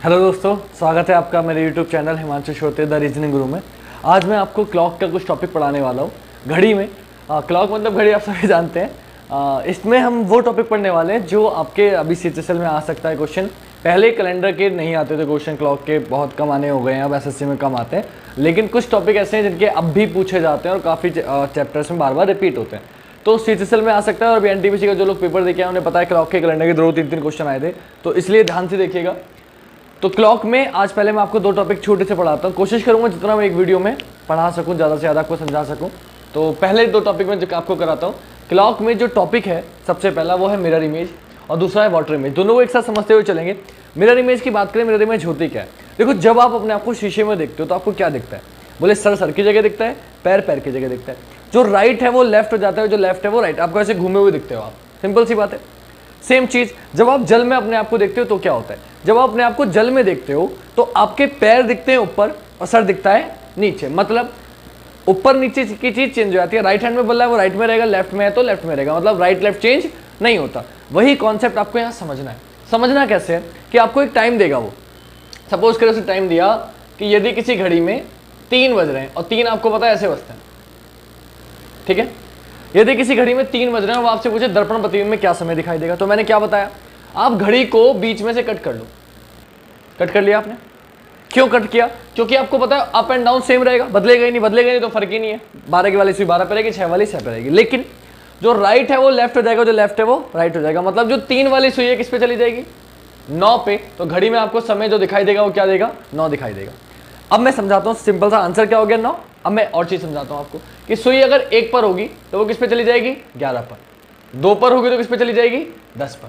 Hello दोस्तों, स्वागत है आपका मेरे यूट्यूब चैनल हिमांशु श्रोते द रीजनिंग गुरु में। आज मैं आपको क्लॉक का कुछ टॉपिक पढ़ाने वाला हूँ। घड़ी में क्लॉक मतलब घड़ी, आप सभी जानते हैं। इसमें हम वो टॉपिक पढ़ने वाले हैं जो आपके अभी CHSL में आ सकता है क्वेश्चन। पहले कैलेंडर के नहीं आते थे क्वेश्चन, क्लॉक के बहुत कम आने हो गए हैं, अब SSC में कम आते हैं। लेकिन कुछ टॉपिक ऐसे हैं जिनके अब भी पूछे जाते हैं और काफ़ी चैप्टर्स में बार बार रिपीट होते हैं, तो CHSL में आ सकता है। और अभी NTPC का जो लोग पेपर देखे हैं उन्हें पता है क्लॉक के कैलेंडर के 2-3 क्वेश्चन आए थे, तो इसलिए ध्यान से देखिएगा। तो क्लॉक में आज पहले मैं आपको 2 टॉपिक छोटे से पढ़ाता हूँ। कोशिश करूँगा जितना मैं एक वीडियो में पढ़ा सकूँ, ज़्यादा से ज़्यादा आपको समझा सकूँ। तो पहले 2 टॉपिक में जो आपको कराता हूँ। क्लॉक में जो टॉपिक है सबसे पहला वो है मिरर इमेज और दूसरा है वाटर इमेज। दोनों को एक साथ समझते हुए चलेंगे। मिरर इमेज की बात करें, मिरर इमेज होती क्या है? देखो, जब आप अपने आप को शीशे में देखते हो तो आपको क्या दिखता है? बोले सर सर की जगह दिखता है, पैर पैर की जगह दिखता है। जो राइट है वो लेफ्ट हो जाता है, जो लेफ्ट है वो राइट। आपको ऐसे घूमे हुए दिखते हो आप, सिंपल सी बात है। सेम चीज जब आप जल में अपने आप को देखते हो तो क्या होता है? जब आप अपने आप को जल में देखते हो तो आपके पैर दिखते हैं ऊपर और सर दिखता है नीचे। मतलब ऊपर नीचे की चीज चेंज हो जाती है। राइट हैंड में बोल रहा है वो राइट में रहेगा, लेफ्ट में है तो लेफ्ट में रहेगा। मतलब राइट लेफ्ट चेंज नहीं होता। वही कॉन्सेप्ट आपको यहाँ समझना है। समझना कैसे है कि आपको एक टाइम देगा वो। सपोज करो उसे टाइम दिया कि यदि किसी घड़ी में 3 बज रहे हैं और 3 आपको पता है ऐसे बजते हैं, ठीक है? यदि किसी घड़ी में 3 बज रहे हैं और आपसे पूछे दर्पण प्रतिबिंब में क्या समय दिखाई देगा, तो मैंने क्या बताया? आप घड़ी को बीच में से कट कर लो। कट कर लिया आपने। क्यों कट किया? क्योंकि आपको पता है अप एंड डाउन सेम रहेगा, बदलेगा ही नहीं। बदलेगा ही नहीं तो फर्क ही नहीं है। 12 की वाली सुई 12 पे रहेगी, 6 वाली 6 पे रहेगी। लेकिन जो राइट है वो लेफ्ट हो जाएगा, जो लेफ्ट है वो राइट हो जाएगा। मतलब जो 3 वाली सुई है किस पे चली जाएगी? 9 पे। तो घड़ी में आपको समय जो दिखाई देगा वो क्या देगा? 9 दिखाई देगा। अब मैं समझाता हूँ, सिंपल सा आंसर क्या हो गया? 9। अब मैं और चीज समझाता हूँ आपको कि सुई अगर 1 पर होगी तो वो किस पे चली जाएगी? 11 पर। 2 पर होगी तो किस पे चली जाएगी? 10 पर।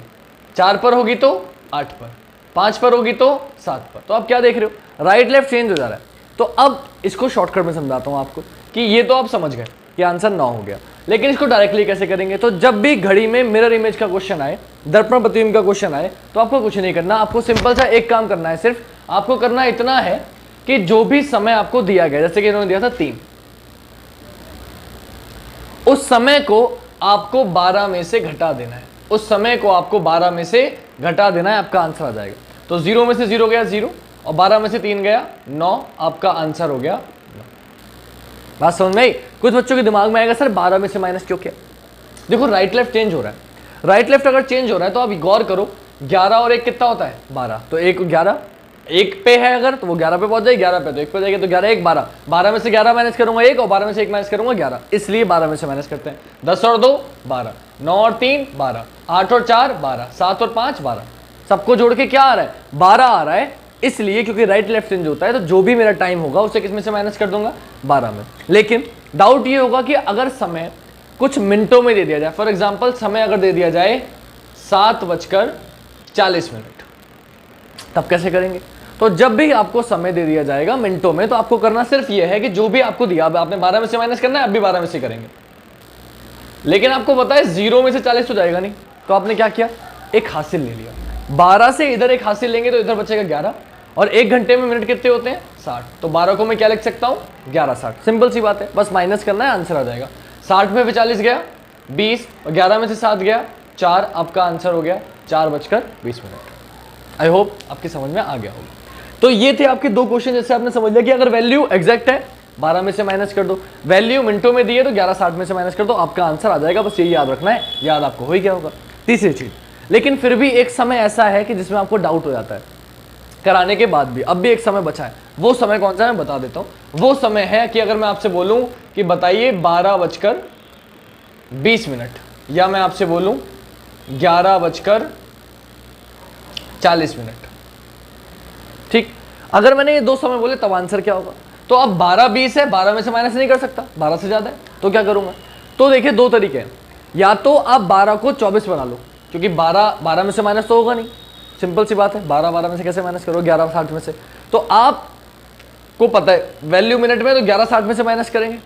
4 पर होगी तो 8 पर। 5 पर होगी तो 7 पर। तो आप क्या देख रहे हो? राइट लेफ्ट चेंज हो जा रहा है। तो अब इसको शॉर्टकट में समझाता हूँ आपको कि ये तो आप समझ गए कि आंसर 9 हो गया। लेकिन इसको डायरेक्टली कैसे करेंगे? तो जब भी घड़ी में मिरर इमेज का क्वेश्चन आए, दर्पण प्रतिबिंब का क्वेश्चन आए, तो आपको कुछ नहीं करना। आपको सिंपल सा एक काम करना है। सिर्फ आपको करना इतना है कि जो भी समय आपको दिया गया, जैसे कि इन्होंने दिया था 3, उस समय को आपको 12 में से घटा देना है। उस समय को आपको 12 में से घटा देना है, आपका आंसर आ जाएगा। तो 0 में से 0 गया 0 और 12 में से 3 गया 9, आपका आंसर हो गया 9। बात समझ में आई? कुछ बच्चों के दिमाग में आएगा सर 12 में से माइनस क्यों किया? देखो, राइट लेफ्ट चेंज हो रहा है। राइट लेफ्ट अगर चेंज हो रहा है तो आप गौर करो, 11 और 1 कितना होता है? 12। तो 1 11 1 पे है अगर, तो वो 11 पे पहुंच जाएगी। 11 पे तो 1 पे जाएगी, तो 11 1 12। 12 में से 11 माइनस करूंगा 1 और 12 में से 1 माइनस करूंगा 11, इसलिए 12 में से माइनस करते हैं। 10 और 2 12, 9 और 3 12, 8 और 4 12, 7 और 5 12। सबको जोड़ के क्या आ रहा है? 12 आ रहा है। इसलिए क्योंकि राइट लेफ्ट चेंज होता है, तो जो भी मेरा टाइम होगा उसे किस में से माइनस कर दूंगा? 12 में। लेकिन डाउट ये होगा कि अगर समय कुछ मिनटों में दे दिया जाए, फॉर एग्जाम्पल समय अगर दे दिया जाए 7:40, तब कैसे करेंगे? तो जब भी आपको समय दे दिया जाएगा मिनटों में, तो आपको करना सिर्फ ये है कि जो भी आपको दिया, अब आपने 12 में से माइनस करना है, अब भी 12 में से करेंगे। लेकिन आपको पता है 0 में से 40 तो जाएगा नहीं, तो आपने क्या किया? एक हासिल ले लिया। 12 से इधर एक हासिल लेंगे तो इधर बचेगा 11, और 1 घंटे में मिनट कितने होते हैं? 60। तो 12 को मैं क्या लिख सकता हूँ? 11 60। सिंपल सी बात है, बस माइनस करना है, आंसर आ जाएगा। 60 में 40 गया 20 और 11 में से 7 गया 4, आपका आंसर हो गया 4:20। आई होप आपकी समझ में आ गया होगा। तो ये थे आपके 2 क्वेश्चन, जैसे आपने समझ लिया कि अगर वैल्यू एग्जैक्ट है 12 में से माइनस कर दो, वैल्यू मिनटों में दी है तो 11:60 में से माइनस कर दो, आपका आंसर आ जाएगा। बस यही याद रखना है, याद आपको हो ही गया होगा। तीसरी चीज, लेकिन फिर भी एक समय ऐसा है कि जिसमें आपको डाउट हो जाता है कराने के बाद भी, अब भी एक समय बचा है। वो समय कौन सा है? मैं बता देता हूँ। वो समय है कि अगर मैं आपसे बोलूं कि बताइए 12:20, या मैं आपसे बोलूं 11:40, ठीक? अगर मैंने ये 2 समय बोले तब आंसर क्या होगा? तो अब 12:20 है, 12 में से माइनस नहीं कर सकता, 12 से ज्यादा है, तो क्या करूंगा? तो देखिए 2 तरीके हैं। या तो आप 12 को 24 बना लो, क्योंकि 12 में से माइनस तो होगा नहीं, सिंपल सी बात है। 12 में से कैसे माइनस करो? 11:60 में से। तो आपको पता है वैल्यू मिनट में, तो 11:60 में से माइनस करेंगे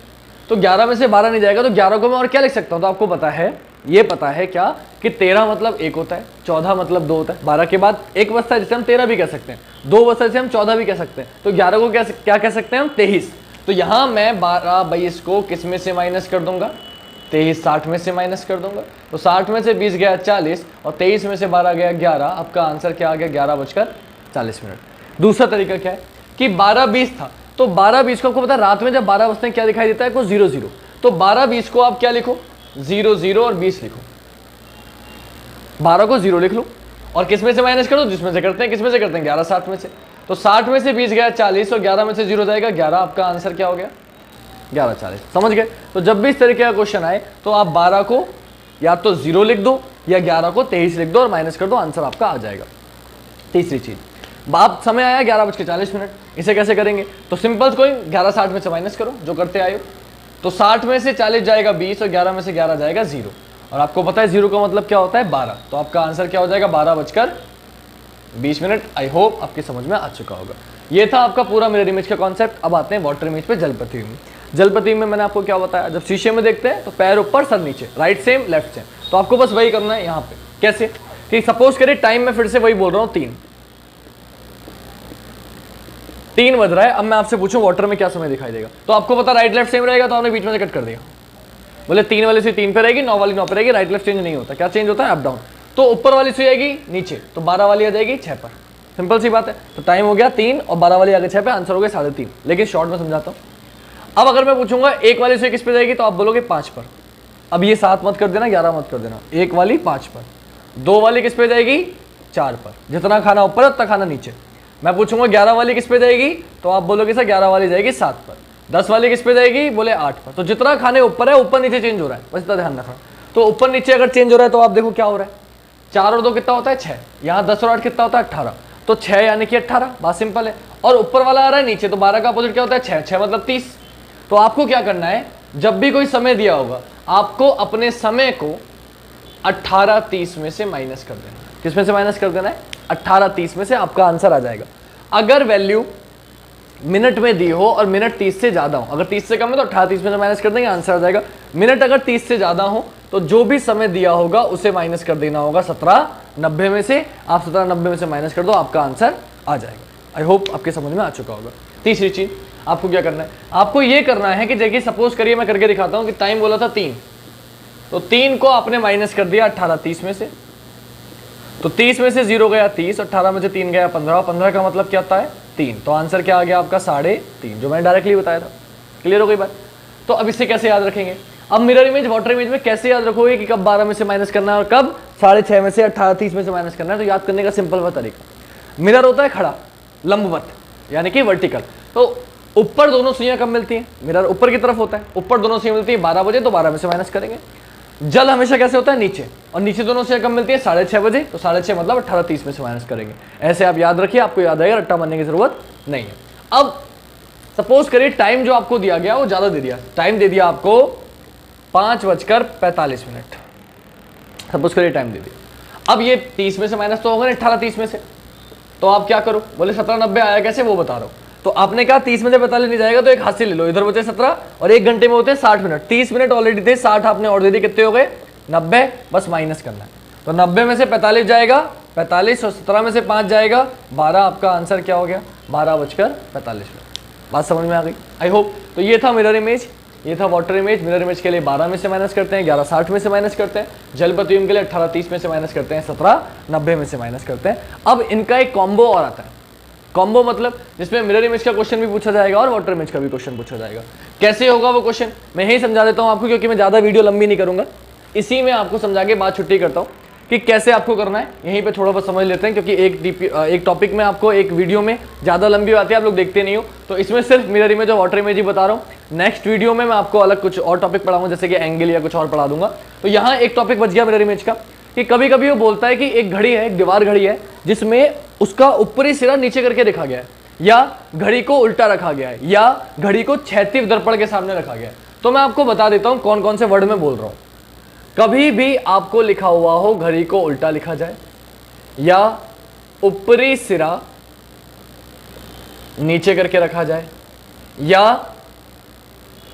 तो 11 में से 12 नहीं जाएगा, तो 11 को मैं और क्या लिख सकता हूँ? तो आपको पता है, ये पता है क्या कि 13 मतलब 1 होता है, 14 मतलब 2 होता है, 12 के बाद 1 बचता है जिसे हम 13 भी कह सकते हैं, 2 बचता है जिसे हम 14 भी कह सकते हैं। तो 11 को क्या कह सकते हैं हम? 23। तो यहाँ मैं 12:22 को किस में से माइनस कर दूंगा? 23 60 में से माइनस कर दूंगा। तो 60 में से 20 गया 40 और 23 में से 12 गया 11, आपका आंसर क्या आ गया? 11:40। दूसरा तरीका क्या है कि 12-20 था, तो 12-20 को आपको पता है रात में जब 12 बजते हैं क्या दिखाई देता है आपको 0-0, तो 12-20 को आप क्या लिखो 0-0 और 20 लिखो, 12 को 0 लिख लो और किस में से माइनस कर दो, जिसमें से करते हैं, किस में से करते हैं 11-60 में से, तो 60 में से 20 गया 40 और 11 में से 0 जाएगा 11, आपका आंसर क्या हो गया 11-40। समझ गए? तो जब भी इस तरीके का क्वेश्चन आए तो आप 12 को या तो 0 लिख दो या 11 को 23 लिख दो और माइनस कर दो, आंसर आपका आ जाएगा। तीसरी चीज, आप समय आया 11:40, इसे कैसे करेंगे, तो सिंपल कोई 11:60 में से माइनस करो जो करते आए हो, तो 60 में से 40 जाएगा 20 और 11 में से 11 जाएगा 0, और आपको पता है 0 का मतलब क्या होता है 12, तो आपका आंसर क्या हो जाएगा 12:20। आई होप आपकी समझ में आ चुका होगा। ये था आपका पूरा मिरर इमेज का कॉन्सेप्ट। अब आते हैं वाटर इमेज पे, जल प्रतिबिंब। जल प्रतिबिंब में मैंने आपको क्या बताया, जब शीशे में देखते हैं तो पैर ऊपर सर नीचे, राइट सेम लेफ्ट सेम, तो आपको बस वही करना है यहाँ पे। कैसे कि सपोज करिए टाइम में फिर से वही बोल रहा हूँ 3 बज रहा है, अब मैं आपसे पूछूं वाटर में क्या समय दिखाई देगा, तो आपको पता राइट लेफ्ट सेम रहेगा, तो आपने बीच में से कट कर दिया, बोले 3 वाली सुई 3 पे रहेगी, 9 वाली 9 पे रहेगी, राइट लेफ्ट चेंज नहीं होता, क्या चेंज होता है अप डाउन, तो ऊपर वाली सुई आएगी नीचे, तो 12 वाली आ जाएगी 6 पर, सिंपल सी बात है। तो टाइम हो गया 3 और 12 वाली आगे 6 पे, आंसर हो गया 3.5, लेकिन शॉर्ट में समझाता हूँ। अब अगर मैं पूछूंगा एक वाली सुई किस पे जाएगी, तो आप बोलोगे 5 पर, अब ये 7 मत कर देना 11 मत कर देना, एक वाली 5 पर, 2 वाली किस पे जाएगी 4 पर, जितना खाना ऊपर है उतना खाना नीचे। मैं पूछूंगा 11 वाली किस पे जाएगी, तो आप बोलोगे सर 11 वाली जाएगी 7 पर, 10 वाली किस पे जाएगी, बोले 8 पर, तो जितना खाने ऊपर है ऊपर नीचे चेंज हो रहा है, बस इतना ध्यान रखना। तो ऊपर नीचे अगर चेंज हो रहा है तो आप देखो क्या हो रहा है, 4 और 2 कितना होता है 6, यहाँ 10 और 8 कितना होता है 18, तो 6 यानी कि 18, बात सिंपल है। और ऊपर वाला आ रहा है नीचे, तो 12 का अपोजिट क्या होता है 6 मतलब 30। तो आपको क्या करना है, जब भी कोई समय दिया होगा आपको अपने समय को 18:30 में से माइनस कर देना। किस में से माइनस कर देना है, 18:30 में से, आपका आंसर आ जाएगा। अगर वैल्यू मिनट में दी हो और मिनट 30 से ज्यादा हो, अगर 30 से कम है तो 18:30 में से माइनस कर देंगे, आंसर आ जाएगा। मिनट अगर 30 से ज्यादा हो तो जो भी समय दिया होगा उसे माइनस कर देना होगा 17:90 में से, आप 17:90 में से माइनस कर दो, आपका आंसर आ जाएगा। आई होप आपके समझ में आ चुका होगा। तीसरी चीज आपको क्या करना है, आपको ये करना है कि देखिए सपोज करिए मैं करके दिखाता हूं कि टाइम बोला था 3, तो 3 को आपने माइनस कर दिया 18:30 में से, तो 30 में से 0 गया 30, 18 में से 3 गया 15, 15 का मतलब क्या होता है 3, तो आंसर क्या आ गया आपका 3.5, जो मैंने डायरेक्टली बताया था। क्लियर हो गई बात? तो अब इससे कैसे याद रखेंगे, अब मिरर इमेज वाटर इमेज में कैसे याद रखोगे कि कब 12 में से माइनस करना है और कब 6.5 में से 18:30 में से माइनस करना है। तो याद करने का सिंपल वा तरीका, मिरर होता है खड़ा लंबवत यानी कि वर्टिकल, तो ऊपर दोनों सुइयां कब मिलती हैं, मिरर ऊपर की तरफ होता है, ऊपर दोनों सुइयां मिलती है 12 बजे, तो 12 में से माइनस करेंगे। जल हमेशा कैसे होता है नीचे, और नीचे दोनों से कब मिलती है 6:30 बजे, तो 6:30 मतलब 18:30 में से माइनस करेंगे। ऐसे आप याद रखिए, आपको याद आएगा, रट्टा मारने की जरूरत नहीं है। अब सपोज करिए टाइम जो आपको दिया गया वो ज्यादा दे दिया, टाइम दे दिया आपको 5:45, सपोज करिए टाइम दे दिया। अब ये 30 में से माइनस तो होगा 18:30 में से, तो आप क्या करो, बोले 17:90 आया कैसे वो बता रहा हूं। तो आपने कहा 30 में से 45 नहीं जाएगा, तो एक हाथ से ले लो, इधर बचे 17 और 1 घंटे में होते हैं 60 मिनट, 30 मिनट ऑलरेडी थे, 60 आपने और दे दी, कितने हो गए 90, बस माइनस करना है। तो 90 में से 45 जाएगा 45 और 17 में से 5 जाएगा 12, आपका आंसर क्या हो गया 12:45। बात समझ में आ गई आई होप। तो ये था मिरर इमेज, ये था वाटर इमेज। मिरर इमेज के लिए 12 में से माइनस करते हैं, 11:60 में से माइनस करते हैं, जल प्रतिबिंब के लिए 18:30 में से माइनस करते हैं, 17:90 में से माइनस करते हैं। अब इनका एक कॉम्बो और आता है, कॉम्बो मतलब जिसमें मिरर इमेज का क्वेश्चन भी पूछा जाएगा और वाटर इमेज का भी क्वेश्चन पूछा जाएगा। कैसे होगा वो क्वेश्चन मैं यही समझा देता हूं आपको, क्योंकि मैं ज्यादा वीडियो लंबी नहीं करूंगा, इसी में आपको समझा के बाद छुट्टी करता हूं कि कैसे आपको करना है। यहीं पे थोड़ा बहुत समझ लेते हैं, क्योंकि एक टॉपिक में आपको एक वीडियो में ज्यादा लंबी आती है, आप लोग देखते नहीं हो, तो इसमें सिर्फ मिरर इमेज और वाटर इमेज ही बता रहा हूँ। नेक्स्ट वीडियो में मैं आपको अलग कुछ और टॉपिक पढ़ाऊंगा, जैसे कि एंगल या कुछ और पढ़ा दूंगा। तो यहाँ एक टॉपिक बच गया मिरर इमेज का, कि कभी कभी वो बोलता है कि एक घड़ी है, एक दीवार घड़ी है, जिसमें उसका ऊपरी सिरा नीचे करके रखा गया है, या घड़ी को उल्टा रखा गया है, या घड़ी को क्षैतिज दर्पण के सामने रखा गया है। तो मैं आपको बता देता हूं कौन कौन से वर्ड में बोल रहा हूं। कभी भी आपको लिखा हुआ हो घड़ी को उल्टा लिखा जाए, या ऊपरी सिरा नीचे करके रखा जाए, या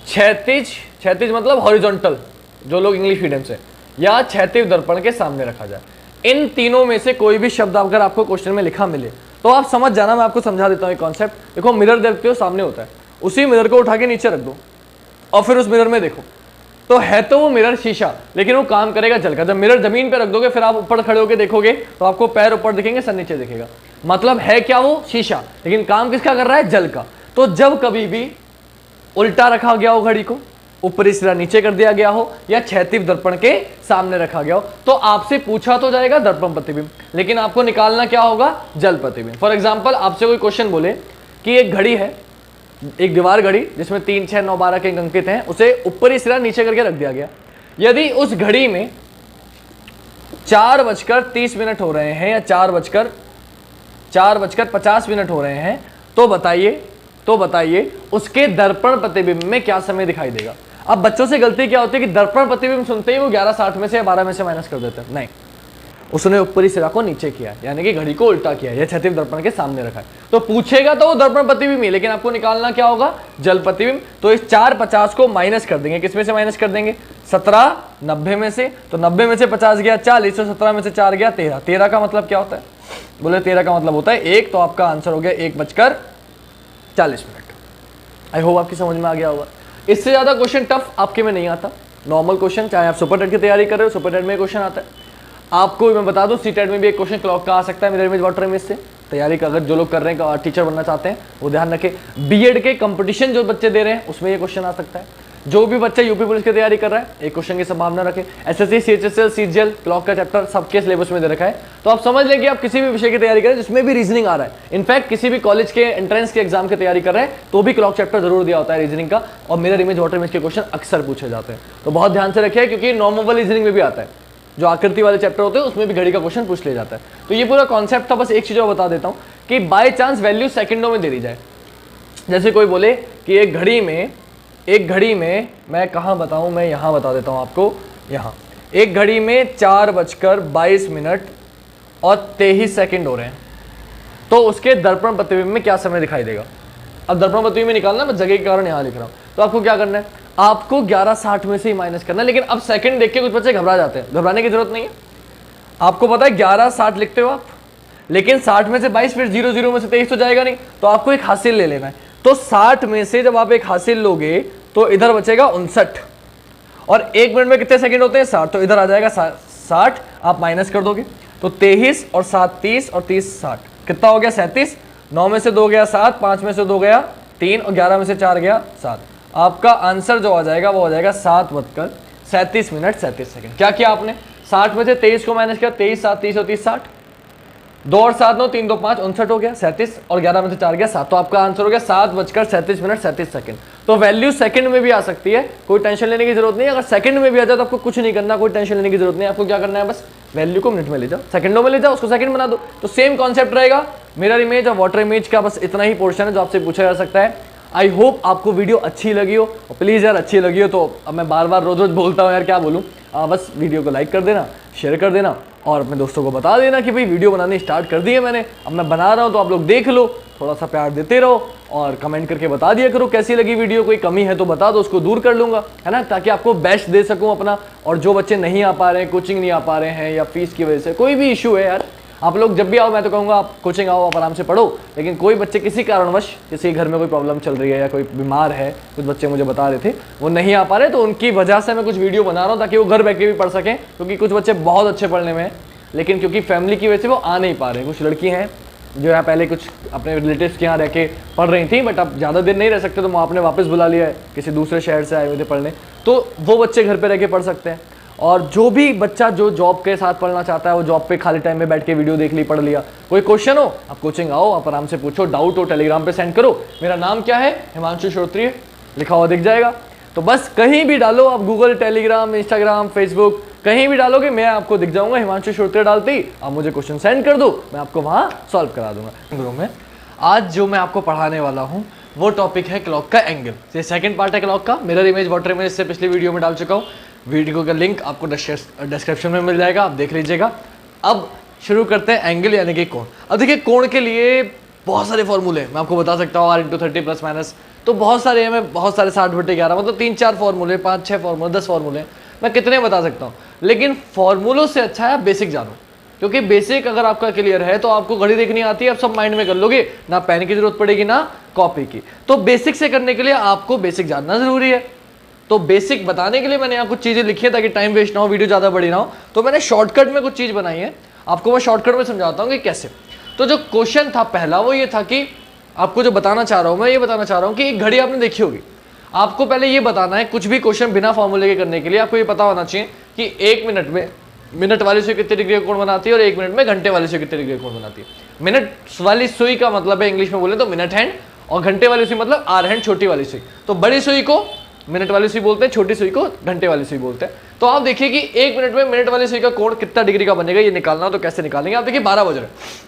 क्षैतिज मतलब हॉरिजॉन्टल, जो लोग इंग्लिश मीडियम से, या क्षैतिज दर्पण के सामने रखा जाए। इन तीनों में से कोई भी शब्द अगर आपको क्वेश्चन में लिखा मिले तो आप समझ जाना, मैं आपको समझा देता हूं एक कॉन्सेप्ट। देखो मिरर देखते हो सामने होता है, उसी मिरर को उठा के नीचे रख दो और फिर उस मिरर में देखो, तो है तो वो मिरर शीशा, लेकिन वो काम करेगा जल का। जब मिरर जमीन पे रख दोगे फिर आप ऊपर खड़े होकर देखोगे तो आपको पैर ऊपर दिखेंगे, सर नीचे दिखेगा। मतलब है क्या वो? शीशा, लेकिन काम किसका कर रहा है? जल का। तो जब कभी भी उल्टा रखा गया हो घड़ी को, ऊपरी सिरा नीचे कर दिया गया हो, या क्षैतिज दर्पण के सामने रखा गया हो, तो आपसे पूछा तो जाएगा दर्पण प्रतिबिंब, लेकिन आपको निकालना क्या होगा? जल प्रतिबिंब। फॉर एग्जाम्पल आपसे कोई क्वेश्चन बोले कि एक घड़ी है, एक दीवार घड़ी जिसमें 3, 6, 9, 12 के अंक अंकित हैं, उसे ऊपरी सिरा नीचे करके रख दिया गया। यदि उस घड़ी में 4:30 हो रहे हैं या 4:50 हो रहे हैं, तो बताइए उसके दर्पण प्रतिबिंब में क्या समय दिखाई देगा? अब बच्चों से गलती क्या होती है कि दर्पण प्रतिबिंब सुनते ही वो 11:60 में से या 12 में से माइनस कर देते हैं। नहीं, उसने ऊपरी सिरा को नीचे किया, यानी कि घड़ी को उल्टा किया, या क्षैतिज दर्पण के सामने रखा है। तो पूछेगा तो वो दर्पण प्रतिबिंब ही, लेकिन आपको निकालना क्या होगा? जल प्रतिबिंब। तो इस 4:50 को माइनस कर देंगे, किसमें से माइनस कर देंगे? 17, 90 में से। तो 90 में से 50 गया 40, तो 17 में से 4 गया 13। 13 का मतलब क्या होता है? बोले 13 का मतलब होता है 1, तो आपका आंसर हो गया 1:40। आई होप आपकी समझ में आ गया होगा। इससे ज्यादा क्वेश्चन टफ आपके में नहीं आता। नॉर्मल क्वेश्चन, चाहे आप सुपर टेट की तैयारी कर रहे हो, सुपर टेट में क्वेश्चन आता है। आपको मैं बता दूं, सी टेट में भी एक क्वेश्चन क्लॉक का आ सकता है, मिरर इमेज वाटर इमेज से। तैयारी का अगर जो लोग कर रहे हैं, टीचर बनना चाहते हैं, वो ध्यान रखें। बीएड के कंपटीशन जो बच्चे दे रहे हैं उसमें ये क्वेश्चन आ सकता है। जो भी बच्चा यूपी पुलिस की तैयारी कर रहा है, एक क्वेश्चन की संभावना रखें। एसएससी, सीएचएसएल, सीजीएल, क्लॉक का चैप्टर सबके सिलेबस में दे रखा है। तो आप समझ लें कि आप किसी भी विषय की तैयारी करें जिसमें भी रीजनिंग आ रहा है, इनफैक्ट किसी भी कॉलेज के एंट्रेंस के एग्जाम की तैयारी कर रहे हैं तो भी क्लॉक चैप्टर जरूर दिया होता है रीजनिंग का, और मिरर इमेज वाटर इमेज के क्वेश्चन अक्सर पूछे जाते हैं। तो बहुत ध्यान से रखिए, क्योंकि नॉर्मल रीजनिंग में भी आता है, जो आकृति वाले चैप्टर होते हैं उसमें भी घड़ी का क्वेश्चन पूछ लिया जाता है। तो ये पूरा कॉन्सेप्ट था। बस एक चीज और बता देता हूं कि बाय चांस वैल्यू सेकंडों में दे दी जाए। जैसे कोई बोले कि एक घड़ी में मैं कहां बताऊं, मैं यहां बता देता हूं आपको। यहां एक घड़ी में 4:22 और 23 सेकंड हो रहे हैं, तो उसके दर्पण प्रतिबिंब में क्या समय दिखाई देगा? अब दर्पण प्रतिबिंब में निकालना, मैं जगह के कारण यहां लिख रहा हूं। तो आपको क्या करना है? आपको 11:60 में से ही माइनस करना है। लेकिन अब सेकंड देख के कुछ बच्चे घबरा जाते हैं, घबराने की जरूरत नहीं है। आपको पता है 11:60 लिखते हो आप, लेकिन 60 में से 22, फिर 00 में से 23 तो जाएगा नहीं, तो आपको एक हासिल ले लेना है। तो 60 में से जब आप एक हासिल लोगे तो इधर बचेगा 59, और 1 मिनट में कितने सेकंड होते हैं? 60। तो इधर आ जाएगा 60, आप माइनस कर दोगे तो 23 और 7 30 और 30 60, कितना हो गया? 37। 9 में से 2 गया 7, 5 में से 2 गया 3, और 11 में से 4 गया 7। आपका आंसर जो आ जाएगा वो हो जाएगा 7:37 क्या किया आपने? 60 में से 23 को माइनस किया, 23 7 30 और 30 60, 2 और 7 9 3 2 5 59 हो गया 37, और 11 में से 4 गया 7। तो आपका आंसर हो गया 7:37 तो वैल्यू सेकंड में भी आ सकती है, कोई टेंशन लेने की जरूरत नहीं है। अगर सेकंड में भी आ जाए तो आपको कुछ नहीं करना, कोई टेंशन लेने की जरूरत नहीं है। आपको क्या करना है? बस वैल्यू को मिनट में ले जाओ, सेकंडों में ले जाओ, उसको सेकंड बना दो। तो सेम कॉन्सेप्ट रहेगा। मिरर इमेज और वाटर इमेज का बस इतना ही पोर्शन है जो आपसे पूछा जा सकता है। आई होप आपको वीडियो अच्छी लगी हो, और प्लीज़ यार अच्छी लगी हो तो, अब मैं बार बार रोज रोज बोलता हूँ यार, क्या बोलूँ, बस वीडियो को लाइक कर देना, शेयर कर देना, और अपने दोस्तों को बता देना कि भाई वीडियो बनानी स्टार्ट कर दी है मैंने, अब मैं बना रहा हूँ तो आप लोग देख लो, थोड़ा सा प्यार देते रहो, और कमेंट करके बता दिया करो कैसी लगी वीडियो। कोई कमी है तो बता दो, उसको दूर कर लूँगा, है ना, ताकि आपको बेस्ट दे सकूँ अपना। और जो बच्चे नहीं आ पा रहे हैं, कोचिंग नहीं आ पा रहे हैं, या फीस की वजह से कोई भी इशू है यार, आप लोग जब भी आओ, मैं तो कहूँगा आप कोचिंग आओ, आप आराम से पढ़ो। लेकिन कोई बच्चे किसी कारणवश, किसी घर में कोई प्रॉब्लम चल रही है या कोई बीमार है, कुछ बच्चे मुझे बता रहे थे वो नहीं आ पा रहे, तो उनकी वजह से मैं कुछ वीडियो बना रहा हूँ ताकि वो घर बैठ के भी पढ़ सकें। क्योंकि कुछ बच्चे बहुत अच्छे पढ़ने में हैं, लेकिन क्योंकि फैमिली की वजह से वो आ नहीं पा रहे हैं। कुछ लड़की हैं जो है पहले कुछ अपने रिलेटिव्स के यहाँ रह के पढ़ रही थी, बट अब ज़्यादा दिन नहीं रह सकते, तो आपने वापस बुला लिया है, किसी दूसरे शहर से आए हुए थे पढ़ने, तो वो बच्चे घर पे रह के पढ़ सकते हैं। और जो भी बच्चा जो जॉब के साथ पढ़ना चाहता है, वो जॉब पे खाली टाइम में बैठ के वीडियो देख ली, पढ़ लिया। कोई क्वेश्चन हो, आप कोचिंग आओ, आप आराम से पूछो, डाउट हो टेलीग्राम पे सेंड करो। मेरा नाम क्या है? हिमांशु श्रोत्रिय लिखा हुआ दिख जाएगा। तो बस कहीं भी डालो आप, गूगल, टेलीग्राम, इंस्टाग्राम, फेसबुक, कहीं भी डालोगे मैं आपको दिख जाऊंगा। हिमांशु श्रोत्रिय डालते ही आप मुझे क्वेश्चन सेंड कर दो, मैं आपको वहाँ सॉल्व करा दूंगा। गुरु में आज जो मैं आपको पढ़ाने वाला हूँ वो टॉपिक है क्लॉक का एंगल। ये सेकंड पार्ट है क्लॉक का। मिरर इमेज वाटर इमेज से पिछली वीडियो में डाल चुका हूँ, वीडियो का लिंक आपको डिस्क्रिप्शन में मिल जाएगा, आप देख लीजिएगा। अब शुरू करते हैं एंगल यानी कि कोण। अब देखिए कोण के लिए बहुत सारे फॉर्मूले मैं आपको बता सकता हूँ, R×30 प्लस माइनस, तो बहुत सारे हैं, मैं बहुत सारे 60/11 मतलब 3-4 फॉर्मूले, 5-6 फॉर्मूले, 10 फॉर्मूले मैं कितने बता सकता हूँ। लेकिन फॉर्मूलों से अच्छा है आप बेसिक जानो, क्योंकि बेसिक अगर आपका क्लियर है तो आपको घड़ी देखनी आती है, आप सब माइंड में कर लोगे, ना पेन की जरूरत पड़ेगी ना कॉपी की। तो बेसिक से करने के लिए आपको बेसिक जानना जरूरी है। तो बेसिक बताने के लिए मैंने यहाँ कुछ चीजें लिखी है ताकि टाइम वेस्ट ना हो, वीडियो ज्यादा बड़ी ना हो, तो मैंने शॉर्टकट में कुछ चीज बनाई है, आपको मैं शॉर्टकट में समझाता हूँ कि कैसे। तो जो क्वेश्चन था पहला वो ये था कि आपको जो बताना चाह रहा हूं मैं, ये बताना चाह रहा हूं कि एक घड़ी आपने देखी होगी, आपको पहले ये बताना है कुछ भी क्वेश्चन बिना फॉर्मूले के करने के लिए आपको ये पता होना चाहिए कि 1 मिनट में मिनट वाली सुई कितने डिग्री का कोण बनाती है और 1 मिनट में घंटे वाली सुई कितने डिग्री का कोण बनाती है। मिनट वाली सुई का मतलब है इंग्लिश में बोले तो मिनट हैंड, और घंटे वाली सुई मतलब आर हैंड, छोटी वाली सुई। तो बड़ी सुई को मिनट वाली सुई बोलते हैं, छोटी सुई को घंटे वाली सुई बोलते हैं। तो आप देखिए कि 1 मिनट में मिनट वाली सुई का कोण कितना डिग्री का बनेगा, ये निकालना हो तो कैसे निकालेंगे। आप देखिए 12 बज रहे हैं,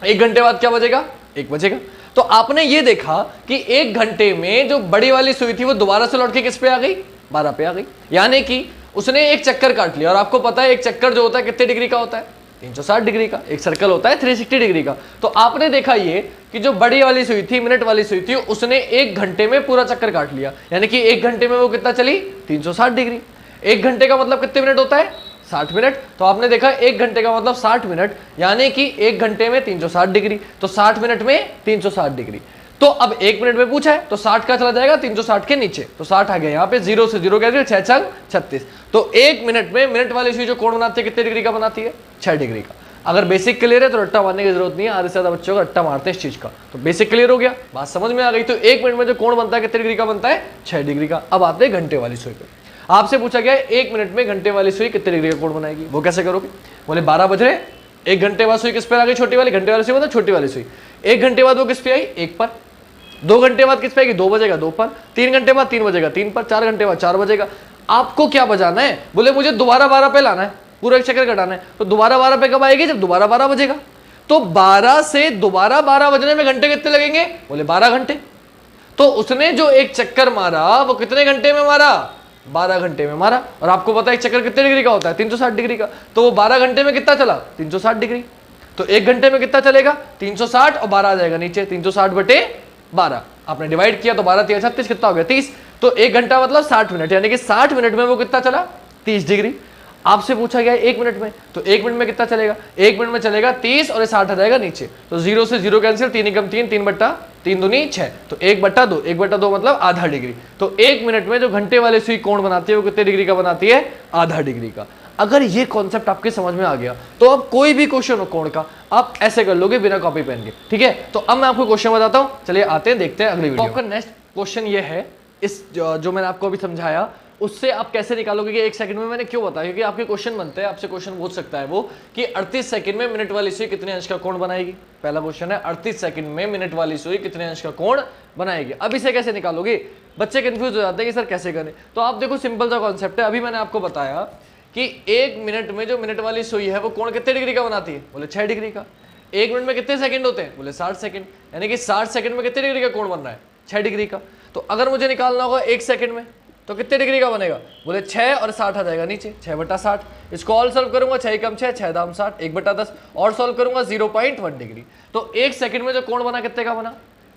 1 घंटे बाद क्या बजेगा, 1 बजेगा। तो आपने ये देखा कि 1 घंटे में जो बड़ी वाली सुई थी वो दोबारा से लौट के किस पे आ गई, 12 पे आ गई। यानी कि उसने एक चक्कर काट लिया, और आपको पता है एक चक्कर जो होता है कितने डिग्री का होता है, 360 डिग्री का। एक सर्कल होता है 360 डिग्री का। तो आपने देखा ये कि जो बड़ी वाली सुई थी, मिनट वाली सुई थी, उसने 1 घंटे में पूरा चक्कर काट लिया। यानी कि 1 घंटे में वो कितना चली, 360 डिग्री। 1 घंटे का मतलब कितने मिनट होता है, 60 मिनट। तो आपने देखा 1 घंटे का मतलब 60 मिनट, यानी कि 1 घंटे में 360 डिग्री, तो 60 मिनट में 360 डिग्री। तो अब 1 मिनट में पूछा है तो 60 का चला जाएगा 360 के नीचे, तो 60 आ गया यहाँ पे, 0 से 0 कैसे, 6 छंग 36। तो 1 मिनट में मिनट वाली सुई जो कोण बनाती है कितने डिग्री का बनाती है, 6 डिग्री का। अगर बेसिक क्लियर है तो रट्टा मारने की जरूरत नहीं है, आधे से ज्यादा बच्चों को रट्टा मारते हैं इस चीज का। तो बेसिक क्लियर हो गया, बात समझ में आ गई। तो 1 मिनट में जो कोण बनता है कितने डिग्री का बनता है, 6 डिग्री का। अब आते हैं घंटे वाली सुई पे। आपसे पूछा गया 1 मिनट में घंटे वाली सुई कितने डिग्री का कोण बनाएगी, वो कैसे करोगे। बोले 12 बज रहे, 1 घंटे बाद सुई किस पर आ गई, छोटी वाली, घंटे वाली सुई मतलब छोटी वाली सुई। 1 घंटे बाद वो किस पे आई, 1 पर। 2 घंटे बाद किस पे आएगी, 2 बजेगा 2 पर। 3 घंटे बाद 3 बजेगा 3 पर। 4 घंटे बाद 4 बजेगा। आपको क्या बजाना है, बोले मुझे दोबारा 12 पे लाना है, पूरा एक चक्कर कटाना है। तो दोबारा 12 पे कब आएगी, जब दोबारा 12 बजेगा। तो 12 से दोबारा 12 बजने में घंटे कितने लगेंगे, बोले 12 घंटे। तो उसने जो एक चक्कर मारा वो कितने घंटे में मारा, 12 घंटे में मारा। और आपको पता है एक चक्कर कितने डिग्री का होता है, 360 डिग्री का। तो वो 12 घंटे में कितना चला, 360 डिग्री। तो 1 घंटे में कितना चलेगा, 360, और 12 आ जाएगा नीचे, 360 बटे 12। आपने डिवाइड किया तो 12 3 36 कितना हो गया, 30। तो 1 घंटा मतलब 60 मिनट, यानी कि 60 मिनट में वो कितना चला, 30 डिग्री। आपसे पूछा गया 1 मिनट में, तो 1 मिनट में कितना चलेगा, 1 मिनट में चलेगा 30 और 60 आ जाएगा नीचे। तो 0 से 0 कैंसिल, 3 एकम 3, 3 बट्टा 3 दूनी 6, तो 1/2, 1/2 मतलब आधा डिग्री। तो 1 मिनट में जो घंटे वाली सुई कोण बनाती है वो कितने डिग्री का बनाती है, आधा डिग्री का। अगर ये कॉन्सेप्ट आपके समझ में आ गया तो अब कोई भी क्वेश्चन हो कोण का आप ऐसे कर लोगे बिना कॉपी पेन के, ठीक है। तो अब मैं आपको क्वेश्चन बताता हूं, चलिए आते हैं, देखते हैं अगली वीडियो। आपका नेक्स्ट क्वेश्चन ये है, इस जो मैंने आपको अभी समझाया उससे आप कैसे निकालोगे कि 1 सेकंड में, मैंने क्यों बताया, क्योंकि आपके क्वेश्चन बनते हैं, आपसे क्वेश्चन पूछ सकता है वो कि 38 सेकंड में मिनट वाली सुई कितने अंश का कोण बनाएगी। पहला क्वेश्चन है 38 सेकंड में मिनट वाली सुई कितने अंश का कोण बनाएगी। अब इसे कैसे निकालोगे, बच्चे कंफ्यूज हो जाते हैं कि सर कैसे करें। तो आप देखो सिंपल सा कॉन्सेप्ट है, अभी मैंने आपको बताया कि 1 मिनट में जो मिनट वाली सुई है वो कोण कितने डिग्री का बनाती है, बोले 6 डिग्री का। 1 मिनट में कितने सेकंड होते हैं, बोले 60 सेकंड, यानी कि 60 सेकंड में कितने डिग्री का कोण बन रहा है, 6 डिग्री का। तो अगर मुझे निकालना होगा 1 सेकंड में तो कितने डिग्री का बनेगा, बोले 6 और 60 आ जाएगा नीचे, 6/60। इसको ऑल सॉल्व करूंगा, 6 कम 6, 6 दाम 60, 1/10 और सॉल्व करूंगा 0.1 डिग्री। तो 1 सेकंड में जो कोण बना कितने का बना,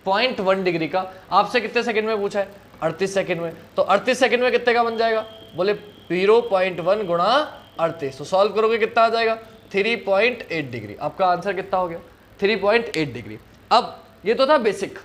0.1 डिग्री का। आपसे कितने सेकंड में पूछा है, 38 सेकंड में। तो 38 सेकंड में कितने का बन जाएगा, बोले 0.1 गुणा 38। तो सॉल्व करोगे कितना आ जाएगा, 3.8 डिग्री। आपका आंसर कितना हो गया, 3.8 डिग्री। अब ये तो था बेसिक,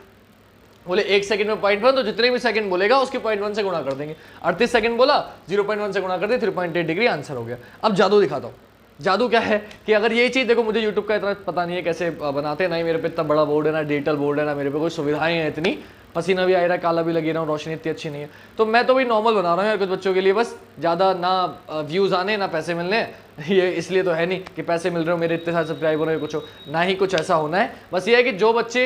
बोले 1 सेकंड में 0.1, तो जितने भी सेकंड बोलेगा उसके 0.1 से गुणा कर देंगे। 38 सेकंड बोला, 0.1 से गुणा कर दे, 3.8 डिग्री आंसर हो गया। अब जादू दिखाता हूँ। जादू क्या है कि अगर ये चीज़ देखो, मुझे यूट्यूब का इतना पता नहीं है कैसे बनाते हैं, ना ही मेरे पे इतना बड़ा बोर्ड है, ना डिजिटल बोर्ड है, ना मेरे पे कोई सुविधाएं हैं इतनी, पसीना भी आ रहा है, काला भी लगी रहा हूँ, रोशनी इतनी अच्छी नहीं है। तो मैं तो भी नॉर्मल बना रहा हूँ यार कुछ बच्चों के लिए, बस ज़्यादा ना व्यूज़ आने ना पैसे मिलने, ये इसलिए तो है नहीं कि पैसे मिल रहे हो, मेरे इतने सारे सब्सक्राइबर हो कुछ हो, ना ही कुछ ऐसा होना है। बस ये है कि जो बच्चे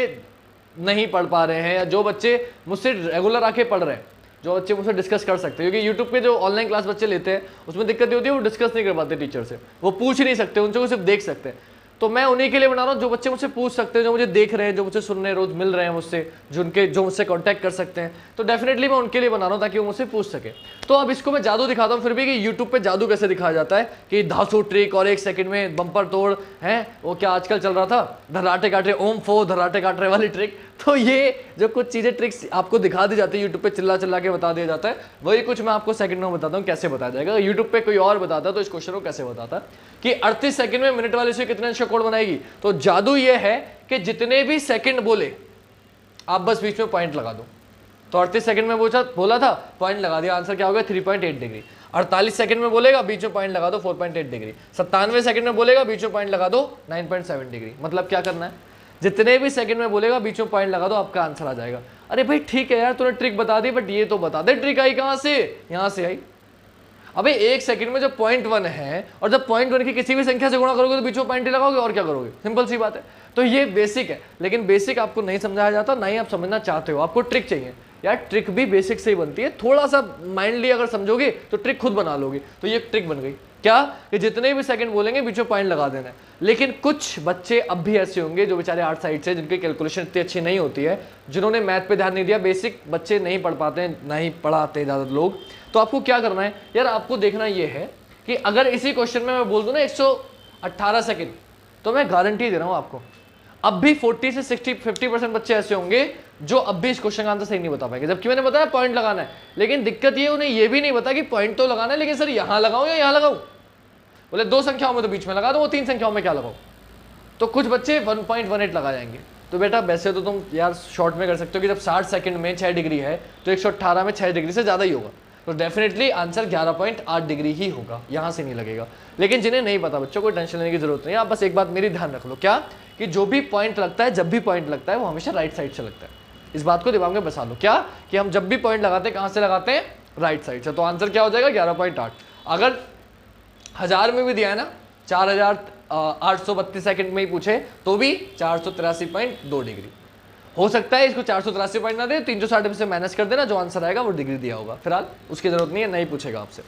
नहीं पढ़ पा रहे हैं या जो बच्चे मुझसे रेगुलर आके पढ़ रहे हैं, जो बच्चे मुझसे डिस्कस कर सकते हैं, क्योंकि यूट्यूब पे जो ऑनलाइन क्लास बच्चे लेते हैं उसमें दिक्कत ये होती है वो डिस्कस नहीं कर पाते टीचर से, वो पूछ नहीं सकते, उनसे वो सिर्फ देख सकते हैं। तो मैं उन्हीं के लिए बना रहा हूँ जो बच्चे मुझसे पूछ सकते हैं, जो मुझे देख रहे हैं, जो मुझसे सुन रहे हैं, रोज मिल रहे हैं मुझसे, जो मुझसे कांटेक्ट कर सकते हैं। तो डेफिनेटली मैं उनके लिए बना रहा हूँ ताकि वो मुझसे पूछ सके। तो अब इसको मैं जादू दिखाता हूँ फिर भी कि यूट्यूब पे जादू कैसे दिखाया जाता है, कि धांसू ट्रिक और 1 सेकंड में बम्पर तोड़ है, वो क्या आजकल चल रहा था, धर्राटे काट रहे, ओम फो धर्राटे काट रहे वाली ट्रिक। तो ये जो कुछ चीज़ें ट्रिक्स आपको दिखा दी जाती है यूट्यूब पे, चिल्ला चिल्ला के बता दिया जाता है, वही कुछ मैं आपको सेकंड में बताता हूँ कैसे बताया जाएगा। यूट्यूब पे कोई और बताता है तो इस क्वेश्चन को कैसे बताता कि 38 सेकंड में मिनट वाली सुई कितने अंश का कोण बनाएगी। तो जादू ये है कि जितने भी सेकंड बोले आप बस बीच में पॉइंट लगा दो। तो 38 सेकंड में बोला था, पॉइंट लगा दिया, आंसर क्या हो गया 3.8 डिग्री। 48 सेकंड में बोलेगा बीच में पॉइंट लगा दो 4.8 डिग्री, 97 सेकंड में बोलेगा बीच में पॉइंट लगा दो 9.7 डिग्री। मतलब क्या करना है, जितने भी सेकंड में बोलेगा बीच में पॉइंट लगा दो, आपका आंसर आ जाएगा। अरे भाई ठीक है यार, तूने ट्रिक बता दी, बट ये तो बता दे ट्रिक आई कहां से, यहां से आई। अबे 1 सेकंड में जब 0.1 है और जब 0.1 की किसी भी संख्या से गुणा करोगे तो बीच में पॉइंट ही लगाओगे, और क्या करोगे, सिंपल सी बात है। तो ये बेसिक है, लेकिन बेसिक आपको नहीं समझाया जाता, ना ही आप समझना चाहते हो, आपको ट्रिक चाहिए। यार ट्रिक भी बेसिक से ही बनती है, थोड़ा सा माइंडली अगर समझोगे तो ट्रिक खुद बना लोगे। तो ये ट्रिक बन गई क्या, कि जितने भी सेकंड बोलेंगे बीच में पॉइंट लगा देना है। लेकिन कुछ बच्चे अब भी ऐसे होंगे जो बेचारे आर्ट साइड से, जिनकी कैलकुलेशन इतनी अच्छी नहीं होती है, जिन्होंने मैथ पे ध्यान नहीं दिया, बेसिक बच्चे नहीं पढ़ पाते हैं, नहीं पढ़ाते ज़्यादा लोग। तो आपको क्या करना है यार, आपको देखना ये है कि अगर इसी क्वेश्चन में मैं बोल दूं ना 118 सेकंड, तो मैं गारंटी दे रहा हूं आपको अब भी 40 से 50% बच्चे ऐसे होंगे जो अब भी इस क्वेश्चन का आंसर सही नहीं बता पाएंगे। जबकि मैंने बताया पॉइंट लगाना है, लेकिन दिक्कत ये उन्हें ये भी नहीं पता कि पॉइंट तो लगाना है, लेकिन सर यहां लगाऊं या यहां लगाऊं। बोले 2 संख्याओं में तो बीच में लगा दो, वो 3 संख्याओं में क्या लगाऊं। तो कुछ बच्चे 1.18 लगा जाएंगे। तो बेटा वैसे तो तुम यार शॉर्ट में कर सकते हो कि जब 60 सेकंड में 6 डिग्री है तो 118 में 6 डिग्री से ज़्यादा ही होगा, तो डेफिनेटली आंसर 11.8 डिग्री ही होगा, यहाँ से नहीं लगेगा। लेकिन जिन्हें नहीं पता बच्चों को टेंशन लेने की जरूरत नहीं है, आप बस एक बात मेरी ध्यान रख लो, क्या कि जो भी पॉइंट लगता है, जब भी पॉइंट लगता है वो हमेशा राइट साइड से लगता है। इस बात को दिमाग में बसा लो, क्या कि हम जब भी पॉइंट लगाते हैं कहाँ से लगाते हैं, राइट साइड से। तो आंसर क्या हो जाएगा 11.8। अगर 1000 में भी दिया है ना, 4832 सेकंड में ही पूछे तो भी 483.2 डिग्री हो सकता है। इसको 483 पॉइंट ना दे, 360 से माइनस कर देना, जो आंसर आएगा वो डिग्री दिया होगा। फिलहाल उसकी जरूरत नहीं है, नहीं पूछेगा आपसे।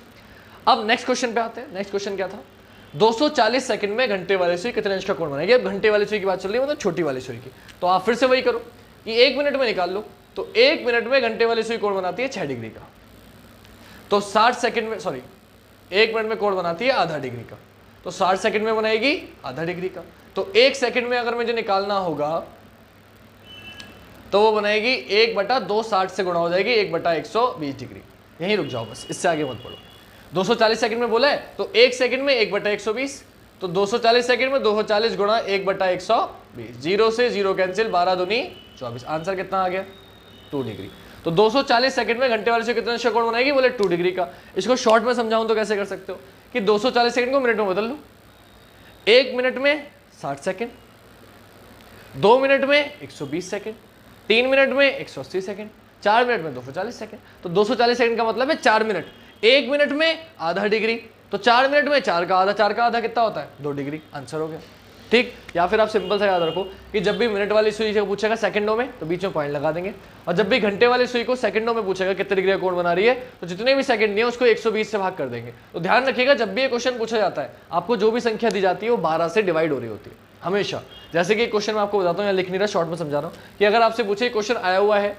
अब नेक्स्ट क्वेश्चन पे आते हैं। नेक्स्ट क्वेश्चन क्या था, 240 सेकंड में घंटे वाली सुई कितने इंच का कोण बनाएगी। अब घंटे वाली सुई की बात चल रही है, मतलब छोटी वाली सुई की। तो आप फिर से वही करो कि 1 मिनट में निकाल लो। तो 1 मिनट में घंटे वाली सुई कोण बनाती है 6 डिग्री का। तो 60 सेकंड में, सॉरी 1 मिनट में कोण बनाती है आधा डिग्री का, तो 60 सेकंड में बनाएगी आधा डिग्री का। तो 1 सेकंड में अगर मुझे निकालना होगा तो वो बनाएगी 1/2 60 से गुणा हो जाएगी 1/120 डिग्री। यहीं रुक जाओ बस, इससे आगे मत बढ़ो। 240 सेकंड में बोला है तो 1 सेकंड में 1/120, तो 240 सेकंड में 240 गुणा 1/120, 0 से 0 कैंसिल, 12 दूनी 24। आंसर कितना आ गया 2 डिग्री। तो 240 सेकंड में घंटे वाले से कितना कोण बनाएगी, बोले 2 डिग्री का। इसको शॉर्ट में समझाऊं तो कैसे कर सकते हो कि 240 सेकंड को मिनट में बदल लो। 1 मिनट में 60 सेकंड, 2 मिनट में 120 सेकंड, 3 मिनट में 180 सेकंड, 4 मिनट में 240 सेकंड। तो 240 सेकंड का मतलब है 4 मिनट। 1 मिनट में आधा डिग्री, तो 4 मिनट में 4 का आधा, 4 का आधा कितना होता है 2 डिग्री। आंसर हो गया, ठीक। या फिर आप सिंपल सा याद रखो कि जब भी मिनट वाली सुई से पूछेगा सेकंडों में तो बीच में पॉइंट लगा देंगे, और जब भी घंटे वाली सुई को सेकंडों में पूछेगा कितने डिग्री का कोण बना रही है, तो जितने भी सेकंड नहीं है उसको 120 से भाग कर देंगे। तो ध्यान रखिएगा जब भी ये क्वेश्चन पूछा जाता है, आपको जो भी संख्या दी जाती है वो 12 से डिवाइड हो रही होती है हमेशा। जैसे कि क्वेश्चन मैं आपको बताता हूँ, यहाँ लिख नहीं रहा, शॉर्ट में समझा रहा हूँ कि अगर आपसे पूछे क्वेश्चन आया हुआ है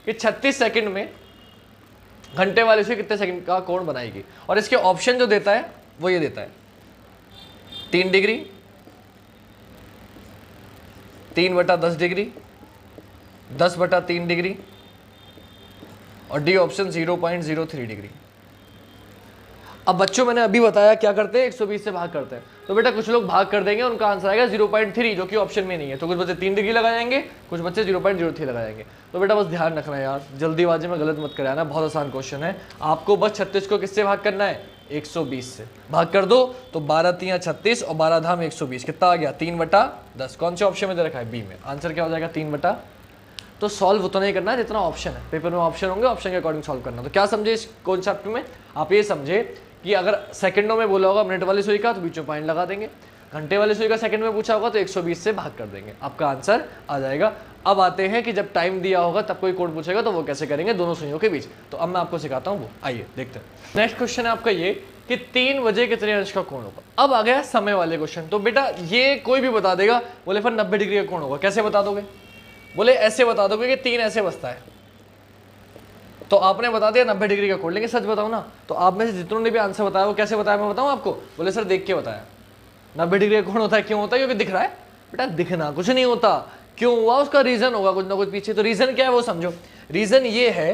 कि 36 सेकंड में घंटे वाली सुई कितने सेकंड का कोण बनाएगी, और इसके ऑप्शन जो देता है वो ये देता है 3 डिग्री, 3/10 डिग्री, 10/3 डिग्री, और डी ऑप्शन 0.03 डिग्री। अब बच्चों मैंने अभी बताया क्या करते हैं, 120 से भाग करते हैं। तो बेटा कुछ लोग भाग कर देंगे, उनका आंसर आएगा 0.3, जो कि ऑप्शन में नहीं है। तो कुछ बच्चे 3 डिग्री लगा जाएंगे, कुछ बच्चे 0.03 लगा जाएंगे। तो बेटा बस ध्यान रखना है यार, जल्दीबाजी में गलत मत कराना, बहुत आसान क्वेश्चन है। आपको बस 36 को किससे भाग करना है, 120 से भाग कर दो। तो 12 3 36 और 12 धाम 120, कितना आ गया 3/10। कौन से ऑप्शन में दे रखा है, बी में। आंसर क्या हो जाएगा 3/। तो सॉल्व उतना ही करना है जितना ऑप्शन है, पेपर में ऑप्शन होंगे, ऑप्शन के अकॉर्डिंग सॉल्व करना। तो क्या समझे इस कॉन्सेप्ट में, आप ये समझे कि अगर सेकंडों में बोला होगा मिनट वाली सुई का तो बीच में पॉइंट लगा देंगे, घंटे वाली सुई का सेकंड में पूछा होगा तो 120 से भाग कर देंगे, आपका आंसर आ जाएगा। अब आते हैं कि जब टाइम दिया होगा तब कोई कोड पूछेगा तो वो कैसे करेंगे दोनों सुइयों के बीच। तो अब मैं आपको सिखाता हूँ वो, आइए देखते हैं। नेक्स्ट क्वेश्चन है आपका ये कि 3 बजे कितने अंश का कोण होगा। अब आ गया समय वाले क्वेश्चन। तो बेटा ये कोई भी बता देगा, बोले फिर 90 डिग्री का कोण होगा, कैसे बता दोगे, बोले ऐसे बता दोगे कि 3 ऐसे बसता है, तो आपने बता दिया 90 डिग्री का कोण। लेकिन सच बताओ ना, तो आप में से जितनों ने भी आंसर बताया वो कैसे बताया, मैं बताऊं आपको, बोले सर देख के बताया। 90 डिग्री का कोण होता है, क्यों होता है, क्योंकि दिख रहा है। बेटा दिखना कुछ नहीं होता, क्यों हुआ उसका रीजन होगा कुछ ना कुछ पीछे। तो रीजन क्या है वो समझो। रीजन ये है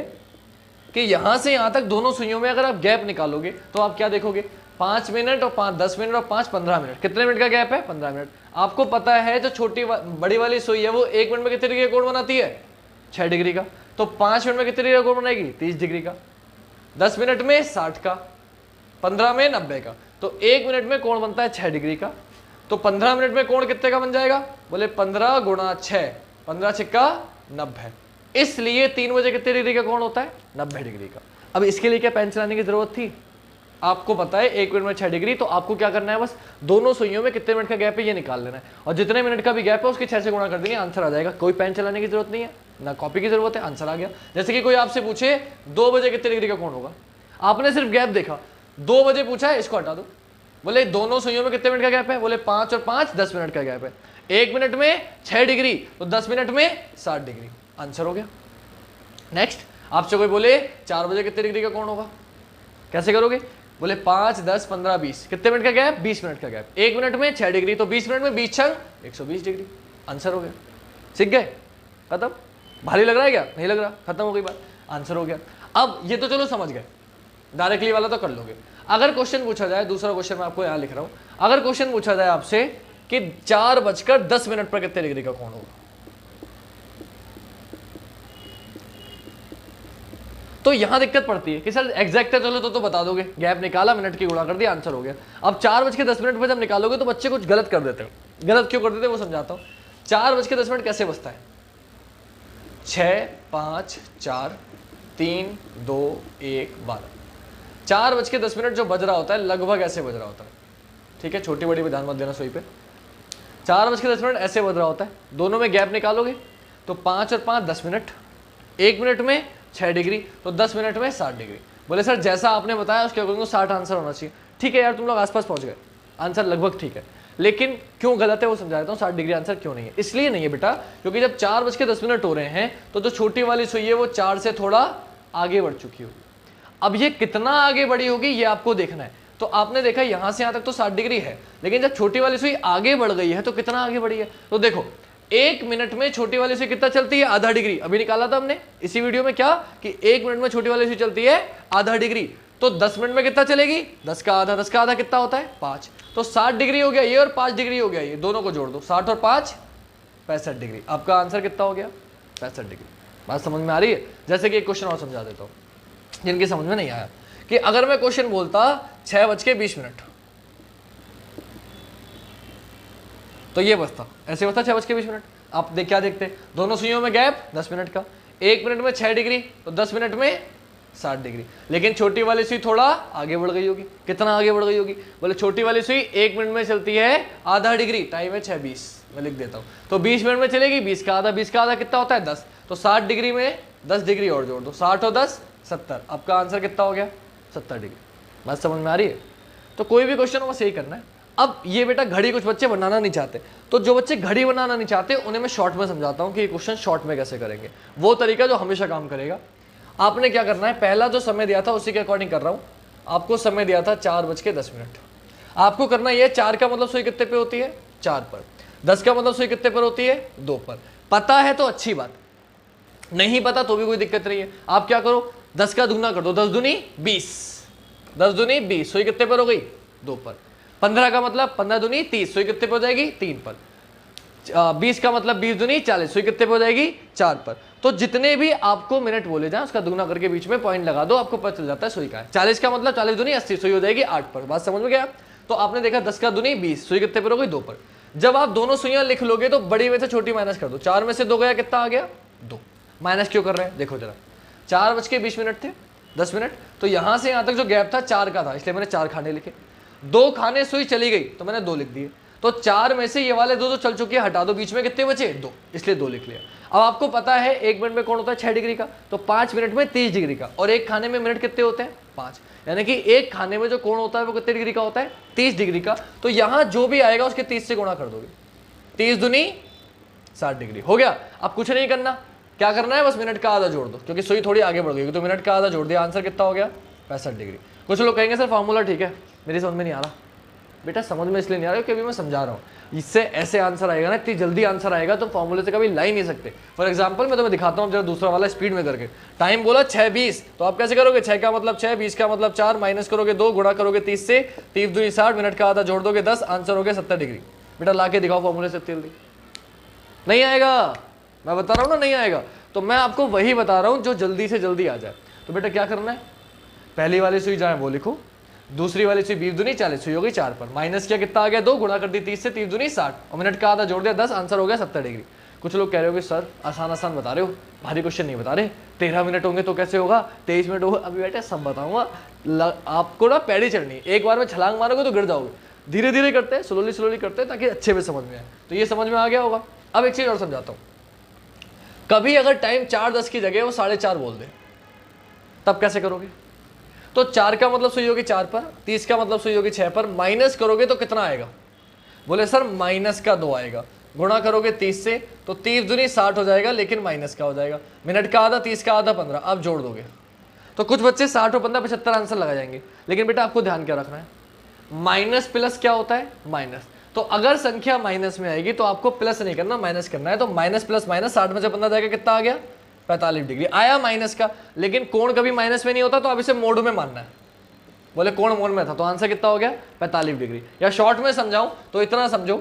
कि यहां से यहां तक दोनों सुइयों में अगर आप गैप निकालोगे तो आप क्या देखोगे, 5 मिनट और 5 10 मिनट और 5 15 मिनट, कितने मिनट का गैप है 15 मिनट। आपको पता है जो बड़ी वाली सुई है वो 1 मिनट में कितने डिग्री का कोण बनाती है 6 डिग्री का। तो 5 मिनट में कितने डिग्री का कोण बनाएगी 30 डिग्री का, 10 मिनट में 60 का, 15 में 90 का, तो 1 मिनट में कोण बनता है 6 डिग्री का। तो 15 मिनट में कोण कितने का बन जाएगा? बोले 15 गुणा 6, 15 छिक्का 90। इसलिए 3 बजे कितने डिग्री का कोण होता है? 90 डिग्री का। अब इसके लिए क्या पेन चलाने की जरूरत थी? आपको पता है 1 मिनट में 6 डिग्री, तो आपको क्या करना है, बस दोनों सुइयों में कितने मिनट का गैप है ये निकाल लेना है, और जितने मिनट का भी गैप है उसके 6 से गुणा कर देंगे, आंसर आ जाएगा। कोई पेन चलाने की जरूरत नहीं है, ना कॉपी की जरूरत है, आंसर आ गया। जैसे कि कोई आपसे पूछे 2 बजे कितने डिग्री का कोण होगा, आपने सिर्फ गैप देखा, 2 बजे पूछा है, इसको हटा दो। बोले दोनों सुइयों में कितने मिनट का गैप है? बोले 5 और 5 10 मिनट का गैप है। 1 मिनट में 6 डिग्री, तो 10 मिनट में 60 डिग्री, आंसर हो गया। नेक्स्ट, आपसे कोई बोले 4 बजे कितने डिग्री का कोण होगा, कैसे करोगे? बोले 5 10 15 20, कितने मिनट का गैप? 20 मिनट का गैप। 1 मिनट में 6 डिग्री, तो 20 मिनट में 20 छंग 120 डिग्री, आंसर हो गया। सीख गए? खत्म? भारी लग रहा है क्या? नहीं लग रहा, खत्म हो गई बात, आंसर हो गया। अब ये तो चलो समझ गए, डायरेक्टली वाला तो कर लोगे। अगर क्वेश्चन पूछा जाए, दूसरा क्वेश्चन मैं आपको यहां लिख रहा हूं, अगर क्वेश्चन पूछा जाए आपसे कि 4:10 पर कितने डिग्री का कोण होगा, तो यहां दिक्कत पड़ती है कि सर एग्जैक्ट है, चलो तो बता दोगे, गैप निकाला, मिनट की गुणा कर दिया, आंसर हो गया। अब 4:10 पर जब निकालोगे तो बच्चे कुछ गलत कर देते हैं। गलत क्यों कर देते हैं वो समझाता हूं। 4:10 कैसे बचता है? 6 5 4 3 2 1 12। 4:10 जो बज रहा होता है लगभग ऐसे बज रहा होता है, ठीक है, छोटी बड़ी में ध्यान मत देना सोई पे। 4:10 ऐसे बज रहा होता है, दोनों में गैप निकालोगे तो 5 और 5 10 मिनट, 1 मिनट में 6 डिग्री, तो 10 मिनट में 60 डिग्री। बोले सर जैसा आपने बताया उसके अकॉर्डिंग 60 आंसर होना चाहिए। ठीक है यार, तुम लोग आसपास पहुंच गए, आंसर लगभग ठीक है, लेकिन क्यों गलत है वो समझा देता हूँ। 60 डिग्री आंसर क्यों नहीं है? इसलिए नहीं है बेटा, क्योंकि जब 4:10 हो रहे हैं तो जो छोटी वाली सुई है वो 4 से थोड़ा आगे बढ़ चुकी होगी। अब ये कितना आगे बढ़ी होगी ये आपको देखना है। तो आपने देखा यहां से यहां तक तो 60 डिग्री है, लेकिन जब छोटी वाली सुई आगे बढ़ गई है तो कितना आगे बढ़ी है? तो देखो 1 मिनट में छोटी वाली सुई कितना चलती है? आधा डिग्री। अभी निकाला था हमने इसी वीडियो में क्या, कि 1 मिनट में छोटी वाली सुई चलती है आधा डिग्री, तो 10 मिनट में कितना चलेगी? 10 का आधा, 10 का आधा कितना होता है? 5। तो 60 डिग्री हो गया ये और 5 डिग्री हो गया ये, दोनों को जोड़ दो, 60 और 5 65 डिग्री। आपका आंसर कितना हो गया? 65 डिग्री। बात समझ में आ रही है? जैसे कि एक क्वेश्चन और समझा देता हूँ जिनकी समझ में नहीं आया, कि अगर मैं क्वेश्चन बोलता 6:20, तो ये बचता, ऐसे बचता 6:20। आप क्या देखते, दोनों सुइयों में गैप 10 मिनट का, 1 मिनट में 6 डिग्री, तो 10 मिनट में 60 डिग्री। लेकिन छोटी वाली सुई थोड़ा आगे बढ़ गई होगी, कितना आगे बढ़ गई होगी? बोले छोटी वाली सुई 1 मिनट में चलती है आधा डिग्री, टाइम है 6:20, मैं लिख देता हूँ, तो 20 मिनट में चलेगी 20 का आधा, 20 का आधा कितना होता है? 10। तो 60 डिग्री में 10 डिग्री और जोड़ दो, 60 और 10 70। आपका आंसर कितना हो गया? 70 डिग्री। बात समझ में आ रही है? तो कोई भी क्वेश्चन हो बस यही करना है। अब ये बेटा घड़ी कुछ बच्चे बनाना नहीं चाहते, तो जो बच्चे घड़ी बनाना नहीं चाहते उन्हें मैं शॉर्ट में समझाता हूँ कि ये क्वेश्चन शॉर्ट में कैसे करेंगे, वो तरीका जो हमेशा काम करेगा। आपने क्या करना है, पहला जो समय दिया था उसी के अकॉर्डिंग कर रहा हूँ। आपको समय दिया था 4:10, आपको करना ये 4 का मतलब सुई कितने पे होती है? 4 पर। 10 का मतलब सुई कितने पर होती है? 2 पर। पता है तो अच्छी बात, नहीं पता तो भी कोई दिक्कत नहीं है। आप क्या करो, 10 का दुगना कर दो, 10 दूनी 20, 10 दूनी 20, सुई कितने पर हो गई? 2 पर। 15 का मतलब 15 दूनी 30, सुई कितने पर हो जाएगी? 3 पर। 20 का मतलब 20 दूनी 40, सुई कितने पर हो जाएगी? 4 पर। तो जितने भी आपको मिनट बोले जाए उसका दुगना करके बीच में पॉइंट लगा दो, आपको पता चल जाता है सुई का है। 40 का मतलब 40 दूनी 80, सुई हो जाएगी 8 पर। बात समझ में गया? तो आपने देखा 10 का दूनी 20, सुई कितने पर हो गई? 2 पर। जब आप दोनों सुइयां लिख लोगे तो बड़ी में से छोटी माइनस कर दो, 4 में से 2 गया, कितना आ गया? 2। माइनस क्यों कर रहे हैं देखो जरा, 4:20 थे, 10 मिनट, तो यहां से यहां तक जो गैप था 4 का था, इसलिए मैंने 4 खाने लिखे। 2 खाने सुई चली गई तो मैंने 2 लिख दिए। तो 4 में से ये वाले 2 जो चल चुके हैं हटा दो, बीच में कितने बचे? 2, इसलिए 2 लिख लिया। अब आपको पता है 1 मिनट में कौन होता है? 6 डिग्री का, तो 5 मिनट में 30 डिग्री का, और एक खाने में मिनट कितने होते हैं? 5, यानी कि एक खाने में जो कोण होता है वो कितने डिग्री का होता है? 30 डिग्री का। तो यहां जो भी आएगा उसके 30 से गुणा कर दोगे, 30 दूनी 60 डिग्री हो गया। अब कुछ नहीं करना, क्या करना है, बस मिनट का आधा जोड़ दो, क्योंकि सुई थोड़ी आगे बढ़ गई, तो मिनट का आधा जोड़ दिया, आंसर कितना हो गया? 65 डिग्री। कुछ लोग कहेंगे सर फॉर्मूला ठीक है, मेरी समझ में नहीं आ रहा। बेटा समझ में इसलिए नहीं आ रहा क्योंकि अभी मैं समझा रहा हूँ, इससे ऐसे आंसर आएगा ना, इतनी जल्दी आंसर आएगा तो फॉर्मूले से कभी ला ही नहीं सकते। फॉर एग्जाम्पल मैं तुम्हें दिखाता हूँ जरा दूसरा वाला स्पीड में करके। टाइम बोला 6:20, तो आप कैसे करोगे? 6 का मतलब 6, 20 का मतलब 4, माइनस करोगे 2, गुणा करोगे 30 से, 30 दूनी 60, मिनट का आधा जोड़ दोगे 10, आंसर हो गया 70 डिग्री। बेटा ला के दिखाओ फॉर्मूले से जल्दी। नहीं आएगा, मैं बता रहा हूँ ना, नहीं आएगा। तो मैं आपको वही बता रहा हूँ जो जल्दी से जल्दी आ जाए। तो बेटा क्या करना है, पहली वाली सुई जहाँ वो लिखो, दूसरी वाली सुई 20 दूनी 40, सुई हो गई 4 पर। माइनस किया कितना आ गया 2, गुणा कर दी 30 से, 30 दूनी 60 और मिनट का आधा जोड़ दिया 10, आंसर हो गया 70 डिग्री। कुछ लोग कह रहे हो कि सर आसान आसान बता रहे हो, भारी क्वेश्चन नहीं बता रहे, 13 मिनट होंगे तो कैसे होगा, 23 मिनट होगा। अभी बेटे सब बताऊंगा, आपको ना पैड़ी चढ़नी, एक बार में छलांग मारोगे तो गिर जाओगे, धीरे धीरे करते हैं, स्लोली स्लोली करते हैं ताकि अच्छे से समझ में आए। तो ये समझ में आ गया होगा। अब एक चीज और समझाता हूँ, कभी अगर टाइम 4:10 की जगह वो 4:30 बोल दे तब कैसे करोगे? तो 4 का मतलब सुई होगी 4 पर, 30 का मतलब सुई होगी 6 पर, माइनस करोगे तो कितना आएगा? बोले सर माइनस का 2 आएगा। गुणा करोगे 30 से तो 30 दूनी 60 हो जाएगा, लेकिन माइनस का हो जाएगा। मिनट का आधा, 30 का आधा 15, अब जोड़ दोगे तो कुछ बच्चे 60 और 15 75 आंसर लगा जाएंगे। लेकिन बेटा आपको ध्यान क्या रखना है, माइनस प्लस क्या होता है? माइनस। तो अगर संख्या माइनस में आएगी तो आपको प्लस नहीं करना, माइनस करना है। तो माइनस प्लस माइनस, 60 में से 15 जाएगा, कितना आ गया? 45 डिग्री आया माइनस का। लेकिन कोण कभी माइनस में नहीं होता, तो अब इसे मोड में मानना है। बोले कोण मोड में था, तो आंसर कितना हो गया? 45 डिग्री। या शॉर्ट में समझाऊं तो इतना समझो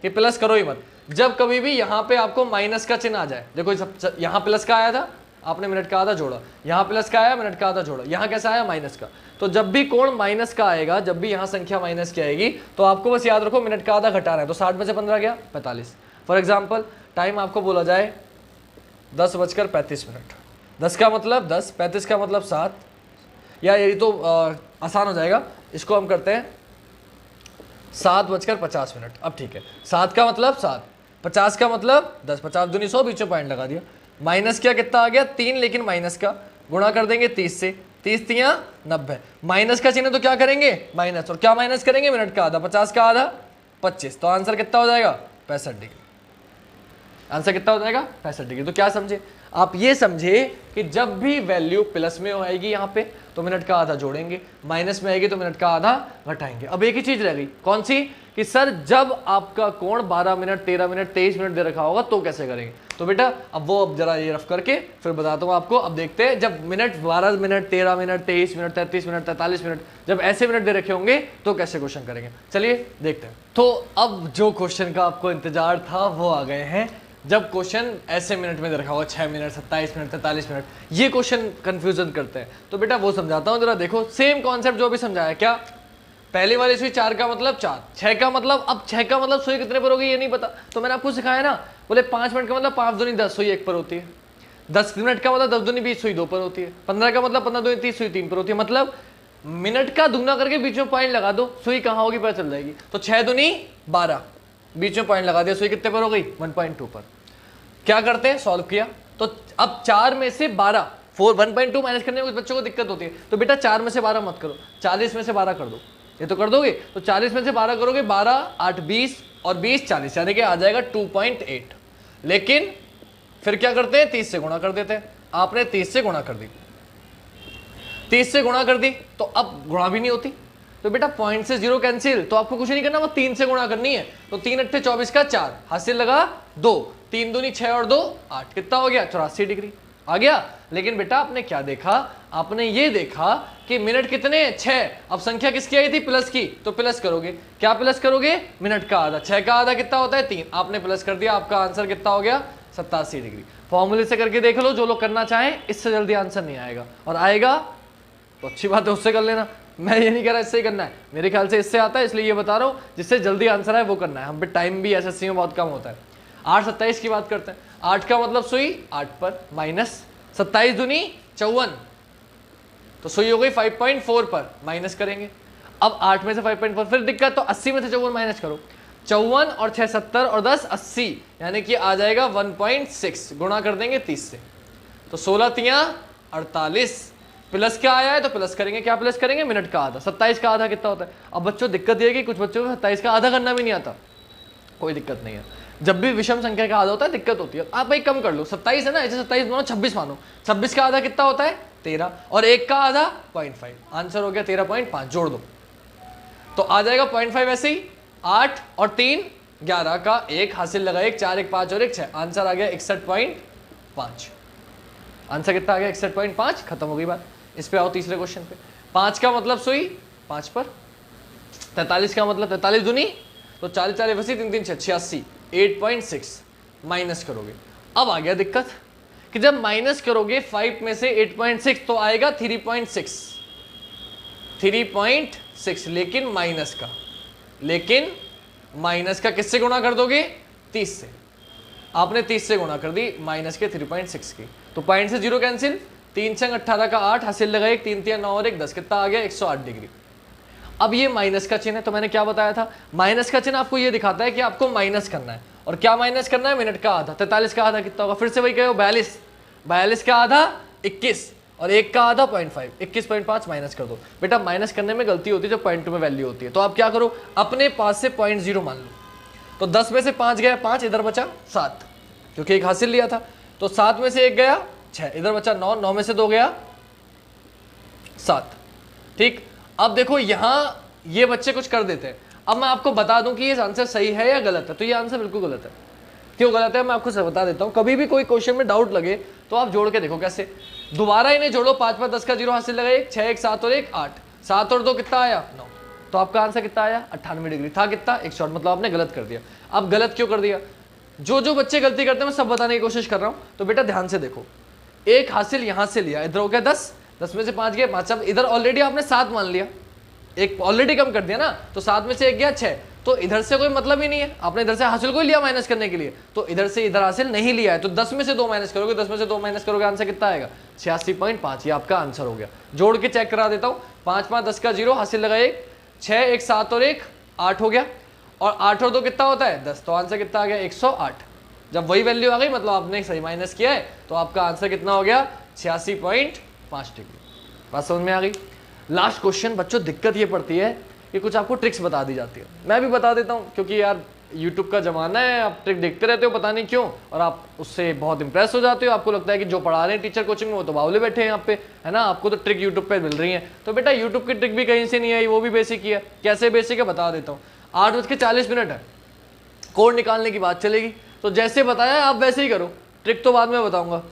कि प्लस करो ही मत। जब कभी भी यहां पे आपको माइनस का चिन्ह आ जाए, देखो यहां प्लस का आया था, आपने मिनट का आधा जोड़ा, यहां प्लस का आया, मिनट का आधा जोड़ा, यहां कैसा आया? माइनस का। तो जब भी कोण माइनस का आएगा, जब भी यहां संख्या माइनस की आएगी, तो आपको बस याद रखो मिनट का आधा घटाना है। तो 60 में से 15 गया 45। फॉर एग्जाम्पल टाइम आपको बोला जाए 10:35, 10 का मतलब 10, 35 का मतलब 7, या यही तो आसान हो जाएगा, इसको हम करते हैं 7:50। अब ठीक है, 7 का मतलब 7, 50 का मतलब 10, 50 दूनी 100, बीच में पॉइंट लगा दिया। माइनस किया कितना आ गया? 3, लेकिन माइनस का गुणा कर देंगे 30 से, 30 तियां 90। माइनस का चिन्ह तो क्या करेंगे? माइनस। और क्या माइनस करेंगे? मिनट का आधा, 50 का आधा 25। तो आंसर कितना हो जाएगा? 65 डिग्री। आंसर कितना हो जाएगा? 65 डिग्री। तो क्या समझे आप? ये समझे कि जब भी वैल्यू प्लस में आएगी यहाँ पे तो मिनट का आधा जोड़ेंगे, माइनस में आएगी तो मिनट का आधा घटाएंगे। अब एक ही चीज रह गई, कौन सी? कि सर जब आपका कोण 12 मिनट, 13 मिनट, 23 मिनट दे रखा होगा तो कैसे करेंगे? तो बेटा अब जरा ये रफ करके फिर बताता हूँ आपको। अब देखते हैं, जब minute 12 minute, 13 minute, 23 minute, 33 minute, 43 minute, जब ऐसे मिनट दे रखे होंगे तो कैसे क्वेश्चन करेंगे। चलिए देखते हैं। तो अब जो क्वेश्चन का आपको इंतजार था वो आ गए हैं। जब क्वेश्चन ऐसे मिनट में दे रखा होगा 6 मिनट, 27 मिनट, 43 मिनट, ये क्वेश्चन कंफ्यूजन करते हैं। तो बेटा वो समझाता हूँ, जरा देखो। सेम कॉन्सेप्ट जो अभी समझाया, क्या? पहली वाली सुई 4 का मतलब 4, 6 का मतलब, अब 6 का मतलब सुई कितने पर होगी ये नहीं पता, तो मैंने आपको सिखाया ना। बोले 5 मिनट का मतलब 5 दूनी 10, सुई 1 पर होती है। 10 मिनट का मतलब 10 दूनी 20, सुई 2 पर होती है। 15 का मतलब 15 दूनी 30, सुई 3 पर होती है। मतलब मिनट का दुगना करके बीच में पॉइंट लगा दो, सुई कहाँ होगी पता चल जाएगी। तो 6 दूनी 12, बीच में पॉइंट लगा दिया, सुई कितने पर हो गई? 1.2 पर। क्या करते हैं? सॉल्व किया तो अब 4 में से 12, 1.2 माइनस करने में कुछ बच्चों को दिक्कत होती है, तो बेटा 4 में से 12 मत करो, 40 में से 12 कर दो। ये तो कर दोगे, तो 40 में से 12 करोगे, 12 8 20 और 20 40, यानी कि आ जाएगा 2.8। लेकिन फिर क्या करते हैं? 30 से गुणा कर देते हैं। आपने 30 से गुणा कर दी, 30 से गुणा कर दी, तो अब गुणा भी नहीं होती, तो बेटा पॉइंट से 0 कैंसिल, तो आपको कुछ नहीं करना, वो 3 से गुणा करनी है। तो 3 8 24 का 4, हासिल लगा 2, 3 दूनी 6 और 2 8, कितना हो गया? 84 डिग्री आ गया। लेकिन बेटा आपने क्या देखा? आपने ये देखा कि मिनट कितने? 6। अब संख्या किसकी आई थी? प्लस की, तो प्लस करोगे। क्या प्लस करोगे? मिनट का आधा। 6 का आधा कितना होता है? 3। आपने प्लस कर दिया, आपका आंसर कितना हो गया? 87 डिग्री। फॉर्मूले से करके देख लो, जो लोग करना चाहें, इससे जल्दी आंसर नहीं आएगा, और आएगा तो अच्छी बात है, उससे कर लेना। मैं ये नहीं कह रहा इससे ही करना है, मेरे ख्याल से इससे आता है, इसलिए ये बता रहा हूँ, जिससे जल्दी आंसर आए वो करना है। हम पे टाइम भी एसएससी में बहुत कम होता है। 8 27 की बात करते हैं। 8 का मतलब सुई 8 पर, माइनस 27 दूनी 54, तो सुई हो गई 5.4 पर, माइनस करेंगे। अब 8 में से 5.4, फिर दिक्कत, तो 80 में से 54 माइनस करो। 54 और 6 70 और 10 80, यानी कि आ जाएगा 1.6, गुणा कर देंगे 30 से, तो 16 तियां 48। प्लस क्या आया है तो प्लस करेंगे। क्या प्लस करेंगे? मिनट का आधा। 27 का आधा कितना होता है? अब बच्चों दिक्कत ये है कि कुछ बच्चों को 27 का आधा करना भी नहीं आता। कोई दिक्कत नहीं है, जब भी विषम संख्या का आधा होता है दिक्कत होती है। आप एक कम कर लो, 27 है ना, ऐसे 27 मानो 26 मानो, 26 का आधा कितना होता है? 13, और 1 का आधा 0.5, आंसर हो गया 13.5। जोड़ दो तो आ जाएगा 0.5, ऐसे ही 8 और 3 11 का 1, हासिल लगा 1, 4 1 5 और 1 6, आंसर आ गया 61.5। आंसर कितना आ गया? 61.5। खत्म हो गई बात। इस पे आओ तीसरे क्वेश्चन पे। 5 का मतलब सुई 5 पर, 43 का मतलब 43 दूनी, तो 40 40 80 3 3 86, 8.6 माइनस करोगे। अब आ गया दिक्कत कि जब माइनस करोगे 5 में से 8.6 तो आएगा 3.6। 3.6, लेकिन माइनस का किससे गुणा कर दोगे? 30 से। आपने 30 से गुणा कर दी माइनस के 3.6 की, तो पॉइंट से 0 कैंसिल, 3 छंग 18 का 8, हासिल लगा 1, 3 3 9 और 1 10, कितना आ गया? 108 डिग्री। अब ये माइनस का चिन्ह है, तो मैंने क्या बताया था, माइनस का चिन्ह आपको ये दिखाता है कि आपको माइनस करना है। और क्या माइनस करना है? मिनट का आधा। 43 का आधा कितना होगा? फिर से वही कहो, 42। 42 का आधा 21 और 1 का आधा 0.5, 21.5 माइनस कर दो। बेटा माइनस करने में गलती होती है जब पॉइंट में वैल्यू होती है, तो आप क्या करो, अपने पास से 0.0 मान लो। तो 10 में से 5 गया 5, इधर बचा 7, क्योंकि एक हासिल लिया था। तो 7 में से 1 गया 6, इधर बचा 9, 9 में से 2 गया 7। ठीक, अब देखो यहां ये बच्चे कुछ कर देते हैं। अब मैं आपको बता दूं कि ये आंसर सही है या गलत है। तो ये आंसर बिल्कुल गलत है। क्यों गलत है मैं आपको बता देता हूं। कभी भी कोई क्वेश्चन में डाउट लगे तो आप जोड़ के देखो कैसे। दोबारा इन्हें जोड़ो, 5 5 10 का 0 हासिल लगा, 1 6 1 7 और 1 8, 7 और 2 कितना आया? 9। तो आपका आंसर कितना आया? 98 डिग्री। था कितना? 108। मतलब आपने गलत कर दिया। अब गलत क्यों कर दिया? जो जो बच्चे गलती करते हैं मैं सब बताने की कोशिश कर रहा हूं। तो बेटा ध्यान से देखो, एक हासिल यहां से लिया, इधर हो गया 10, 10 में से 5 गए 5, अब इधर ऑलरेडी आपने 7 मान लिया, एक ऑलरेडी कम कर दिया ना, तो 7 में से 1 गया 6, तो इधर से कोई मतलब ही नहीं है। आपने इधर से हासिल को लिया माइनस करने के लिए, तो इधर से इधर हासिल नहीं लिया है। तो 10 में से 2 माइनस करोगे, 10 में से 2 माइनस करोगे, आंसर कितना आएगा? 86.5। ये आपका आंसर हो गया। जोड़ के चेक करा देता हूँ। 5 5 10 का 0 हासिल लगा 1, 6 1 7 और 1 8 हो गया, और 8 और 2 कितना होता है? 10। तो आंसर कितना आ गया? 108। जब वही वैल्यू आ गई मतलब आपने सही माइनस किया है, तो आपका आंसर कितना हो गया? 86.5 डिग्री। बात समझ में आ गई? लास्ट क्वेश्चन बच्चों, दिक्कत ये पड़ती है कि कुछ आपको ट्रिक्स बता दी जाती है। मैं भी बता देता हूँ, क्योंकि यार YouTube का जमाना है, आप ट्रिक देखते रहते हो पता नहीं क्यों, और आप उससे बहुत इंप्रेस हो जाते हो। आपको लगता है कि जो पढ़ा रहे हैं टीचर कोचिंग में वो तो बावले बैठे हैं यहाँ पे, है ना। आपको तो ट्रिक YouTube पे मिल रही है। तो बेटा YouTube की ट्रिक भी कहीं से नहीं आई, वो भी बेसिक ही है। कैसे बेसिक है बता देता हूँ। 8:40 है, कोड निकालने की बात चलेगी, तो जैसे बताया आप वैसे ही करो। ट्रिक तो बाद में बताऊंगा।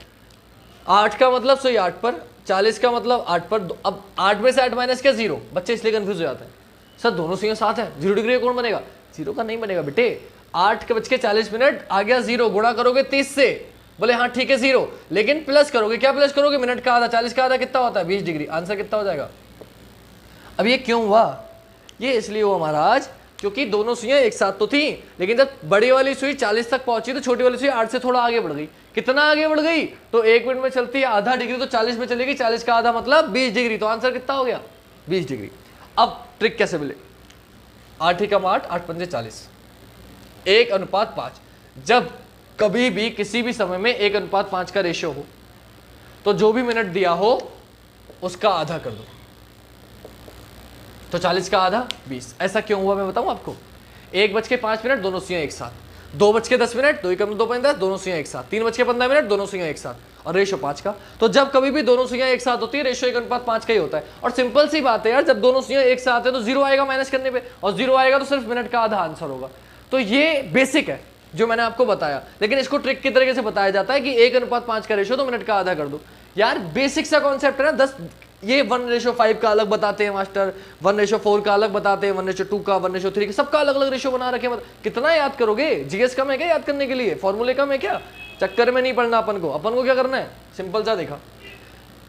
8 का मतलब सही 8 पर, 40 का मतलब 8 पर। अब 8 में से 8 माइनस क्या? 0। बच्चे इसलिए कंफ्यूज हो जाते हैं, सर दोनों सीओ साथ है, 0 डिग्री का कौन बनेगा? 0 का नहीं बनेगा बेटे। 8:40 आ गया 0, गुणा करोगे 30 से, बोले हाँ ठीक है 0, लेकिन प्लस करोगे। क्या प्लस करोगे? मिनट का आधा, 40 का आधा कितना होता है? 20 डिग्री। आंसर कितना हो जाएगा? अब ये क्यों हुआ? ये इसलिए हुआ महाराज क्योंकि दोनों सुइयां एक साथ तो थी, लेकिन जब बड़ी वाली सुई 40 तक पहुंची तो छोटी वाली सुई 8 से थोड़ा आगे बढ़ गई। कितना आगे बढ़ गई? तो 1 मिनट में चलती है आधा डिग्री, तो 40 में चलेगी, 40 का आधा मतलब 20 डिग्री। तो आंसर कितना हो गया? 20 डिग्री। अब ट्रिक कैसे मिले? 8 × 8, 8 पंजे 40, 1:5। जब कभी भी किसी भी समय में 1:5 का रेशियो हो, तो जो भी मिनट दिया हो उसका आधा कर दो। तो 40 का आधा 20। ऐसा क्यों हुआ मैं बताऊं आपको। 1:05 दोनों सुइयां एक साथ, 2:10 2 × 2 = 10 दोनों सुइयां एक साथ, 3:15 दोनों सुइयां एक साथ, और रेशो 5 का। तो जब कभी भी दोनों सुइयां एक साथ होती है रेशो 1:5 का ही होता है। और सिंपल सी बात है यार, जब दोनों सुइयां एक साथ है तो 0 आएगा माइनस करने पे, और 0 आएगा तो सिर्फ मिनट का आधा आंसर होगा। तो ये बेसिक है जो मैंने आपको बताया, लेकिन इसको ट्रिक की तरीके से बताया जाता है कि 1:5 का रेशो तो मिनट का आधा कर दो। यार बेसिक सा कॉन्सेप्ट है ना। 10 ये 1:5 का अलग बताते हैं मास्टर, 1:4 का अलग बताते हैं, 1:2 का, 1:3 का, सबका अलग अलग रेशो बना रखे हैं। कितना याद करोगे? जीएस कम है क्या याद करने के लिए? फॉर्मूले कम है क्या? चक्कर में नहीं पड़ना अपन को क्या करना है? सिंपल सा देखा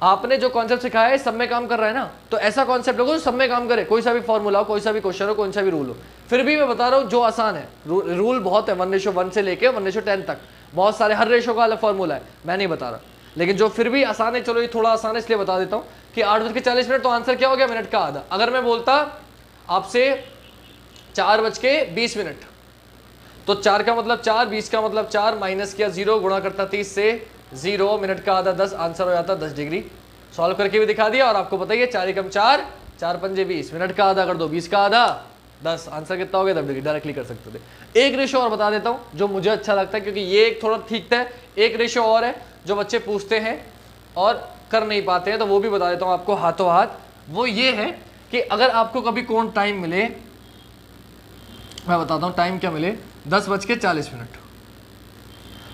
आपने जो कॉन्सेप्ट सिखाया है सब में काम कर रहा है ना, तो ऐसा कॉन्सेप्ट होगा जो सब में काम करे। कोई सा भी फॉर्मूला हो, कोई सा भी क्वेश्चन हो, कोई सा भी रूल हो, फिर भी मैं बता रहा हूँ जो आसान है। रूल बहुत है, 1:1 से लेके 1:10 तक बहुत सारे, हर रेशो का अलग फॉर्मूला है, मैं नहीं बता रहा। लेकिन जो फिर भी आसान है, चलो ये थोड़ा आसान है इसलिए बता देता हूँ कि 8:40 तो आंसर क्या हो गया? मिनट का आधा। अगर मैं बोलता आपसे 4:20, तो 4 का मतलब 4, 20 का मतलब 4, माइनस किया 0, गुणा करता 30 से 0, मिनट का आधा 10, आंसर हो जाता 10 डिग्री। सॉल्व करके भी दिखा दिया, और आपको बताइए 4 × 4, 4 पंजे 20, मिनट का आधा कर दो, 20 का आधा 10, आंसर कितना हो गया? 10 डिग्री। डायरेक्टली कर सकते थे। एक रेशो और बता देता हूँ जो मुझे अच्छा लगता है, क्योंकि ये एक थोड़ा ठीक है। एक रेशो और है जो बच्चे पूछते हैं और कर नहीं पाते हैं, तो वो भी बता देता हूँ आपको हाथों हाथ। वो ये है कि अगर आपको कभी कौन टाइम मिले, मैं बताता हूँ टाइम क्या मिले, 10:40,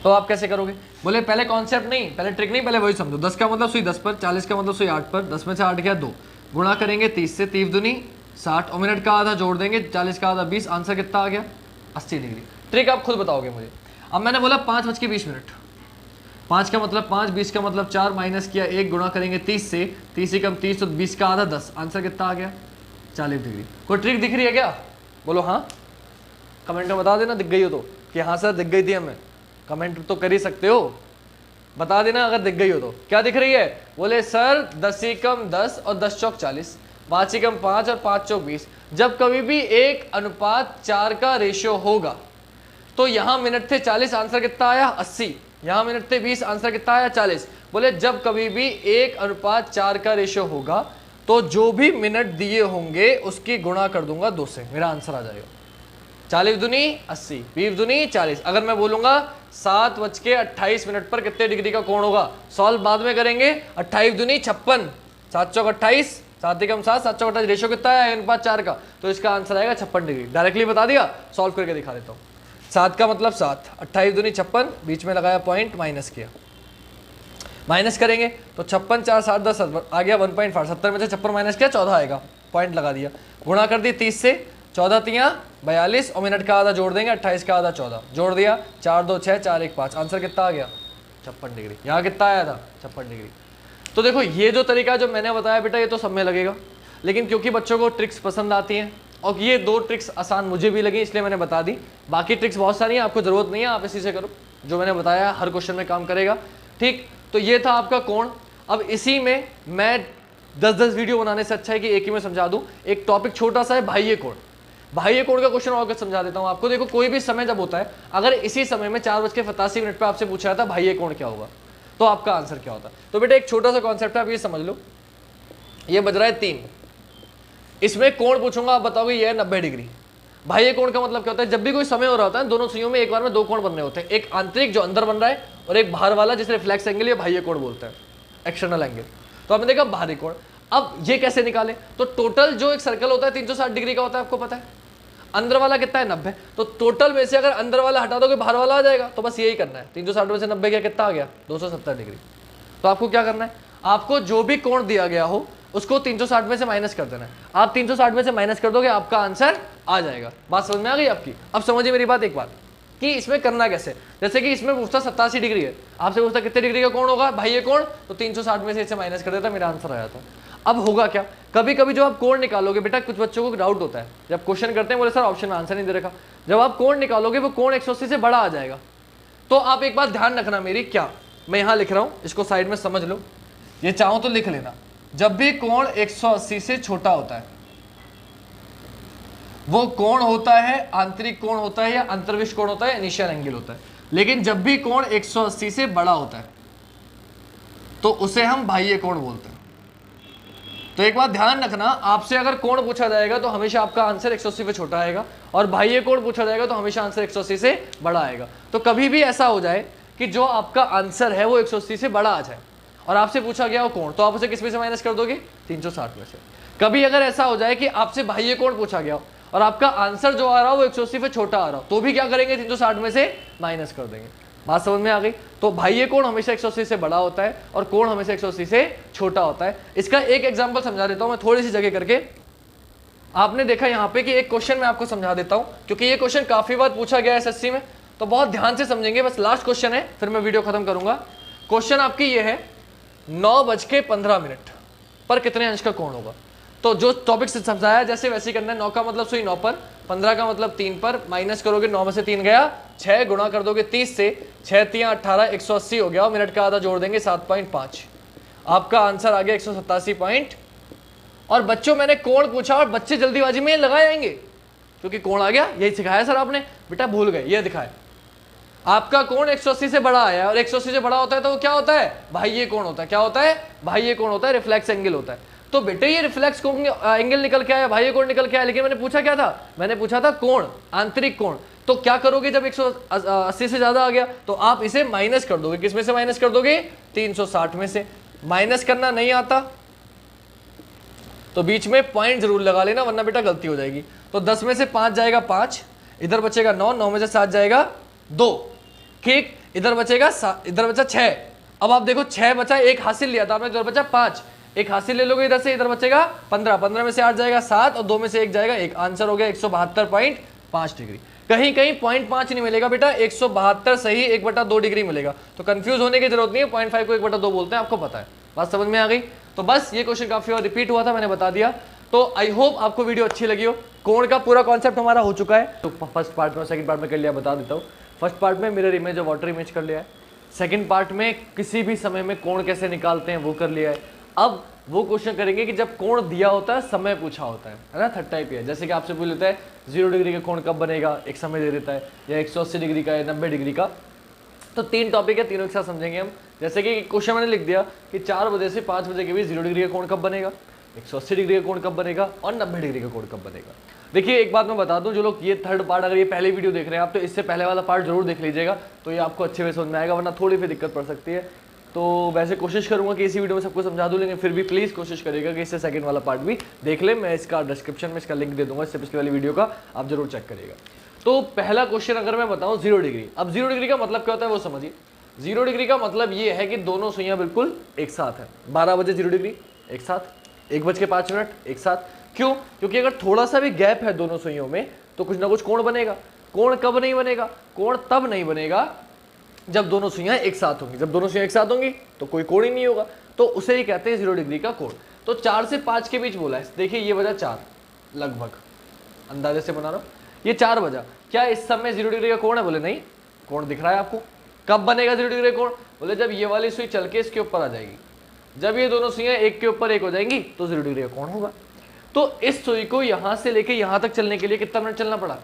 तो आप कैसे करोगे? बोले पहले कॉन्सेप्ट नहीं, पहले ट्रिक नहीं, पहले वही समझो। 10 का मतलब सुई 10 पर, 40 का मतलब सुई 8 पर, 10 में से 8 गया 2, गुणा करेंगे 30 से, 3 दूनी 60, और मिनट का आधा जोड़ देंगे, 40 का आधा 20, आंसर कितना आ गया? 80 डिग्री। ट्रिक आप खुद बताओगे मुझे। अब मैंने बोला 5:20, 5 का मतलब 5, 20 का मतलब 4, माइनस किया 1, गुणा करेंगे 30 से, 30 ही कम 30 तो 20 का आधा 10, आंसर कितना आ गया 40 डिग्री। कोई ट्रिक दिख रही है क्या? बोलो हाँ, कमेंट में बता देना दिख गई हो तो, कि हाँ सर दिख गई थी हमें। कमेंट तो कर ही सकते हो, बता देना अगर दिख गई हो तो। क्या दिख रही है? बोले सर 10 ही कम 10 और 10 चौक 40, 5 ही कम 5 और 5 चौक 20। जब कभी भी 1:4 का रेशियो होगा तो यहाँ मिनट थे 40, आंसर कितना आया 80। यहाँ मिनट थे 20, आंसर कितना आया 40। बोले जब कभी भी 1:4 का रेशियो होगा तो जो भी मिनट दिए होंगे उसकी गुणा कर दूंगा 2 से, मेरा आंसर आ जाएगा 40 दूनी 80, 20 दूनी 40। अगर मैं बोलूंगा 7:28 पर कितने डिग्री का कोण होगा, सॉल्व बाद में करेंगे। 28 दूनी 56, 7 चौक 28, 7 ही कम 7, 7 चौक 28, रेशियो कितना है 1:4 का, तो इसका आंसर आएगा 56 डिग्री। डायरेक्टली बता दिया, सॉल्व करके दिखा देता हूँ। 7 का मतलब 7, 28 दूनी 56, बीच में लगाया पॉइंट, माइनस किया, माइनस करेंगे तो 56 4 7 10 आ गया 1.5, 70 में से 56 माइनस किया 14 आएगा, पॉइंट लगा दिया, गुणा कर दी 30 से, 14 तियाँ 42 और मिनट का आधा जोड़ देंगे 28 का आधा 14, जोड़ दिया 4 2 6 4 1 5, आंसर कितना आ गया 56 डिग्री। यहाँ कितना आया था 56 डिग्री। तो देखो ये जो तरीका जो मैंने बताया बेटा ये तो सब में लगेगा, लेकिन क्योंकि बच्चों को ट्रिक्स पसंद आती हैं और ये 2 ट्रिक्स आसान मुझे भी लगी इसलिए मैंने बता दी। बाकी ट्रिक्स बहुत सारी हैं, आपको जरूरत नहीं है, आप इसी से करो, जो मैंने बताया हर क्वेश्चन में काम करेगा। ठीक, तो ये था आपका कोण। अब इसी में मैं 10-10 वीडियो बनाने से अच्छा है कि एक ही में समझा दूं। एक टॉपिक छोटा सा है बाह्य कोण। बाह्य कोण का क्वेश्चन और समझा देता हूं आपको। देखो कोई भी समय जब होता है, अगर इसी समय में 4:85 पे आपसे पूछा जाता बाह्य कोण क्या होगा तो आपका आंसर क्या होता। तो बेटा एक छोटा सा कॉन्सेप्ट है, आप ये समझ लो। ये बज रहा है 3, इसमें कोण पूछूंगा, आप बताओगे ये है 90 डिग्री। बाह्य कोण का मतलब क्या होता है, जब भी कोई समय हो रहा होता है दोनों सुइयों में एक बार में 2 कोण बन रहे होते हैं, एक आंतरिक जो अंदर बन रहा है और एक बाहर वाला जिसे रिफ्लेक्स एंगल या बाह्य कोण बोलते हैं, एक्सटर्नल एंगल। तो आपने देखा बाहरी कोण। अब ये कैसे निकाले, तो टोटल जो एक सर्कल होता है 360 डिग्री का होता है, आपको पता है। अंदर वाला कितना है 90, तो टोटल में से अगर अंदर वाला हटा दोगे बाहर वाला आ जाएगा। तो बस यही करना है, 360 में से 90 क्या कितना आ गया 270 डिग्री। तो आपको क्या करना है, आपको जो भी कोण दिया गया हो उसको 360 में से माइनस कर देना है। आप 360 में से माइनस कर दोगे आपका आंसर आ जाएगा। बात समझ में आ गई आपकी? अब समझिए मेरी बात एक बार कि इसमें करना कैसे। जैसे कि इसमें पूछता 87 डिग्री है, आपसे पूछता कितने डिग्री का कोण होगा बाह्य कोण, तो 360 में से इसे माइनस कर देता, मेरा आंसर आ जाता। अब होगा क्या, कभी कभी जो आप कोण निकालोगे, बेटा कुछ बच्चों को डाउट होता है जब क्वेश्चन करते हैं, बोले सर ऑप्शन में आंसर नहीं दे रखा। जब आप कोण निकालोगे वो कोण 180 से बड़ा आ जाएगा। तो आप एक बात ध्यान रखना मेरी, क्या मैं यहाँ लिख रहा हूँ इसको साइड में समझ लो, ये चाहो तो लिख लेना। जब भी कोण 180 से छोटा होता है वो कोण होता है आंतरिक कोण होता है या अंतर्विष कोण होता है, इनिशियल एंगल होता है। लेकिन जब भी कोण 180 से बड़ा होता है तो उसे हम बाह्य कोण बोलते हैं। तो एक बात ध्यान रखना, आपसे अगर कोण पूछा जाएगा तो हमेशा आपका आंसर 180 पे छोटा आएगा, और बाह्य कोण पूछा जाएगा तो हमेशा आंसर 180 से बड़ा आएगा। तो कभी भी ऐसा हो जाए कि जो आपका आंसर है वो 180 से बड़ा आ जाए और आपसे पूछा गया हो कोण, तो आप उसे किस में से माइनस कर दोगे 360 में से। कभी अगर ऐसा हो जाए कि आपसे बाह्य कोण पूछा गया हो और आपका आंसर जो आ रहा हो वो 180 पे छोटा आ रहा हो, तो भी क्या करेंगे 360 में से माइनस कर देंगे। बात समझ में आ गई? तो बाह्य कोण हमेशा 180 से बड़ा होता है और कोण हमेशा 180 से छोटा होता है। इसका एक एग्जांपल समझा देता हूं मैं थोड़ी सी जगह करके। आपने देखा यहाँ पे कि एक क्वेश्चन मैं आपको समझा देता हूं क्योंकि ये क्वेश्चन काफी बार पूछा गया है एसएससी में, तो बहुत ध्यान से समझेंगे। बस लास्ट क्वेश्चन है फिर मैं वीडियो खत्म करूंगा। क्वेश्चन आपकी ये है 9:15 पर कितने अंश का कोण होगा। तो जो टॉपिक से समझाया जैसे वैसे ही करना है। 9 का मतलब सुई 9 पर, 15 का मतलब 3 पर, माइनस करोगे 9 में से 3 गया 6, गुणा कर दोगे 30 से, 6 3 18 180 हो गया और मिनट का आधा जोड़ देंगे 7.5, आपका आंसर आ गया 187 पॉइंट। और बच्चों मैंने कोण पूछा और बच्चे जल्दीबाजी में लगा जाएंगे क्योंकि कोण आ गया, यही सिखाया सर आपने, बेटा भूल गए, ये दिखाया आपका कोण 180 से बड़ा आया है और 180 से बड़ा होता है तो वो क्या होता है बाह्य कोण होता है। क्या होता है बाह्य कोण होता है, रिफ्लेक्स एंगल होता है। तो बेटे ये रिफ्लेक्स एंगल निकल के आया, बाह्य कोण निकल के आया, लेकिन मैंने पूछा क्या था, मैंने पूछा था कोण, आंतरिक कोण। तो क्या करोगे जब 180 से ज्यादा आ गया तो आप इसे माइनस कर दोगे। किस में से माइनस कर दोगे 360 में से। माइनस करना नहीं आता तो बीच में पॉइंट जरूर लगा लेना वरना बेटा गलती हो जाएगी। तो 10 में से 5 जाएगा 5, इधर बचेगा 9, 9 में से 7 जाएगा 2, ठीक, इधर बचेगा इधर बचा 6। अब आप देखो 6 बचा, एक हासिल लिया था आपने, इधर बचा 5, एक हासिल ले लोगे इधर से, इधर बचेगा 15, 15 में से 8 जाएगा 7 और 2 में से 1 जाएगा 1, आंसर हो गया 172.5 डिग्री। कहीं कहीं 0.5 नहीं मिलेगा बेटा, 172 सही 1/2 डिग्री मिलेगा। तो कंफ्यूज होने की जरूरत नहीं है, 0.5 को 1/2 बोलते हैं, आपको पता है। बात समझ में आ गई? तो बस ये क्वेश्चन काफी बार रिपीट हुआ था, मैंने बता दिया। तो आई होप आपको वीडियो अच्छी लगी हो। कोण का पूरा कॉन्सेप्ट हमारा हो चुका है। तो फर्स्ट पार्ट में सेकंड पार्ट में कर लिया, बता देता हूँ। फर्स्ट पार्ट में मिरर इमेज और वाटर इमेज कर लिया है। सेकंड पार्ट में किसी भी समय में कोण कैसे निकालते हैं वो कर लिया है। अब वो क्वेश्चन करेंगे कि जब कोण दिया होता है, समय पूछा होता है ना, थर्ड टाइप है। जैसे कि आपसे पूछ लेता है 0 डिग्री का कोण कब बनेगा, एक समय दे देता है, या 180 डिग्री का या 90 डिग्री का। तो 3 टॉपिक है, तीनों एक साथ समझेंगे हम। जैसे कि क्वेश्चन मैंने लिख दिया कि 4 बजे से 5 बजे के बीच 0 डिग्री का कोण कब बनेगा, 180 डिग्री का कोण कब बनेगा और 90 डिग्री का कोण कब बनेगा। देखिए एक बात मैं बता दूं, जो लोग ये थर्ड पार्ट अगर ये पहले वीडियो देख रहे हैं आप, तो इससे पहले वाला पार्ट जरूर देख लीजिएगा, तो ये आपको अच्छे से समझ में आएगा, वरना थोड़ी सी दिक्कत पड़ सकती है। तो वैसे कोशिश करूंगा कि इसी वीडियो में सबको समझा दूं, लेकिन फिर भी प्लीज़ कोशिश करिएगा कि इससे सेकंड वाला पार्ट भी देख ले। मैं इसका डिस्क्रिप्शन में इसका लिंक दे दूंगा, इससे पिछले वाली वीडियो का, आप जरूर चेक करिएगा। तो पहला क्वेश्चन अगर मैं बताऊं 0 डिग्री, अब 0 डिग्री का मतलब क्या होता है वो समझिए। 0 डिग्री का मतलब ये है कि दोनों सुइयां बिल्कुल एक साथ है। 12 बजे 0 डिग्री एक साथ, 1:05 एक साथ। क्यों? क्योंकि अगर थोड़ा सा भी गैप है दोनों सुइयों में तो कुछ ना कुछ कोण बनेगा। कोण कब नहीं बनेगा? कोण तब नहीं बनेगा जब दोनों सुइयां एक साथ होंगी। जब दोनों सुइयां एक साथ होंगी तो कोई कोण ही नहीं होगा, तो उसे ही कहते हैं 0 डिग्री का कोण। तो 4 से 5 के बीच बोला है। देखिए ये बजा 4, लगभग अंदाजे से बना रहा हूं, ये 4 बजा। क्या इस समय 0 डिग्री का कोण है? बोले नहीं। कोण दिख रहा है आपको। कब बनेगा 0 डिग्री का कोण? बोले जब ये वाली सुई चल के इसके ऊपर आ जाएगी। जब ये दोनों सुइयां एक के ऊपर एक हो जाएंगी तो 0 डिग्री का कोण होगा। तो इस सुई को यहां से लेके यहां तक चलने के लिए कितना मिनट चलना पड़ा?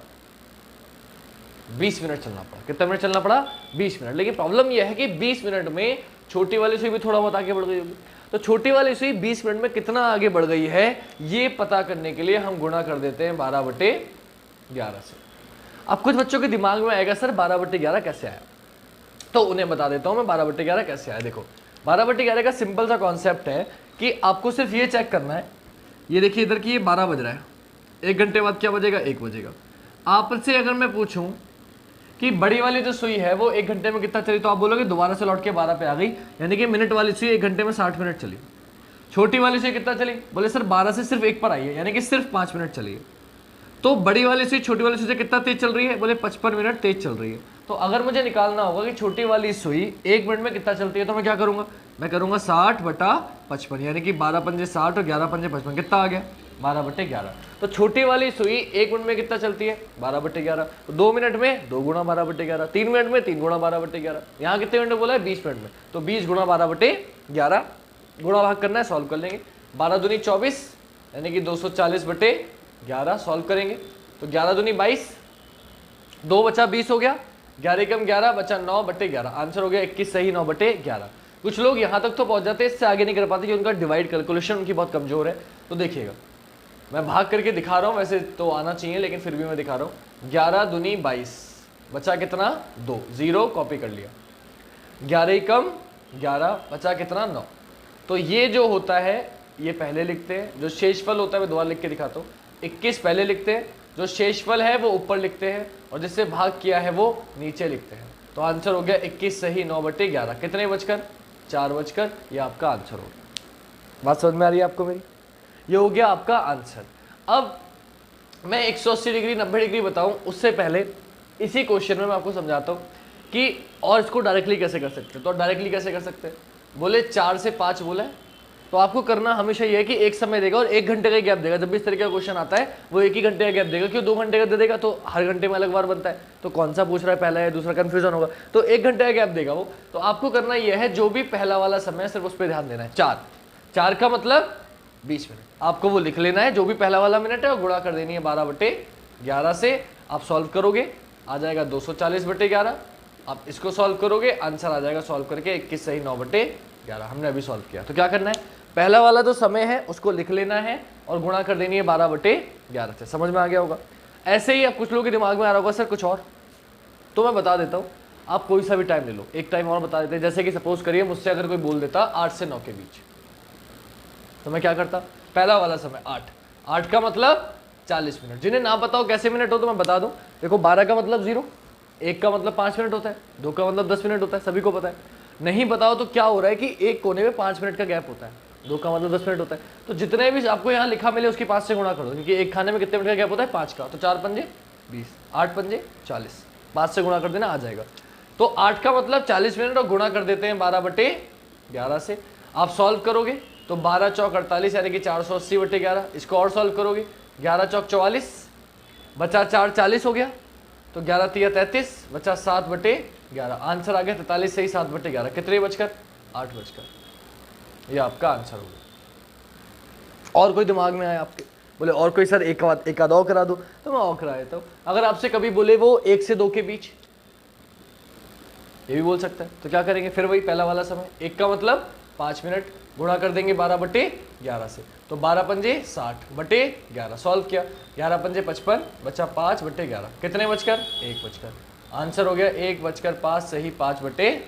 20 मिनट चलना पड़ा। कितना मिनट चलना पड़ा? 20 मिनट। लेकिन प्रॉब्लम यह है कि 20 मिनट में छोटी वाली सुई भी थोड़ा बहुत आगे बढ़ गई होगी। तो छोटी वाली सुई 20 मिनट में कितना आगे बढ़ गई है ये पता करने के लिए हम गुणा कर देते हैं 12/11 से। अब कुछ बच्चों के दिमाग में आएगा सर 12/11 कैसे आया, तो उन्हें बता देता हूं मैं 12/11 कैसे आया। देखो 12/11 का सिंपल सा कॉन्सेप्ट है कि आपको सिर्फ ये चेक करना है, ये देखिए इधर की ये 12 बज रहा है, 1 घंटे बाद क्या बजेगा? 1 बजेगा। आपसे अगर मैं पूछूं कि बड़ी वाली जो सुई है वो 1 घंटे में कितना चली, तो आप बोलोगे दोबारा से लौट के 12 पे आ गई, यानी कि मिनट वाली सुई 1 घंटे में 60 मिनट चली। छोटी वाली सुई कितना चली? बोले सर 12 से सिर्फ 1 पर आई है, यानी कि सिर्फ 5 मिनट चली है। तो बड़ी वाली सुई छोटी वाली सुई से कितना तेज चल रही है? बोले 55 मिनट तेज चल रही है। तो अगर मुझे निकालना होगा कि छोटी वाली सुई 1 मिनट में कितना चलती है, तो मैं क्या करूंगा? मैं करूंगा 60/55, यानी कि 12 पंजे 60 और 11 पंजे 55, कितना आ गया? 12/11। तो छोटी वाली सुई 1 मिनट में कितना चलती है? 12/11। तो 2 मिनट में 2 गुणा 12/11, 3 मिनट में 3 गुणा 12/11। यहाँ कितने मिनट बोला है? 20 मिनट में। तो 20 गुणा 12/11, गुणा भाग करना है, सॉल्व कर लेंगे। 12 दूनी 24, यानी कि 240/11 सॉल्व करेंगे। तो 11 दूनी 22, 2 बचा 20 हो गया, 11 कम 11 बचा 9/11, आंसर हो गया 21 सही 9/11। कुछ लोग यहाँ तक तो पहुंच जाते हैं, इससे आगे नहीं कर पाते कि उनका डिवाइड कैलकुलेशन उनकी बहुत कमजोर है। तो देखिएगा मैं भाग करके दिखा रहा हूँ, वैसे तो आना चाहिए लेकिन फिर भी मैं दिखा रहा हूँ। 11 दूनी 22, बचा कितना? 2, 0 कॉपी कर लिया। 11 कम 11 बचा कितना? 9। तो ये जो होता है ये पहले लिखते हैं, जो शेषफल होता है मैं दोबारा लिख के दिखाता हूँ। 21 पहले लिखते हैं, जो शेषफल है वो ऊपर लिखते हैं, और जिससे भाग किया है वो नीचे लिखते हैं। तो आंसर हो गया 21 सही 9/11। कितने बजकर? 4 बजकर, ये आपका आंसर हो गया। बात समझ में आ रही है आपको मेरी? ये हो गया आपका आंसर। अब मैं 180 डिग्री 90 डिग्री बताऊं उससे पहले इसी क्वेश्चन में मैं आपको समझाता हूं कि और इसको डायरेक्टली कैसे कर सकते हैं। तो डायरेक्टली कैसे कर सकते हैं? बोले 4 से 5 बोला है, तो आपको करना हमेशा ये है कि एक समय देगा और 1 घंटे का गैप देगा। जब भी इस तरीके का क्वेश्चन आता है वो 1 ही घंटे का गैप देगा। क्यों? 2 घंटे का दे देगा तो हर घंटे में अलग बार बनता है, तो कौन सा पूछ रहा है पहला है दूसरा, कंफ्यूजन होगा। तो 1 घंटे का गैप देगा वो। तो आपको करना यह है, जो भी पहला वाला समय है सिर्फ उस पर ध्यान देना है। 4 का मतलब 20 मिनट, आपको वो लिख लेना है जो भी पहला वाला मिनट है, और गुणा कर देनी है 12/11 से। आप सॉल्व करोगे, आ जाएगा 240/11। आप इसको सॉल्व करोगे, आंसर आ जाएगा सॉल्व करके 21 सही 9/11। हमने अभी सॉल्व किया। तो क्या करना है? पहला वाला जो समय है उसको लिख लेना है और गुणा कर देनी है 12/11 से। समझ में आ गया होगा? ऐसे ही अब कुछ लोगों के दिमाग में आ रहा होगा सर कुछ और, तो मैं बता देता हूँ। आप कोई सा भी टाइम ले लो, एक टाइम और बता देते हैं। जैसे कि सपोज करिए मुझसे अगर कोई बोल देता 8 से 9 के बीच, तो मैं क्या करता? पहला वाला समय 8 का मतलब 40 मिनट। जिन्हें ना पता हो कैसे मिनट हो तो मैं बता दूं। देखो 12 का मतलब 0, 1 का मतलब 5 मिनट होता है, 2 का मतलब 10 मिनट होता है, सभी को पता है। नहीं बताओ तो क्या हो रहा है कि एक कोने में 5 मिनट का गैप होता है, 2 का मतलब 10 मिनट होता है। तो जितने भी आपको यहाँ लिखा मिले उसकी 5 से गुणा कर दो, क्योंकि एक खाने में कितने मिनट का गैप होता है? 5 का। तो 4 पंजे 20, 8 पंजे 40, 5 से गुणा कर देना आ जाएगा। तो 8 का मतलब 40 मिनट और गुणा कर देते हैं 12/11 से। आप सॉल्व करोगे तो 12 चौक 48 यानी कि 480/11। इसको और सॉल्व करोगे 11 चौक 44, बचा 4 40 हो गया, तो 11 तिया 33, बचा 7/11। आंसर आ गया 43 सही 7/11। कितने बचकर 8 बचकर। ये आपका आंसर होगा। और कोई दिमाग में आया आपके? बोले और कोई सर एक आध और करा दो, तो मैं और करा देता हूँ। अगर आपसे कभी बोले वो 1 से 2 के बीच, ये भी बोल सकता है। तो क्या करेंगे फिर वही पहला वाला समय, 1 का मतलब 5 मिनट, गुणा कर देंगे 12/11 से, तो 12 पंजे 60/11। सॉल्व किया 11 पंजे 55, बचा 5/11। कितने बचकर 1 बचकर। आंसर हो गया 1/5 सही 5/।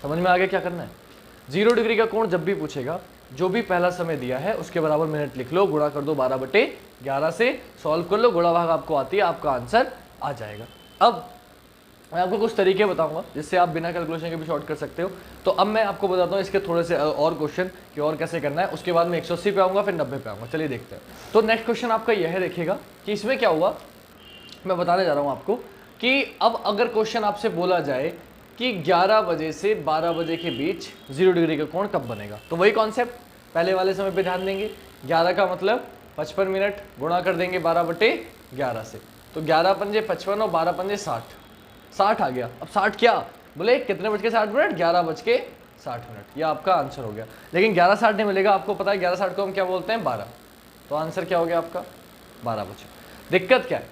समझ में आ गया क्या करना है? 0 डिग्री का कोण जब भी पूछेगा, जो भी पहला समय दिया है उसके बराबर मिनट लिख लो, गुणा कर दो 12/11 से, सॉल्व कर लो, गुणा भाग आपको आती है, आपका आंसर आ जाएगा। अब मैं आपको कुछ तरीके बताऊंगा जिससे आप बिना कैलकुलेशन के भी शॉर्ट कर सकते हो। तो अब मैं आपको बताता हूँ इसके थोड़े से और क्वेश्चन कि और कैसे करना है। उसके बाद मैं 180 पे आऊँगा, फिर 90 पे आऊँगा। चलिए देखते हैं। तो नेक्स्ट क्वेश्चन आपका यह है, देखिएगा कि इसमें क्या हुआ। मैं बताने जा रहा हूँ आपको कि अब अगर क्वेश्चन आपसे बोला जाए कि 11 बजे से 12 बजे के बीच 0 डिग्री का कोण कब बनेगा, तो वही कॉन्सेप्ट पहले वाले समय पे ध्यान देंगे। 11 का मतलब 55 मिनट, गुणा कर देंगे 12/11 से, तो 11 पंजे 55 और 12 पंजे 60, 60 आ गया। अब 60 क्या, बोले कितने बज के 60 मिनट, 11 बज के 60 मिनट। ये आपका आंसर हो गया। लेकिन 11:60 नहीं मिलेगा, आपको पता है 11:60 को हम क्या बोलते हैं, 12। तो आंसर क्या हो गया आपका 12 बजे। दिक्कत क्या है,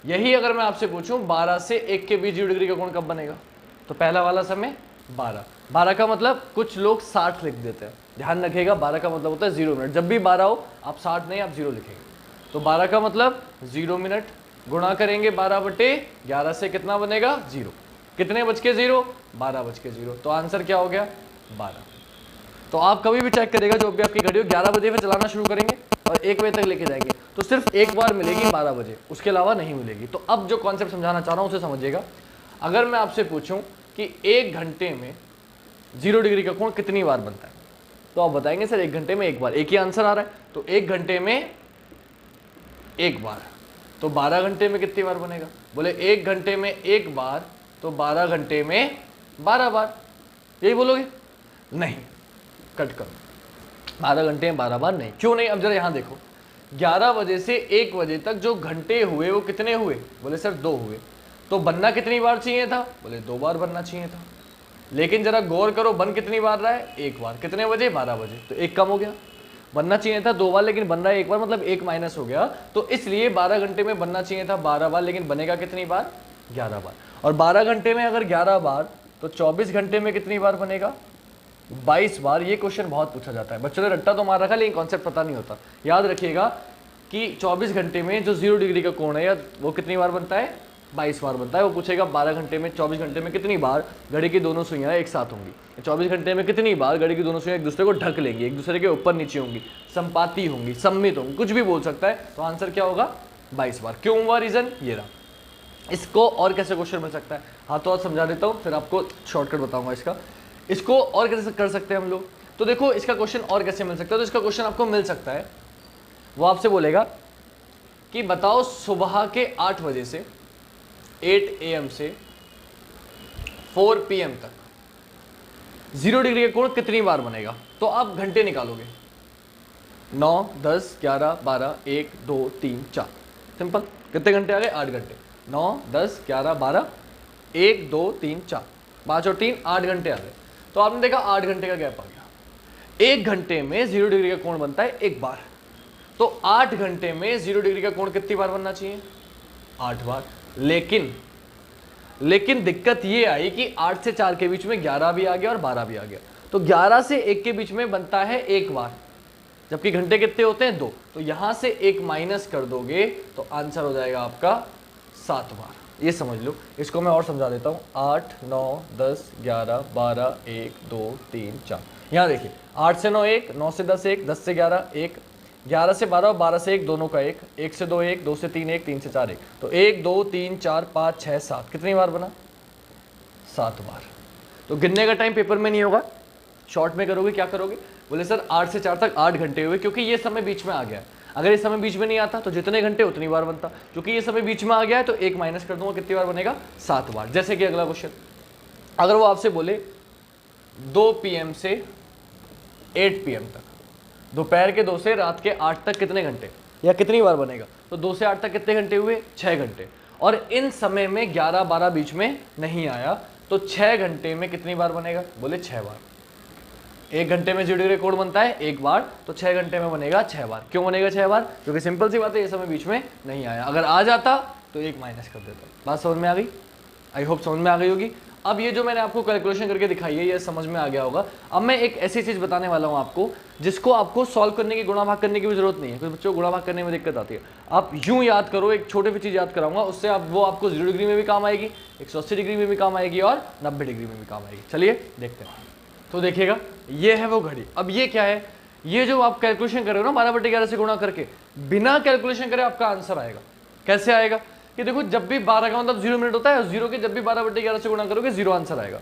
यही अगर मैं आपसे पूछूं 12 से 1 के बीच 0 डिग्री का कोण कब बनेगा, तो पहला वाला समय 12। 12 का मतलब कुछ लोग 60 लिख देते हैं, ध्यान रखिएगा 12 का मतलब होता है 0 मिनट। जब भी 12 हो आप 60 नहीं, आप 0 लिखेंगे। तो 12 का मतलब 0 मिनट, गुणा करेंगे 12/11 से, कितना बनेगा 0। कितने बज के 0, 12 बज के 0। तो आंसर क्या हो गया 12। तो आप कभी भी चेक करेगा, जो भी आपकी घड़ी हो 11 बजे पे चलाना शुरू करेंगे और 1 बजे तक लेके जाएंगे, तो सिर्फ एक बार मिलेगी 12 बजे, उसके अलावा नहीं मिलेगी। तो अब जो कॉन्सेप्ट समझाना चाह रहा हूं उसे समझिएगा। अगर मैं आपसे पूछूं कि 1 घंटे में 0 डिग्री का कोण कितनी बार बनता है, तो आप बताएंगे सर 1 घंटे में 1 बार। एक ही आंसर आ रहा है, तो 1 घंटे में 1 बार, तो 12 घंटे में कितनी बार बनेगा, बोले 1 घंटे में 1 बार, तो 12 घंटे में 12 बार। यही बोलोगे, नहीं, कट करो, 12 घंटे में 12 बार नहीं। क्यों नहीं, अब जरा यहां देखो, 11 बजे से 1 बजे तक जो घंटे हुए वो कितने हुए, बोले सर 2 हुए। तो बनना कितनी बार चाहिए था, बोले 2 बार बनना चाहिए था। लेकिन जरा गौर करो, बन कितनी बार रहा है, 1 बार। कितने बजे, 12 बजे, तो 1 कम हो गया। बनना चाहिए था 2 बार, लेकिन बन रहा है 1 बार, मतलब 1 माइनस हो गया। तो इसलिए 12 घंटे में बनना चाहिए था 12 बार, लेकिन बनेगा कितनी बार, 11 बार। और 12 घंटे में अगर 11 बार, तो 24 घंटे में कितनी बार बनेगा, 22 बार। ये क्वेश्चन बहुत पूछा जाता है, बच्चों ने रट्टा तो मार रखा लेकिन कॉन्सेप्ट पता नहीं होता। याद रखिएगा कि 24 घंटे में जो 0 डिग्री का कोण है या वो कितनी बार बनता है, 22 बार बनता है। वो पूछेगा 12 घंटे में 24 घंटे में कितनी बार घड़ी की दोनों सुइयां एक साथ होंगी, 24 घंटे में कितनी बार घड़ी की दोनों सुइयां एक दूसरे को ढक लेंगी, एक दूसरे के ऊपर नीचे होंगी, संपाती होंगी, सम्मित होंगी, कुछ भी बोल सकता है। तो आंसर क्या होगा 22 बार। क्यों हुआ, रीजन ये रहा। इसको और कैसे क्वेश्चन मिल सकता है, हाँ तो और समझा देता हूँ, फिर आपको शॉर्टकट बताऊंगा इसका। इसको और कैसे कर सकते हैं हम लोग, तो देखो इसका क्वेश्चन और कैसे मिल सकता है। तो इसका क्वेश्चन आपको मिल सकता है, वो आपसे बोलेगा कि बताओ सुबह के 8 बजे से 8 AM से 4 PM तक 0 डिग्री का कोण कितनी बार बनेगा। तो आप घंटे निकालोगे, 9, 10, 11, 12, 1, 2, 3, 4। सिंपल, कितने घंटे आ गए, 8 घंटे। 9, 10, 11, 12, 1, 2, 3, 4, 5 और 3, 8 घंटे आ गए। तो आपने देखा 8 घंटे का गैप आ गया। 1 घंटे में 0 डिग्री का कोण बनता है 1 बार, तो 8 घंटे में 0 डिग्री का कोण कितनी बार बनना चाहिए, 8 बार। लेकिन दिक्कत ये आई कि 8 से 4 के बीच में 11 भी आ गया और 12 भी आ गया, तो 11 से 1 के बीच में बनता है 1 बार, जबकि घंटे कितने होते हैं 2। तो यहां से 1 माइनस कर दोगे तो आंसर हो जाएगा आपका 7 बार। ये समझ लो, इसको मैं और समझा देता हूँ। 8, 9, 10, 11, 12, 1, 2, 3, 4। यहाँ देखिए 8 से 9 1, 9 से 10 1, 10 से 11 1, 11 से 12 और 12 से 1 दोनों का 1, 1 से 2 1, 2 से 3 1, 3 से 4 1। तो 1, 2, 3, 4, 5, 6, 7 कितनी बार बना, 7 बार। तो गिनने का टाइम पेपर में नहीं होगा, शॉर्ट में करोगे। क्या करोगे, बोले सर 8 से 4 तक 8 घंटे हुए, क्योंकि ये समय बीच में आ गया। अगर ये समय बीच में नहीं आता तो जितने घंटे उतनी बार बनता, क्योंकि ये समय बीच में आ गया है तो 1 माइनस कर दूंगा, कितनी बार बनेगा? 7 बार। जैसे कि अगला क्वेश्चन, अगर वो आपसे बोले 2 PM से 8 PM तक, दोपहर के 2 से रात के 8 तक कितने घंटे या कितनी बार बनेगा? तो 2 से 8 तक कितने घंटे हुए? 6 घंटे। और इन समय में 11-12 बीच में नहीं आया तो 6 घंटे में कितनी बार बनेगा? बोले 6 बार। 1 घंटे में 0 डिग्री कोण बनता है 1 बार, तो 6 घंटे में बनेगा 6 बार। क्यों बनेगा 6 बार? क्योंकि सिंपल सी बात है, ये समय बीच में नहीं आया। अगर आ जाता तो 1 माइनस कर देता। बात समझ में आ गई? आई होप समझ में आ गई होगी। अब ये जो मैंने आपको कैलकुलेशन करके दिखाई है ये समझ में आ गया होगा। अब मैं एक ऐसी चीज़ बताने वाला हूँ आपको जिसको आपको सॉल्व करने की, गुणा भाग करने की भी जरूरत नहीं है। कुछ बच्चों को गुणा भाग करने में दिक्कत आती है। आप यूं याद करो, एक छोटी सी चीज़ याद कराऊंगा, उससे वो आपको 0 डिग्री में भी काम आएगी, 180 डिग्री में भी काम आएगी और 90 डिग्री में भी काम आएगी। चलिए देखते हैं। तो देखिएगा, ये है वो घड़ी। अब ये क्या है? ये जो आप कैलकुलेशन कर रहे हो ना 12/11 से गुणा करके, बिना कैलकुलेशन करे आपका आंसर आएगा। कैसे आएगा? कि देखो, जब भी 12 का मतलब 0 मिनट होता है, 0 के जब भी 12/11 से गुणा करोगे 0 आंसर आएगा।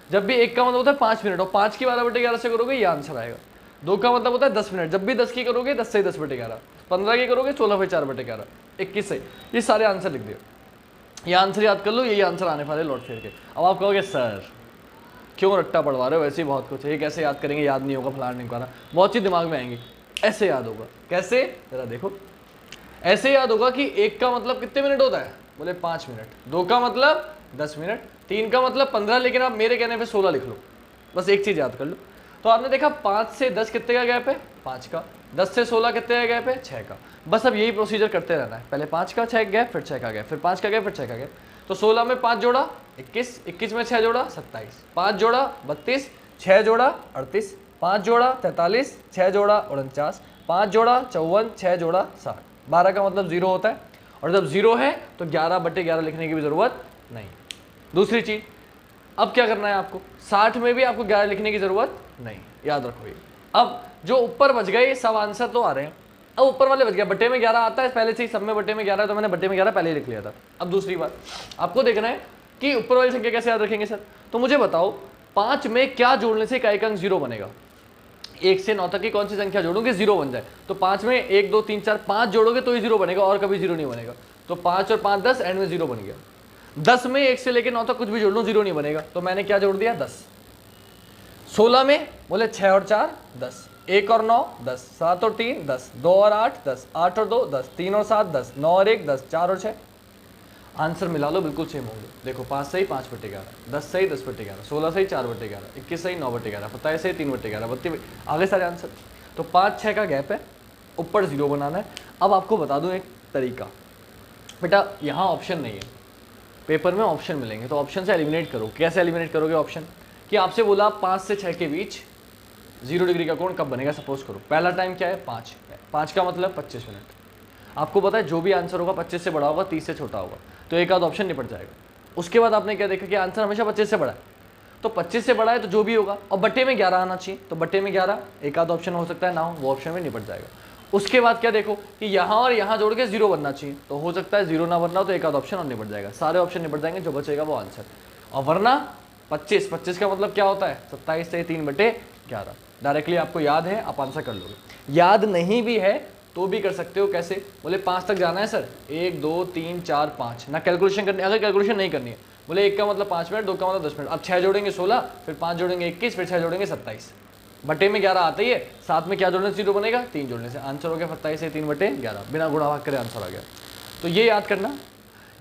जब भी 1 का मतलब होता है 5 मिनट और 5 की 12/11 से करोगे ये आंसर आएगा। 2 का मतलब होता है 10 मिनट, जब भी 10 की करोगे 10 से 10/11, 15 की करोगे 16/4/11, 21 से। ये सारे आंसर लिख दियो, ये आंसर याद कर लो, यही आंसर आने वाले लौट फिर के। अब आप कहोगे सर क्यों रट्टा पढ़वा रहे हो, वैसे ही बहुत कुछ है, ये कैसे याद करेंगे, याद नहीं होगा, फलाना नहीं करना, बहुत चीज दिमाग में आएंगी। ऐसे याद होगा। कैसे? जरा देखो, ऐसे याद होगा कि 1 का मतलब कितने मिनट होता है? बोले 5 मिनट। 2 का मतलब 10 मिनट। 3 का मतलब 15, लेकिन आप मेरे कहने पे 16 लिख लो। बस एक चीज याद कर लो। तो आपने देखा 5 से 10 कितने का गैप है? 5 का। 10 से 16 कितने का गैप है? 6 का। बस अब यही प्रोसीजर करते रहना है, पहले 5 का 6 गैप, फिर 6 का गैप, फिर 5 का गैप, फिर 6 का गैप। तो 16 में 5 जोड़ा 21, 21 में 6 जोड़ा 27, 5 जोड़ा 32, 6 जोड़ा 38, 5 जोड़ा 43, 6 जोड़ा 49, 5 जोड़ा 54, 6 जोड़ा 60। 12 का मतलब 0 होता है, और जब 0 है तो 11/11 लिखने की भी जरूरत नहीं। दूसरी चीज, अब क्या करना है आपको? 60 में भी आपको 11 लिखने की जरूरत नहीं, याद रखो ये। अब जो ऊपर बच गए सब आंसर तो आ रहे हैं, अब ऊपर वाले बच गया, बटे में 11 आता है पहले से ही, सब में बटे में 11 है, तो मैंने बटे में 11 पहले ही लिख लिया था। अब दूसरी बात आपको देखना है कि ऊपर वाली संख्या कैसे याद रखेंगे सर? तो मुझे बताओ 5 में क्या जोड़ने से इकाई का अंक 0 बनेगा? 1 से 9 तक की कौन सी संख्या जोड़ोगे 0 बन जाए? तो 5 में 1 2 3 4 5 जोड़ोगे तो ही 0 बनेगा, और कभी 0 नहीं बनेगा। तो 5 और 5 10, एंड में 0 बन गया। 10 में 1 से लेकर 9 तक कुछ भी जोड़ लो 0 नहीं बनेगा, तो मैंने क्या जोड़ दिया? 10। 16 में बोले 6 और 4 10, 1 और 9 10, 7 और 3 10, 2 और 8 10, 8 और 2 10, 3 और 7 10, 9 और 1 10, 4 और 6। आंसर मिला लो, बिल्कुल सेम होंगे। देखो 5 सही 5/11, 10 सही 10/11, 16 सही 4/11, 21 सही 9/11, 27 सही 3/11, 32 आगे सारे आंसर। तो 5-6 का गैप है, ऊपर 0 बनाना है। अब आपको बता दूं एक तरीका, बेटा यहाँ ऑप्शन नहीं है, पेपर में ऑप्शन मिलेंगे, तो ऑप्शन से एलिमिनेट करो। कैसे एलिमिनेट करोगे ऑप्शन? कि आपसे बोला 5 से 6 के बीच 0 डिग्री का कोण कब बनेगा? सपोज करो पहला टाइम क्या है? 5। 5 का मतलब 25 मिनट। आपको पता है जो भी आंसर होगा 25 से बड़ा होगा, 30 से छोटा होगा, तो एक आध ऑप्शन निपट जाएगा। उसके बाद आपने क्या देखा कि आंसर हमेशा 25 से बड़ा है, तो 25 से बड़ा है तो जो भी होगा, और बटे में 11 आना चाहिए, तो बटे में 11, एक आध ऑप्शन हो सकता है ना हो, वो ऑप्शन में निपट जाएगा। उसके बाद क्या देखो कि यहाँ और यहाँ जोड़ के 0 बनना चाहिए, तो हो सकता है 0 ना बनना हो, तो एक आध ऑप्शन और निपट जाएगा। सारे ऑप्शन निपट जाएंगे, जो बचेगा वो आंसर। और वरना 25 का मतलब क्या होता है? 27 से 3/11। डायरेक्टली आपको याद है, आप आंसर कर लोगे। याद नहीं भी है तो भी कर सकते हो। कैसे? बोले 5 तक जाना है सर, 1 2 3 4 5, ना कैलकुलेशन करनी। अगर कैलकुलेशन नहीं करनी है, बोले 1 का मतलब 5 मिनट, 2 का मतलब 10 मिनट, अब 6 जोड़ेंगे 16, फिर 5 जोड़ेंगे 21, फिर 6 जोड़ेंगे 27, बटे में 11 आता ही है। साथ में क्या जोड़ने से 0 बनेगा? 3 जोड़ने से। आंसर हो गया 27 से 3/11, बिना गुणा भाग करे आंसर आ गया। तो ये याद करना,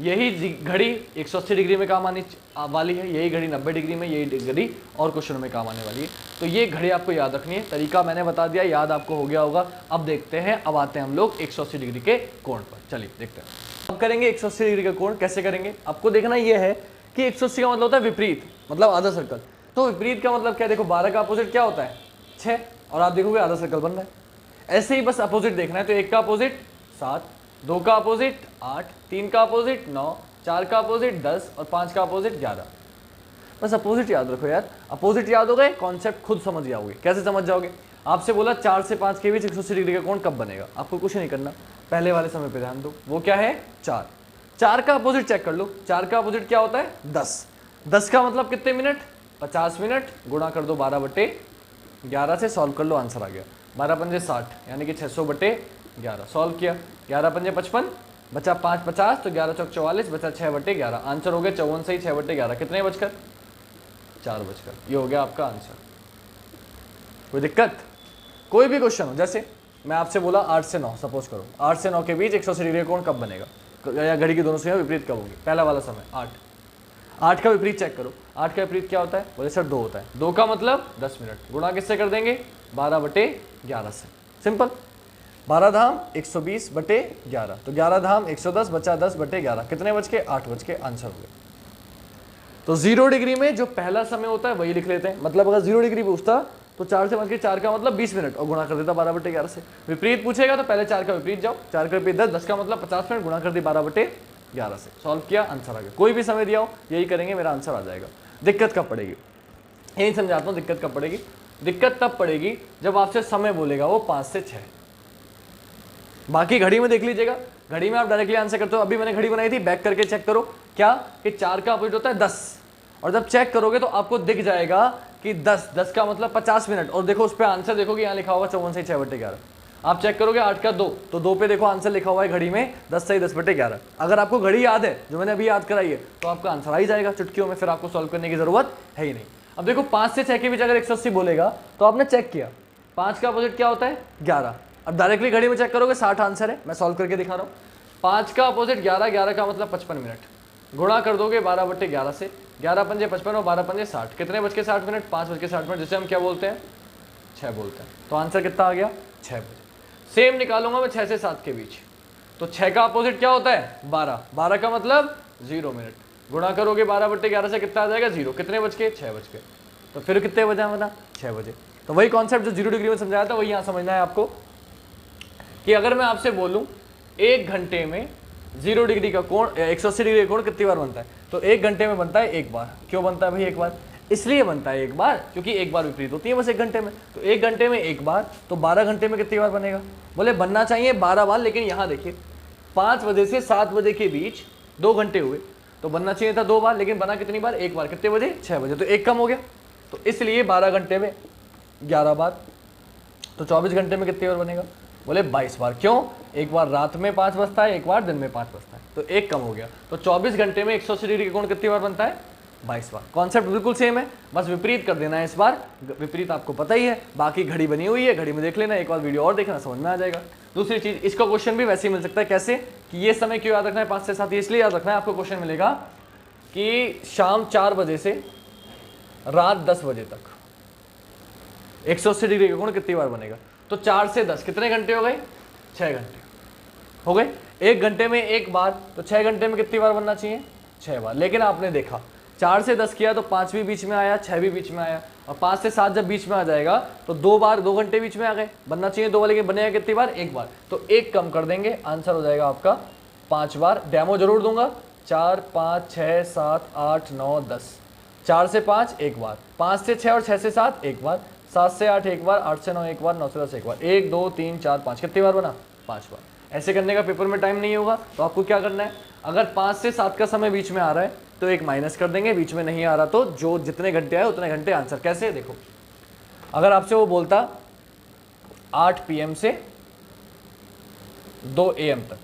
यही घड़ी 180 डिग्री में काम आने वाली है, यही घड़ी 90 डिग्री में, यही घड़ी और क्वेश्चनों में काम आने वाली है। तो ये घड़ी आपको याद रखनी है। तरीका मैंने बता दिया, याद आपको हो गया होगा। अब देखते हैं, अब आते हैं हम लोग 180 डिग्री के कोण पर। चलिए देखते हैं, अब करेंगे 180 डिग्री का कोण। कैसे करेंगे? आपको देखना ये है कि 180 का मतलब होता है विपरीत, मतलब आधा सर्कल। तो विपरीत का मतलब क्या? देखो 12 का अपोजिट क्या होता है? 6, और आप देखोगे आधा सर्कल बन रहा है। ऐसे ही बस अपोजिट देखना है, तो 1 का अपोजिट 7, 2 का अपोजिट 8, 3 का अपोजिट 9, 4 का अपोजिट 10 और 5 का अपोजिट 11। बस अपोजिट याद रखो यार, अपोजिट याद हो गए, कॉन्सेप्ट खुद समझ जाओगे। कैसे समझ जाओगे? आपसे बोला 4 से 5 के बीच 180 डिग्री का कोण कब बनेगा? आपको कुछ नहीं करना, पहले वाले समय पे ध्यान दो। वो क्या है? 4। 4 का अपोजिट चेक कर लो। 4 का अपोजिट क्या होता है? 10। 10 का मतलब कितने मिनट? 50 मिनट। गुणा कर दो 12/11 से, सॉल्व कर लो, आंसर आ गया 12 पंजे 60, यानी कि 600/11। 11। सॉल्व किया, 11 पंजे 55, बचा 5 50, तो 11 चौक 44, बचा 6/11। आंसर हो गया 54 सही 6/11। कितने बचकर? 4 बचकर। ये हो गया आपका आंसर। कोई दिक्कत? कोई भी क्वेश्चन हो, जैसे मैं आपसे बोला 8 से 9, सपोज करो 8 से 9 के बीच 180 डिग्री का कोण कब बनेगा, या घड़ी की दोनों सुइयां विपरीत कब होगी? पहला वाला समय 8 का विपरीत चेक करो। 8 का विपरीत क्या होता है? बोले सर 2 होता है। 2 का मतलब 10 मिनट, गुणा किससे कर देंगे? 12/11 से। सिंपल। 12 धाम 120/11, तो 11 धाम 110, बचा 10/11। कितने बच के? 8 बच के। आंसर हो गया। तो 0 डिग्री में जो पहला समय होता है वही लिख लेते हैं। मतलब अगर 0 डिग्री पूछता तो 4 से बच के 4 का मतलब 20 मिनट, और गुणा कर देता 12/11 से। विपरीत पूछेगा तो पहले 4 का विपरीत जाओ, 4 का विपरीत 10, 10 का मतलब 50 मिनट, गुणा कर दी 12/11 से। सॉल्व किया, आंसर आ गया। कोई भी समय दिया हो यही करेंगे, मेरा आंसर आ जाएगा। दिक्कत कब पड़ेगी? यही समझाता हूँ दिक्कत कब पड़ेगी। दिक्कत तब पड़ेगी जब आपसे समय बोलेगा वो 5 से 6। बाकी घड़ी में देख लीजिएगा, घड़ी में आप डायरेक्टली आंसर करते हो। अभी मैंने घड़ी बनाई थी, बैक करके चेक करो क्या कि 4 का अपोजिट होता है 10, और जब चेक करोगे तो आपको दिख जाएगा कि 10 का मतलब 50 मिनट। और देखो उस पर आंसर देखोगे, यहाँ लिखा होगा 54 सही 6/11। आप चेक करोगे 8 का 2, तो 2 पे देखो आंसर लिखा हुआ है घड़ी में 10 सही 10/11। अगर आपको घड़ी याद है जो मैंने अभी याद कराई है तो आपका आंसर आ ही जाएगा चुटकियों में, फिर आपको सॉल्व करने की जरूरत है ही नहीं। अब देखो 5 से 6 के बीच अगर 180 बोलेगा तो आपने चेक किया, 5 का अपोजिट क्या होता है? 11। अब डायरेक्टली घड़ी में चेक करोगे 60 आंसर है, मैं सॉल्व करके दिखा रहा हूँ। 5 का अपोजिट 11, 11 का मतलब 55 मिनट, गुणा कर दोगे 12/11 से। 11 पंजे 55 और 12 पंजे 60। कितने बज के 60 मिनट? 5 बज के 60 मिनट, जिसे हम क्या बोलते हैं? 6 बोलते हैं। तो आंसर कितना आ गया? 6 बजे। सेम निकालूंगा मैं 6 से 7 के बीच, तो 6 का अपोजिट क्या होता है? 12। 12 का मतलब 0 मिनट, गुणा करोगे 12/11 से, कितना आ जाएगा? 0। कितने बज के? 6 बज के। तो फिर कितने बजा बना? 6 बजे। तो वही कॉन्सेप्ट जो 0 डिग्री में समझाया था वही यहाँ समझना है आपको, कि अगर मैं आपसे बोलूं 1 घंटे में 0 डिग्री का कोण 180 डिग्री का कोण कितनी बार बनता है, तो 1 घंटे में बनता है 1 बार। क्यों बनता है भाई 1 बार? इसलिए बनता है 1 बार क्योंकि 1 बार विपरीत होती है बस 1 घंटे में। तो 1 घंटे में 1 बार, तो 12 घंटे में कितनी बार बनेगा? बोले बनना चाहिए 12 बार, लेकिन यहाँ देखिए 5 बजे से 7 बजे के बीच 2 घंटे हुए, तो बनना चाहिए था 2 बार, लेकिन बना कितनी बार? 1 बार। कितने बजे? 6 बजे, तो 1 कम हो गया। तो इसलिए 12 घंटे में 11 बार, तो 24 घंटे में कितनी बार बनेगा? बोले 22 बार। क्यों? 1 बार रात में 5 बजता है, 1 बार दिन में 5 बजता है, तो 1 कम हो गया। तो 24 घंटे में 180 डिग्री का कोण कितनी बार बनता है? 22 बार। कॉन्सेप्ट बिल्कुल सेम है, बस विपरीत कर देना है इस बार। विपरीत आपको पता ही है, बाकी घड़ी बनी हुई है, घड़ी में देख लेना, एक बार वीडियो और देखना, समझ में आ जाएगा। दूसरी चीज, इसका क्वेश्चन भी वैसे ही मिल सकता है। कैसे? कि ये समय क्यों याद रखना है 5 से 7? इसलिए याद रखना है, आपको क्वेश्चन मिलेगा कि शाम 4 बजे से रात 10 बजे तक 180 डिग्री का कोण कितनी बार बनेगा? तो 4 से 10 कितने घंटे हो गए? 6 घंटे हो गए। 1 घंटे में 1 बार, तो 6 घंटे में कितनी बार बनना चाहिए? 6 बार। लेकिन आपने देखा 4 से 10 किया तो 5 भी बीच में आया, 6 भी बीच में आया, और 5 से 7 जब बीच में आ जाएगा तो 2 बार 2 घंटे बीच में आ गए, बनना चाहिए 2 बार, लेकिन बनेगा कितनी बार? 1 बार। तो 1 कम कर देंगे, आंसर हो जाएगा आपका 5 बार। डेमो जरूर दूंगा। 4 5 6 7 8 9 10, 4 से 5 1 बार, 5 से 6 और 6 से 7 1 बार, 7 से 8 1 बार, 8 से 9 1 बार, 9 से 10 1 बार। 1 2 3 4 5 कितनी बार बना? 5 बार। ऐसे करने का पेपर में टाइम नहीं होगा, तो आपको क्या करना है, अगर 5 से 7 का समय बीच में आ रहा है तो 1 माइनस कर देंगे, बीच में नहीं आ रहा तो जो जितने घंटे आए उतने घंटे आंसर। कैसे? देखो, अगर आपसे वो बोलता 8 PM से 2 AM तक,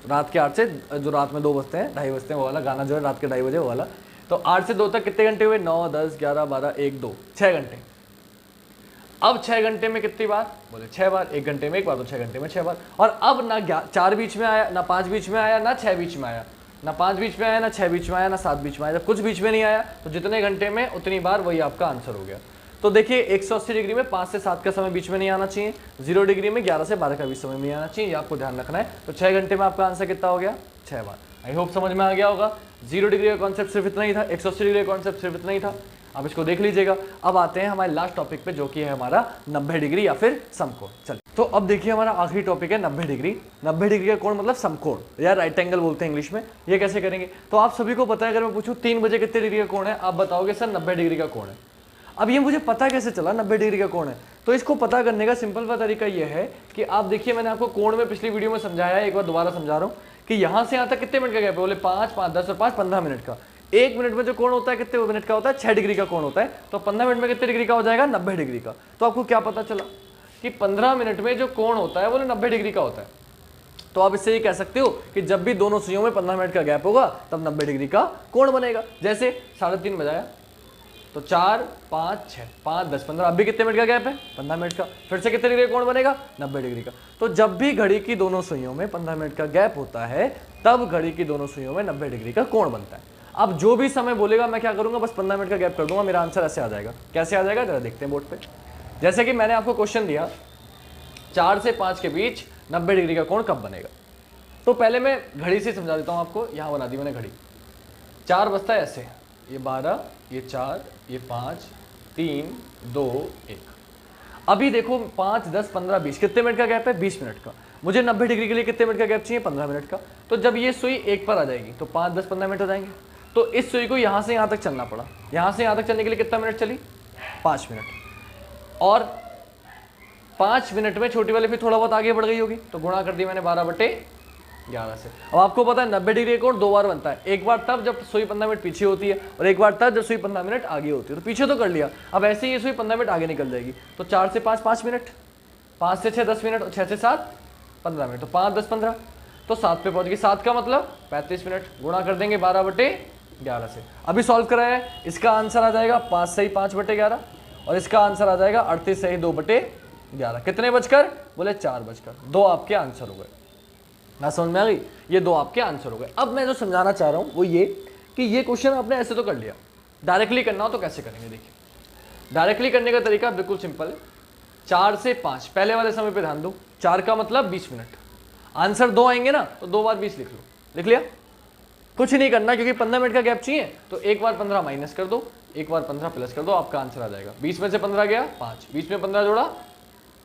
रात के 8 से, जो रात में 2 बजते हैं, 2:30 बजते हैं, वो वाला गाना जो है रात के 2:30 बजे वो वाला, तो 8 से 2 तक कितने घंटे हुए? 9 10 11 12 1 2, 6 घंटे। अब 6 घंटे में कितनी बार? बोले 6 बार। 1 घंटे में 1 बार, तो 6 घंटे में 6 बार। और अब ना 4 बीच में आया, ना 5 बीच में आया, ना 6 बीच में आया, ना 5 बीच में आया, ना 6 बीच में आया, ना 7 बीच में आया। जब कुछ बीच में नहीं आया तो जितने घंटे में उतनी बार, वही आपका आंसर हो गया। तो देखिए 180 डिग्री में 5 से 7 का समय बीच में नहीं आना चाहिए, 0 डिग्री में 11 से 12 का भी समय नहीं आना चाहिए, ये आपको ध्यान रखना है। तो 6 घंटे में आपका आंसर कितना हो गया? 6 बार। आई होप समझ में आ गया होगा। 0 डिग्री का कॉन्सेप्ट सिर्फ इतना ही था, 180 डिग्री का कॉन्सेप्ट सिर्फ इतना ही था, आप इसको देख लीजिएगा। अब आते हैं हमारे लास्ट टॉपिक पे, जो कि है हमारा 90 डिग्री या फिर समकोण। चलिए, तो अब देखिए हमारा आखिरी टॉपिक है 90 डिग्री। 90 डिग्री का कोण मतलब समकोण, या राइट एंगल बोलते हैं इंग्लिश में। ये कैसे करेंगे? तो आप सभी को पता है, अगर मैं पूछूं 3 बजे कितने डिग्री का कोण है, आप बताओगे सर 90 डिग्री का कोण है। अब ये मुझे पता कैसे चला 90 डिग्री का कोण है? तो इसको पता करने का सिंपल सा तरीका ये है कि आप देखिए, मैंने आपको कोण में पिछली वीडियो में समझाया है, एक बार दोबारा समझा रहा हूँ कि यहाँ से यहाँ तक कितने मिनट का गैप है? बोले 5 5 10 और 5 15 मिनट का। 1 मिनट में जो कोण होता है कितने मिनट का होता है? 6 डिग्री का कोण होता है। तो 15 मिनट में कितने डिग्री का हो जाएगा? 90 डिग्री का। तो आपको क्या पता चला कि 15 मिनट में जो कोण होता है वो 90 डिग्री का होता है। तो आप इससे ये कह सकते हो कि जब भी दोनों सुइयों में 15 मिनट का गैप होगा तब 90 डिग्री का कोण बनेगा। जैसे 3:30 बजाया तो 4, 5, 6, 5, 10, 15, अभी कितने मिनट का गैप है? 15 मिनट का। फिर से कितने डिग्री का कोण बनेगा? 90 डिग्री का। तो जब भी घड़ी की दोनों सुइयों में 15 मिनट का गैप होता है तब घड़ी की दोनों सुइयों में 90 डिग्री का कोण बनता है। अब जो भी समय बोलेगा मैं क्या करूंगा, बस 15 मिनट का गैप कर दूंगा, मेरा आंसर ऐसे आ जाएगा। कैसे आ जाएगा जरा देखते हैं बोर्ड पे। जैसे कि मैंने आपको क्वेश्चन दिया 4 से 5 के बीच 90 डिग्री का कोण कब बनेगा। तो पहले मैं घड़ी से समझा देता हूं आपको। यहां बना दी मैंने घड़ी, 4 बजता है ऐसे, ये 12, ये 4, ये 5, 3, 2, 1। अभी देखो 5, 10, 15, 20 कितने मिनट का गैप है? 20 मिनट का। मुझे 90 डिग्री के लिए कितने मिनट का गैप चाहिए? 15 मिनट का। तो जब ये सुई 1 पर आ जाएगी तो 5, 10, 15 मिनट हो जाएंगे। तो इस सुई को यहाँ से यहाँ तक चलना पड़ा। यहाँ से यहाँ तक चलने के लिए कितना मिनट चली? 5 मिनट। और 5 मिनट में छोटी वाली फिर थोड़ा बहुत आगे बढ़ गई होगी, तो गुणा कर दी मैंने 12/11 से। अब आपको पता है 90 डिग्री का कोण 2 बार बनता है, एक बार तब जब सुई 15 मिनट पीछे होती है और एक बार तब जब सुई 15 मिनट आगे होती है। तो पीछे तो कर लिया, अब ऐसे ही ये सुई 15 मिनट आगे निकल जाएगी। तो 4 से 5 5 मिनट, 5 से 6 10 मिनट और 6 से 7 15 मिनट। तो 5, 10, 15, तो 7 पे पहुंच गई। 7 का मतलब 35 मिनट। गुणा कर देंगे 12/11 से। अभी सॉल्व कराया है, इसका आंसर आ जाएगा 5 सही 5/11 और इसका आंसर आ जाएगा 38 सही 2/11। कितने बजकर? बोले 4 बजकर। 2 आपके आंसर हो गए। ना समझ में आ गई? ये 2 आपके आंसर हो गए। अब मैं जो समझाना चाह रहा हूं वो ये कि ये क्वेश्चन आपने ऐसे तो कर लिया, डायरेक्टली करना हो तो कैसे करेंगे। देखिए डायरेक्टली करने का तरीका बिल्कुल सिंपल है। 4 से 5 पहले वाले समय पे ध्यान दो। 4 का मतलब 20 मिनट। आंसर 2 आएंगे ना, तो 2 बार 20 लिख लो। लिख लिया? कुछ नहीं करना क्योंकि 15 मिनट का गैप चाहिए, तो एक बार 15 माइनस कर दो, एक बार 15 प्लस कर दो, आपका आंसर आ जाएगा। 20 में से 15 गया 5, 20 में 15 जोड़ा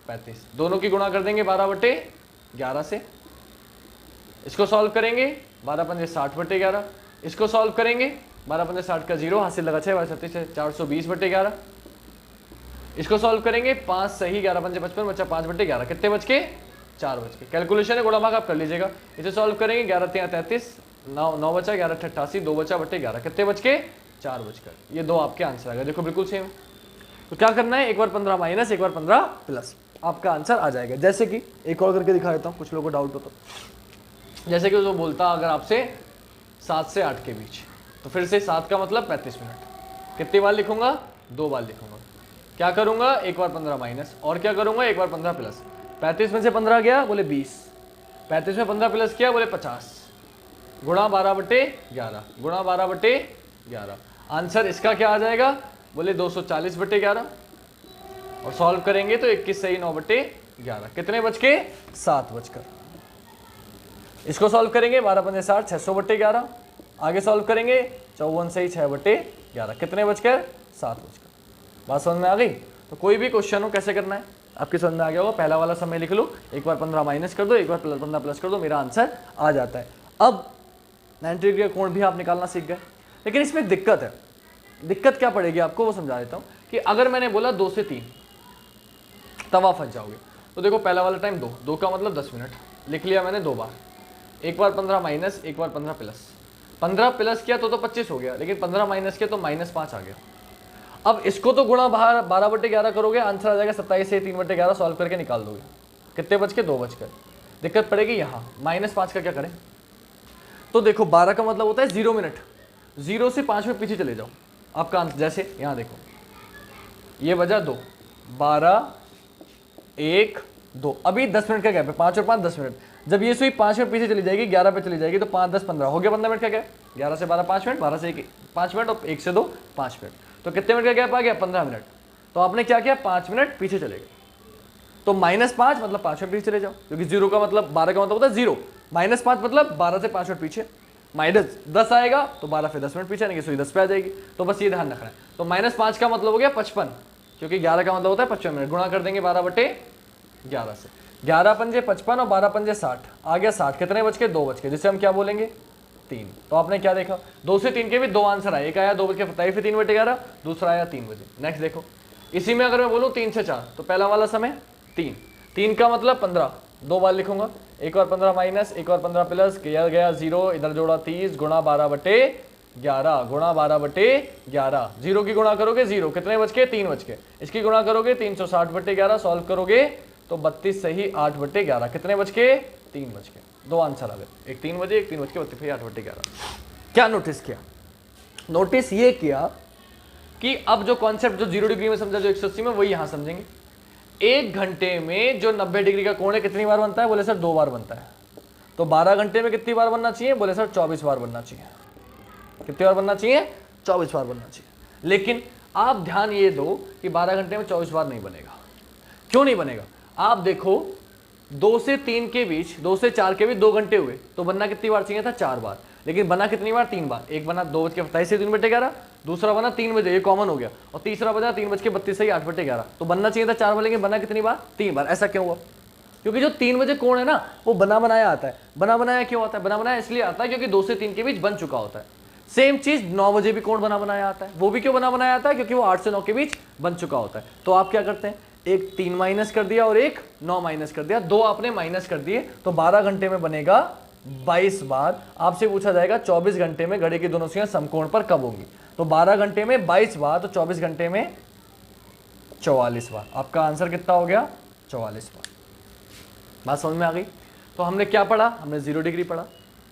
35। दोनों की गुणा कर देंगे 12/11 से। इसको सॉल्व करेंगे 12 पंजे 60/11। इसको सॉल्व करेंगे 12 पंजे 60 का 0 हासिल लगा 6 36 420/11। इसको सॉल्व करेंगे 5 सही 11 पंजे 55 बचा 5/11। कितने बच के? 4 बच के। कैलकुलेशन है, गुणा भाग आप कर लीजिएगा। इसे सॉल्व करेंगे 11 3 33 9 बचा 11 88 2 बचा/11। कितने बच के? 4 बचकर। ये 2 आपके आंसर आ गए। देखो बिल्कुल सेम। तो क्या करना है, एक बार 15 माइनस एक बार 15 प्लस, आपका आंसर आ जाएगा। जैसे कि एक और करके दिखा देता हूँ, कुछ लोगों को डाउट हो तो। जैसे कि वो बोलता अगर आपसे 7 से 8 के बीच, तो फिर से 7 का मतलब 35 मिनट। कितनी बार लिखूंगा? 2 बार लिखूंगा। क्या करूंगा? एक बार 15 माइनस और क्या करूंगा? एक बार 15 प्लस। 35 में से 15 गया, बोले 20। 35 में 15 प्लस किया, बोले 50। गुणा 12/11, गुणा 12/11। आंसर इसका क्या आ जाएगा? बोले 240/11। और सॉल्व करेंगे तो 21 सही 9/11। कितने बच के? 7 बचकर। इसको सॉल्व करेंगे 12 पंजे 60 600/11। आगे सॉल्व करेंगे 54 सही 6/11। कितने बचकर? 7 बचकर। बात समझ में आ गई? तो कोई भी क्वेश्चन हो कैसे करना है आपकी समझ में आ गया होगा। पहला वाला समय लिख लो, एक बार 15 माइनस कर दो, एक बार 15 प्लस कर दो, मेरा आंसर आ जाता है। अब 90 डिग्री का कोण भी आप निकालना सीख गए, लेकिन इसमें एक दिक्कत है। दिक्कत क्या पड़ेगी आपको वो समझा देता हूँ कि अगर मैंने बोला 2 से 3 तब आप फंस जाओगे। तो देखो पहला वाला टाइम 2 का मतलब 10 मिनट लिख लिया मैंने 2 बार। एक बार 15 माइनस एक बार 15 प्लस। 15 प्लस किया तो 25 हो गया, लेकिन 15 माइनस किया तो -5 आ गया। अब इसको तो गुणा 12/11 करोगे, आंसर आ जाएगा 27 से 3/11। सॉल्व करके निकाल दोगे। कितने बच के? 2 बचकर। दिक्कत पड़ेगी यहाँ, -5 का क्या करें? तो देखो 12 का मतलब होता है 0 मिनट। 0 से 5 में पीछे चले जाओ, आपका आंसर जैसे यहाँ देखो ये बजा 2, 12 1 2। अभी 10 मिनट का गैप है, 5 और 5 10 मिनट। जब ये सुई 5 मिनट पीछे चली जाएगी 11 पे चली जाएगी तो 5 10 15 हो गया 15 मिनट का गैप। 11 से 12 5 मिनट, 12 से 1 5 मिनट और 1 से 2 5 मिनट। तो कितने मिनट का गैप आ गया? 15 मिनट। तो आपने क्या किया? 5 मिनट पीछे चले गए। तो -5 मतलब 5 मिनट पीछे चले जाओ, क्योंकि 0 का मतलब 12 का मतलब होता है 0। -5 मतलब 12 से 5 मिनट पीछे। -10 आएगा तो 12 से 10 मिनट पीछे आने की सुई 10 पे आ जाएगी। तो बस ये ध्यान रखना है। तो -5 का मतलब हो गया 55, क्योंकि 11 का मतलब होता है 55 मिनट। गुणा कर देंगे 12/11 से। 11 पंजे 55 और 12 पंजे 60 आ गया 60। कितने बच के? 2 बच के, जिसे हम क्या बोलेंगे? 3। तो आपने क्या देखा? 2 से 3 के भी 2 आंसर आए। एक आया 2 बज के 27 से 3/11, दूसरा आया 3 बजे। नेक्स्ट देखो, इसी में अगर मैं बोलूँ 3 से 4 तो पहला वाला समय 3 का मतलब 15। 2 बार लिखूंगा, एक बार 15 माइनस एक बार 15 प्लस, किया गया 0, इधर जोड़ा 30, गुणा 12/11, गुणा 12/11। 0 की गुणा करोगे 0, कितने बच के? 3 बच के। इसकी गुणा करोगे 360/11, सॉल्व करोगे तो 32 सही 8/11, कितने बज के? 3 बज के। दो आंसर आ गए, एक 3 बजे, एक 3 बज के 32 सही 8/11। क्या नोटिस किया? नोटिस ये किया कि अब जो कॉन्सेप्ट जो 0 डिग्री में समझा, जो 180 में, वही यहां समझेंगे। एक घंटे में जो 90 डिग्री का कोण है कितनी बार बनता है? बोले सर 2 बार बनता है। तो 12 घंटे में कितनी बार बनना चाहिए? बोले सर 24 बार बनना चाहिए। कितनी बार बनना चाहिए? 24 बार बनना चाहिए। लेकिन आप ध्यान ये दो कि 12 घंटे में 24 बार नहीं बनेगा। क्यों नहीं बनेगा? आप देखो 2 से 3 के बीच, 2 से 4 के बीच 2 घंटे हुए, तो बनना कितनी बार चाहिए था? 4 बार। लेकिन बना कितनी बार? 3 बार। एक बना 2 बज के 27 से 3/11, दूसरा बना 3 बजे, ये कॉमन हो गया, और तीसरा बजा 3 बज के 32 सही 8/11। तो बनना चाहिए था 4 बार, लेकिन बना कितनी बार? 3 बार। ऐसा क्यों हुआ? क्योंकि जो 3 बजे कोण है ना, वो बना बनाया आता है। बना बनाया क्यों आता है? बना बनाया इसलिए आता है क्योंकि 2 से 3 के बीच बन चुका होता है। सेम चीज 9 बजे भी कोण बना बनाया आता है। वो भी क्यों बना बनाया आता है? क्योंकि वो 8 से 9 के बीच बन चुका होता है। तो आप क्या करते हैं? एक 3 माइनस कर दिया और एक 9 माइनस कर दिया, 2 आपने माइनस कर दिए, तो 12 घंटे में बनेगा 22 बार। आपसे पूछा जाएगा 24 घंटे में घड़ी की दोनों सुइयां समकोण पर कब होंगी? तो 12 घंटे में 22 बार, तो 24 घंटे में 44 बार। आपका आंसर कितना हो गया? 44 बार। बात समझ में आ गई? तो हमने क्या पढ़ा? हमने 0 डिग्री पढ़ा,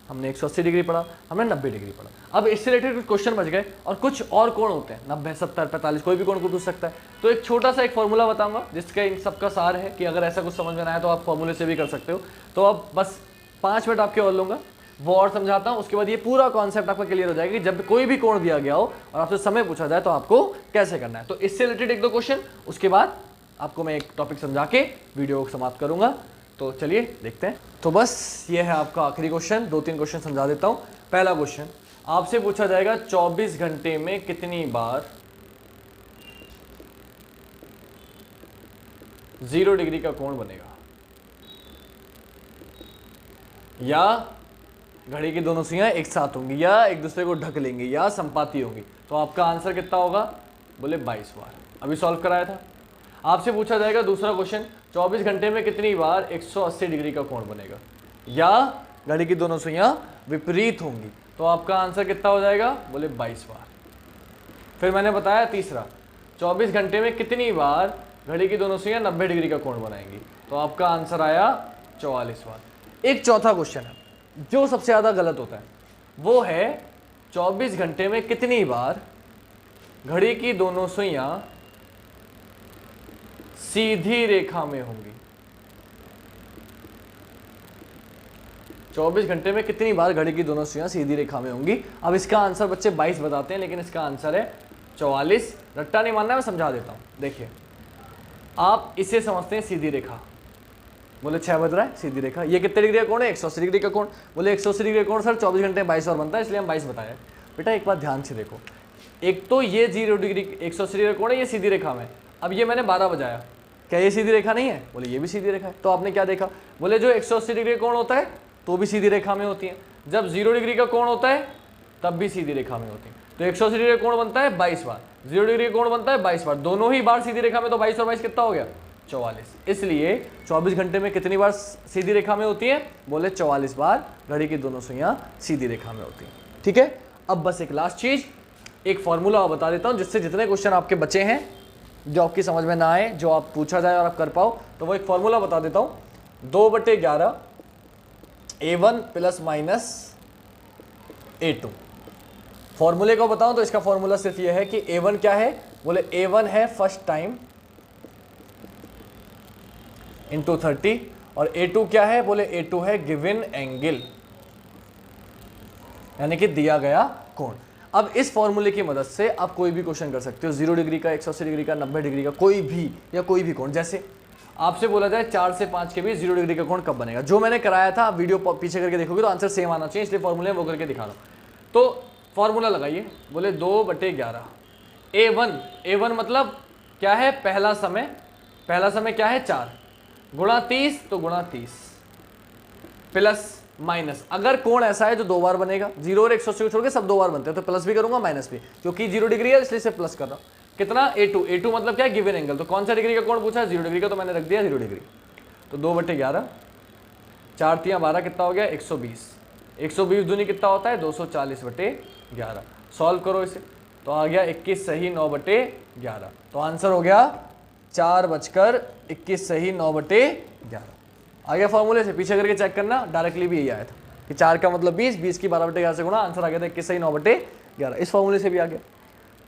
हमने 180 डिग्री पढ़ा, हमने 90 डिग्री पढ़ा। अब इससे रिलेटेड कुछ क्वेश्चन बच गए, और कुछ और कोण होते हैं 90, 70, 45, कोई भी कोण को पूछ सकता है। तो एक छोटा सा एक फॉर्मूला बताऊंगा जिसका इन सबका सार है कि अगर ऐसा कुछ समझ में ना आए तो आप फॉर्मूले से भी कर सकते हो। तो अब बस 5 मिनट आपके और लूंगा, वो और समझाता हूं, उसके बाद ये पूरा कॉन्सेप्ट आपका क्लियर हो जाएगा कि जब कोई भी कोण दिया गया हो और आपसे समय पूछा जाए तो आपको कैसे करना है। तो इससे रिलेटेड 1-2 क्वेश्चन, उसके बाद आपको मैं एक टॉपिक समझा के वीडियो को समाप्त करूंगा। तो चलिए देखते हैं। तो बस ये है आपका आखिरी क्वेश्चन। 2-3 क्वेश्चन समझा देता हूं। पहला क्वेश्चन आपसे पूछा जाएगा 24 घंटे में कितनी बार 0 डिग्री का कोण बनेगा, या घड़ी की दोनों सुइयां एक साथ होंगी, या एक दूसरे को ढक लेंगी, या संपाती होंगी। तो आपका आंसर कितना होगा? बोले 22 बार। अभी सॉल्व कराया था। आपसे पूछा जाएगा दूसरा क्वेश्चन, 24 घंटे में कितनी बार 180 डिग्री का कोण बनेगा, या घड़ी की दोनों सुइयां विपरीत होंगी। तो आपका आंसर कितना हो जाएगा? बोले 22 बार। फिर मैंने बताया तीसरा, 24 घंटे में कितनी बार घड़ी की दोनों सुइयां 90 डिग्री का कोण बनाएंगी। तो आपका आंसर आया 44 बार। एक चौथा क्वेश्चन है जो सबसे ज्यादा गलत होता है, वो है 24 घंटे में कितनी बार घड़ी की दोनों सुइयां सीधी रेखा में होंगी। 24 घंटे में कितनी बार घड़ी की दोनों सुइयां सीधी रेखा में होंगी। अब इसका आंसर बच्चे 22 बताते हैं, लेकिन इसका आंसर है 44। रट्टा नहीं मानना, मैं समझा देता हूं। देखिए, आप इसे समझते हैं सीधी रेखा, बोले 6 बज रहा है, सीधी रेखा। ये कितने डिग्री का कोण है? 180 डिग्री का कोण। बोले 180 डिग्री का कोण सर 24 घंटे में 22 बार बनता है, इसलिए हम 22 बताया। बेटा एक बात ध्यान से देखो, एक तो ये 0 डिग्री 180 डिग्री का कोण है, ये सीधी रेखा में। अब ये मैंने 12 बजाया, क्या ये सीधी रेखा नहीं है? बोले ये भी सीधी रेखा है। तो आपने क्या देखा? बोले जो 180 डिग्री का कोण होता है तो भी सीधी रेखा में होती है, जब 0 डिग्री का कोण होता है तब भी सीधी रेखा में होती है। तो 180 डिग्री का कोण बनता है 22 बार, 0 डिग्री का कोण बनता है 22 बार, दोनों ही बार सीधी रेखा में। तो 22 और 22 कितना हो गया? 44। इसलिए 24 घंटे में कितनी बार सीधी रेखा में होती है? बोले 44 बार घड़ी की दोनों सुइयां सीधी रेखा में होती हैं। ठीक है। अब बस एक लास्ट चीज, एक फॉर्मूला बता देता हूं जिससे जितने क्वेश्चन आपके बचे हैं जो आपकी समझ में ना आए, जो आप पूछा जाए और आप कर पाओ, तो वो एक फॉर्मूला बता देता हूं। 2/11 A1 प्लस माइनस A2। फॉर्मूले को बताऊं तो इसका फॉर्मूला सिर्फ ये है कि A1 क्या है? बोले A1 है फर्स्ट टाइम इंटू 30, और A2 क्या है? बोले A2 है गिवन एंगल, यानी कि दिया गया कोण। अब इस फॉर्मूले की मदद से आप कोई भी क्वेश्चन कर सकते हो, 0 डिग्री का, 180 डिग्री का, 90 डिग्री का, कोई भी, या कोई भी कोण। जैसे आपसे बोला जाए 4 से 5 के बीच 0 डिग्री का कोण कब बनेगा, जो मैंने कराया था, आप वीडियो पीछे करके देखोगे तो आंसर सेम आना चाहिए, इसलिए फॉर्मूले वो करके दिखा रहा हूं। तो फॉर्मूला लगाइए, बोले 2/11 A1 मतलब क्या है? पहला समय क्या है? 4 गुणा 30, तो गुणा 30 प्लस माइनस, अगर कोण ऐसा है जो 2 बार बनेगा, 0 और 180 को छोड़ के सब 2 बार बनते हैं, तो प्लस भी करूंगा माइनस भी, क्योंकि 0 डिग्री है इसलिए से प्लस कर रहा हूं। कितना? A2 मतलब क्या है? Given angle. तो कौन सा डिग्री का कोण पूछा है? 0 डिग्री का, तो मैंने रख दिया 0 डिग्री। तो 2/11, 4 3 12 कितना हो गया? 120। 120 दूनी कितना होता है? 240/11। सॉल्व करो इसे, तो आ गया 21 सही 9/11। तो आंसर हो गया 4:21 सही 9/11। आ गया फॉर्मूले से, पीछे करके चेक करना, डायरेक्टली भी यही आया था कि 4 का मतलब 20, 20 की 12/11 से गुणा, आंसर आ गया था 21 सही 9/11। इस फॉर्मूले से भी आ गया।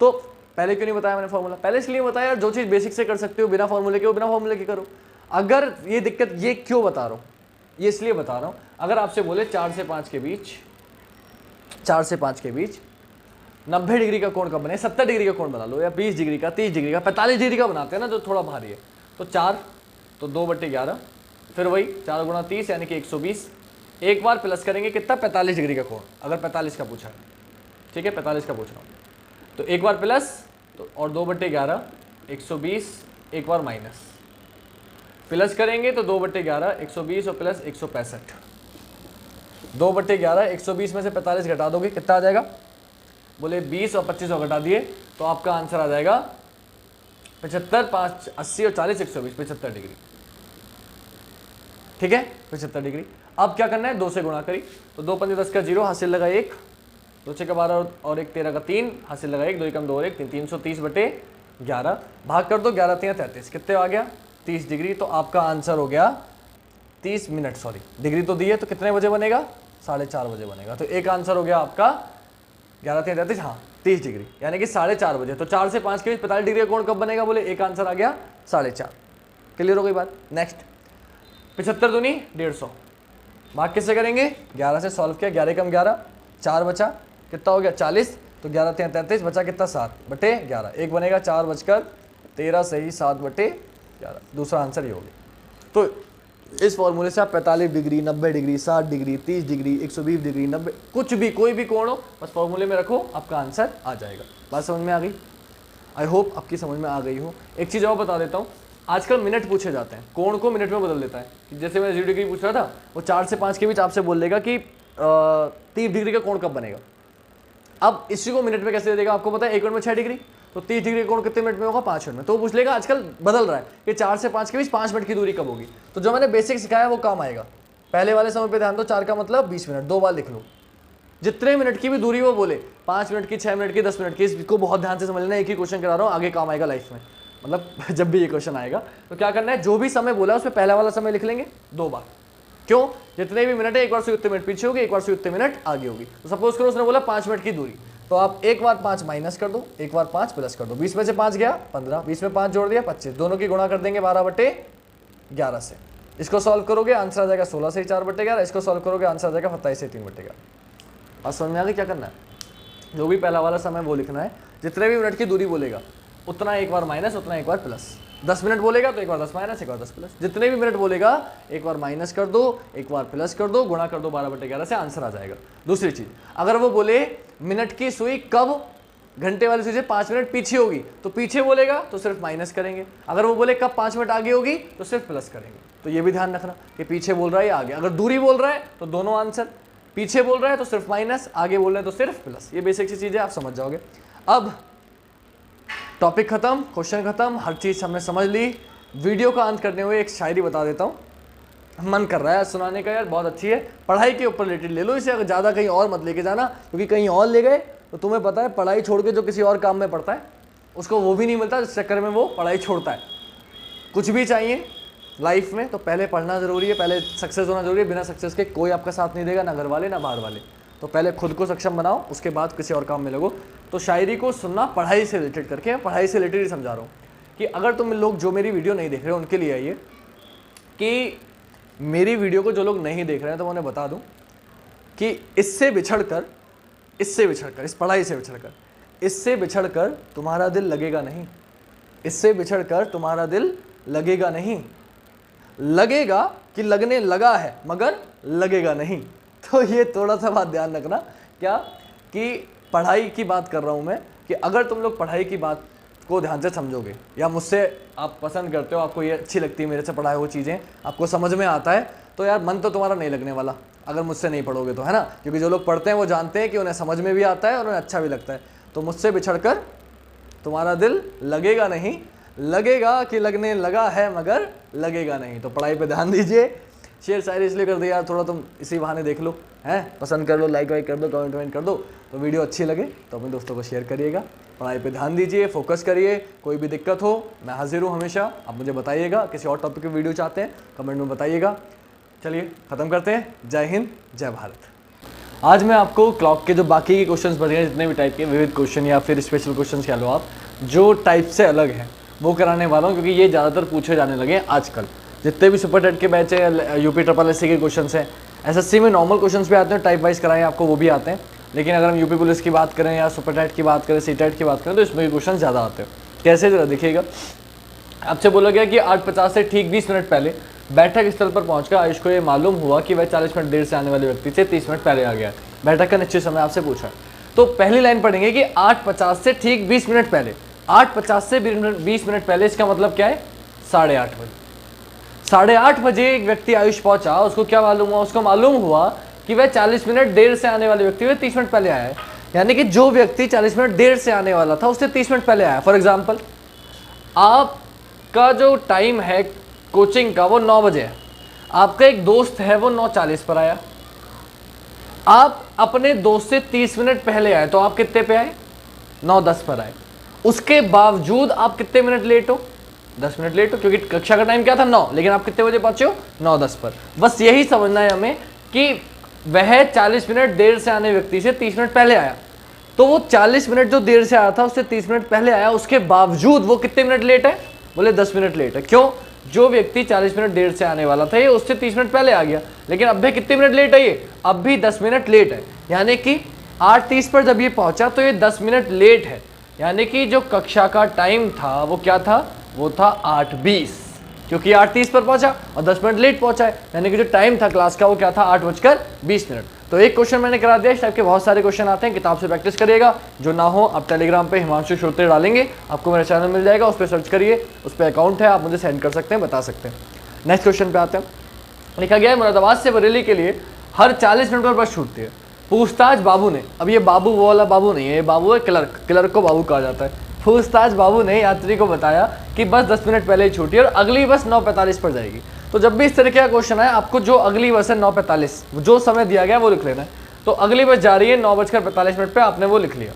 तो पहले क्यों नहीं बताया मैंने फॉर्मूला? पहले इसलिए बताया यार, जो चीज़ बेसिक से कर सकते हो बिना फॉर्मूले के, वो बिना फॉर्मूले के करो। अगर ये दिक्कत, ये क्यों बता रहा हूँ, ये इसलिए बता रहा हूँ, अगर आपसे बोले 4 से 5 के बीच 90 डिग्री का कोण कब बने, 70 डिग्री का कोण बना लो, या 20 डिग्री का, 30 डिग्री का, 45 डिग्री का बनाते हैं ना जो थोड़ा भारी है, तो 4 तो 2/11, फिर वही 4 गुणा 30 यानी कि 120। एक बार प्लस करेंगे कितना, 45 डिग्री का कोण, अगर 45 का पूछा है, ठीक है 45 का पूछ रहा हूँ, तो एक बार प्लस तो और 2/11 120, एक बार माइनस, प्लस करेंगे तो 2/11 120 और प्लस 165। 2/11 120 में से 45 घटा दोगे कितना आ जाएगा, बोले 20 और 25 और घटा दिए तो आपका आंसर आ जाएगा 75, 5 80 और 40 120, 75 डिग्री। ठीक है 75 डिग्री। अब क्या करना है, 2 से गुणा करी तो 2 पंजे 10 का 0, हासिल लगा 1, 2 6 का 12 और 1 13 का 3, हासिल लगा 1, 2 कम 2 और 1 330/11, भाग कर दो 11 3 33, कितने आ गया 30 डिग्री। तो आपका आंसर हो गया 30 मिनट, सॉरी डिग्री तो दी है, तो कितने बजे बनेगा, 4:30 बजे बनेगा। तो एक आंसर हो गया आपका 11 3 33, हाँ 30 डिग्री, यानी कि 4:30 बजे। तो 4 से 5 के बीच 45 डिग्री का कोण कब बनेगा, बोले एक आंसर आ गया 4:30। क्लियर हो गई बात। नेक्स्ट 75 दूनी 150, भाग किससे करेंगे, 11 से सॉल्व किया, 11 कम 11 4 बचा, कितना हो गया 40, तो 11 3 33 बचा कितना 7/11, एक बनेगा 4:13 सही 7/11। दूसरा आंसर ये हो गया। तो इस फॉर्मूले से आप 45 degree 90 degree 60 degree 30 degree 120 degree 90, कुछ भी कोई भी कोण हो बस फॉर्मूले में रखो, आपका आंसर आ जाएगा। बात समझ में आ गई? आई होप आपकी समझ में आ गई हो। एक चीज़ और बता देता हूँ, आजकल मिनट पूछे जाते हैं, कोण को मिनट में बदल देता है। कि जैसे मैं 0 डिग्री पूछ रहा था, वो 4 से 5 के बीच आपसे बोल देगा कि 30 डिग्री का कोण कब बनेगा। अब इसी को मिनट में कैसे दे देगा, आपको पता है 1 मिनट में 6 डिग्री, तो 30 डिग्री का कोण कितने मिनट में होगा, 5 मिनट में। तो वो पूछ लेगा, आजकल बदल रहा है कि 4 से 5 के बीच 5 मिनट की दूरी कब होगी। तो जो मैंने बेसिक सिखाया वो काम आएगा। पहले वाले समय पे ध्यान दो, 4 का मतलब 20 मिनट, 2 बार लिख लो। जितने मिनट की भी दूरी वो बोले, 5 मिनट की, 6 मिनट की, 10 मिनट की, इसको बहुत ध्यान से समझ लेना। एक ही क्वेश्चन करा रहा हूँ, आगे काम आएगा लाइफ में, मतलब जब भी ये क्वेश्चन आएगा। तो क्या करना है, जो भी समय बोला उसमें पहला वाला समय लिख लेंगे 2 बार। क्यों, जितने भी मिनट है एक बार से उतने मिनट पीछे होगी, एक बार से उतने मिनट आगे होगी। तो सपोज करो उसने बोला 5 मिनट की दूरी, तो आप एक बार 5 माइनस कर दो, एक बार 5 प्लस कर दो। 20 में से 5 गया 15, 20 में 5 जोड़ दिया 25, दोनों की गुणा कर देंगे 12/11 से। इसको सॉल्व करोगे आंसर आ जाएगा 16 से 4/11, इसको सॉल्व करोगे आंसर आ जाएगा 27 से 3/11। और समझ में आ गई क्या करना है, जो भी पहला वाला समय वो लिखना है। जितने भी मिनट की दूरी बोलेगा उतना एक बार माइनस, उतना एक बार प्लस। 10 मिनट बोलेगा तो एक बार 10 माइनस, एक बार 10 प्लस। जितने भी मिनट बोलेगा एक बार माइनस कर दो, एक बार प्लस कर दो, गुणा कर दो 12/11 से, आंसर आ जाएगा। दूसरी चीज, अगर वो बोले मिनट की सुई कब घंटे वाली सुई से 5 मिनट पीछे होगी, तो पीछे बोलेगा तो सिर्फ माइनस करेंगे। अगर वो बोले कब 5 मिनट आगे होगी तो सिर्फ प्लस करेंगे। तो ये भी ध्यान रखना कि पीछे बोल रहा है या आगे। अगर दूरी बोल रहा है तो दोनों आंसर, पीछे बोल रहा है तो सिर्फ माइनस, आगे बोल रहे हैं तो सिर्फ प्लस। ये बेसिक सी चीजें आप समझ जाओगे। अब टॉपिक खत्म, क्वेश्चन खत्म, हर चीज हमने समझ ली। वीडियो का अंत करने हुए एक शायरी बता देता हूँ, मन कर रहा है सुनाने का यार, बहुत अच्छी है। पढ़ाई के ऊपर रिलेटेड ले लो इसे, अगर ज़्यादा कहीं और मत लेके जाना, क्योंकि कहीं और ले गए तो तुम्हें पता है पढ़ाई छोड़ के जो किसी और काम में पड़ता है उसको वो भी नहीं मिलता, इस चक्कर में वो पढ़ाई छोड़ता है। कुछ भी चाहिए लाइफ में तो पहले पढ़ना ज़रूरी है, पहले सक्सेस होना ज़रूरी है। बिना सक्सेस के कोई आपका साथ नहीं देगा, ना घर वाले ना बाहर वाले। तो पहले खुद को सक्षम बनाओ, उसके बाद किसी और काम में लगो। तो शायरी को सुनना पढ़ाई से रिलेटेड करके, पढ़ाई से रिलेटेड ही समझा रहा हूँ कि अगर तुम लोग जो मेरी वीडियो नहीं देख रहे हो उनके लिए ये कि मेरी वीडियो को जो लोग नहीं देख रहे हैं तो मैं उन्हें बता दूं कि इससे बिछड़कर, इस पढ़ाई से बिछड़कर, इससे बिछड़कर तुम्हारा दिल लगेगा नहीं, इससे बिछड़कर तुम्हारा दिल लगेगा नहीं, लगेगा कि लगने लगा है मगर लगेगा नहीं। तो ये थोड़ा सा बात ध्यान रखना, क्या कि पढ़ाई की बात कर रहा हूँ मैं, कि अगर तुम लोग पढ़ाई की बात को ध्यान से समझोगे, या मुझसे आप पसंद करते हो, आपको ये अच्छी लगती है मेरे से पढ़ाई हुई चीज़ें, आपको समझ में आता है, तो यार मन तो तुम्हारा नहीं लगने वाला अगर मुझसे नहीं पढ़ोगे तो, है ना। क्योंकि जो लोग पढ़ते हैं वो जानते हैं कि उन्हें समझ में भी आता है और उन्हें अच्छा भी लगता है। तो मुझसे बिछड़कर तुम्हारा दिल लगेगा नहीं, लगेगा कि लगने लगा है मगर लगेगा नहीं। तो पढ़ाई पे ध्यान दीजिए, शेयर शायरी इसलिए कर दिया यार, थोड़ा तुम इसी बहाने देख लो, हैं, पसंद कर लो, लाइक वाइक कर दो, कमेंट वमेंट कर दो। तो वीडियो अच्छी लगे तो अपने दोस्तों को शेयर करिएगा, पढ़ाई पे ध्यान दीजिए, फोकस करिए। कोई भी दिक्कत हो मैं हाजिर हूँ हमेशा, आप मुझे बताइएगा। किसी और टॉपिक की वीडियो चाहते हैं कमेंट में बताइएगा। चलिए ख़त्म करते हैं। जय हिंद, जय भारत। आज मैं आपको क्लॉक के जो बाकी के क्वेश्चंस बचे हैं, जितने भी टाइप के विविध क्वेश्चन या फिर स्पेशल क्वेश्चंस कह लो आप, जो टाइप से अलग हैं वो कराने वाला हूँ, क्योंकि ये ज़्यादातर पूछे जाने लगे हैं आजकल। जितने भी सुपर टेट के बैच है, यूपी ट्रिपल एससी के क्वेश्चंस हैं, एसएससी में नॉर्मल क्वेश्चंस भी आते हैं, टाइप वाइज कराएं आपको, वो भी आते हैं। लेकिन अगर हम यूपी पुलिस की बात करें या सुपर टेट की बात करें, सी टेट की बात करें, तो इसमें क्वेश्चन ज़्यादा आते हैं। कैसे जरा देखिएगा। आपसे बोला गया कि 8:50 से ठीक 20 मिनट पहले बैठक स्थल पर पहुंचकर आयुष को ये मालूम हुआ कि वह 40 मिनट देर से आने वाले व्यक्ति से 30 मिनट पहले आ गया। बैठक का निश्चित समय आपसे पूछा। तो पहली लाइन पढ़ेंगे कि 8:50 से ठीक 20 मिनट पहले। 8:50 से 20 मिनट पहले, इसका मतलब क्या है? 8:30 बजे। 8:30 बजे एक व्यक्ति आयुष पहुंचा, उसको क्या मालूम हुआ? उसको मालूम हुआ कि वह 40 मिनट देर से आने वाले व्यक्ति 30 मिनट पहले आया है। यानी कि जो व्यक्ति 40 मिनट देर से आने वाला था उससे 30 मिनट पहले आया। फॉर एग्जाम्पल, आपका जो टाइम है कोचिंग का वो 9 बजे है, आपका एक दोस्त है वो 9:40 पर आया, आप अपने दोस्त से 30 मिनट पहले आए, तो आप कितने पे आए? 9:10 पर आए। उसके बावजूद आप कितने मिनट लेट हो? 10 मिनट लेट हो, क्योंकि कक्षा का टाइम क्या था? 9, लेकिन आप कितने बजे पहुंचे हो? 9:10 पर। बस यही समझना है हमें कि वह 40 मिनट देर से आने व्यक्ति से 30 मिनट पहले आया। तो वो 40 मिनट जो देर से आया था उससे 30 मिनट पहले आया, उसके बावजूद वो कितने मिनट लेट है? बोले 10 मिनट लेट है। क्यों? जो व्यक्ति 40 मिनट देर से आने वाला था ये उससे 30 मिनट पहले आ गया, लेकिन अब भी कितने मिनट लेट है? ये अब भी 10 मिनट लेट है। यानी कि 8:30 पर जब ये पहुंचा तो ये 10 मिनट लेट है। यानी कि जो कक्षा का टाइम था वो क्या था? वो था 8:20, क्योंकि 8:30 पर पहुंचा और 10 मिनट लेट पहुंचा है। यानी कि जो टाइम था क्लास का वो क्या था? 8:20। तो एक क्वेश्चन मैंने करा दिया। इस टाइप के बहुत सारे क्वेश्चन आते हैं, किताब से प्रैक्टिस करिएगा। जो ना हो आप टेलीग्राम पे हिमांशु श्रोते डालेंगे, आपको मेरा चैनल मिल जाएगा, उस पर सर्च करिए, उस पर अकाउंट है, आप मुझे सेंड कर सकते हैं, बता सकते हैं। नेक्स्ट क्वेश्चन पे आते हैं। लिखा गया है मुरादाबाद से बरेली के लिए हर 40 मिनट पर बस छूटती है। पूछताछ बाबू ने, अब ये बाबू वो वाला बाबू नहीं है, ये बाबू है क्लर्क, क्लर्क को बाबू कहा जाता है। पूछताछ बाबू ने यात्री को बताया कि बस 10 मिनट पहले ही छूटी और अगली बस 9:45 पर जाएगी। तो जब भी इस तरीके का क्वेश्चन है, आपको जो अगली बस है 9:45, जो समय दिया गया वो लिख लेना है। तो अगली बस जा रही है 9:45 पे, आपने वो लिख लिया।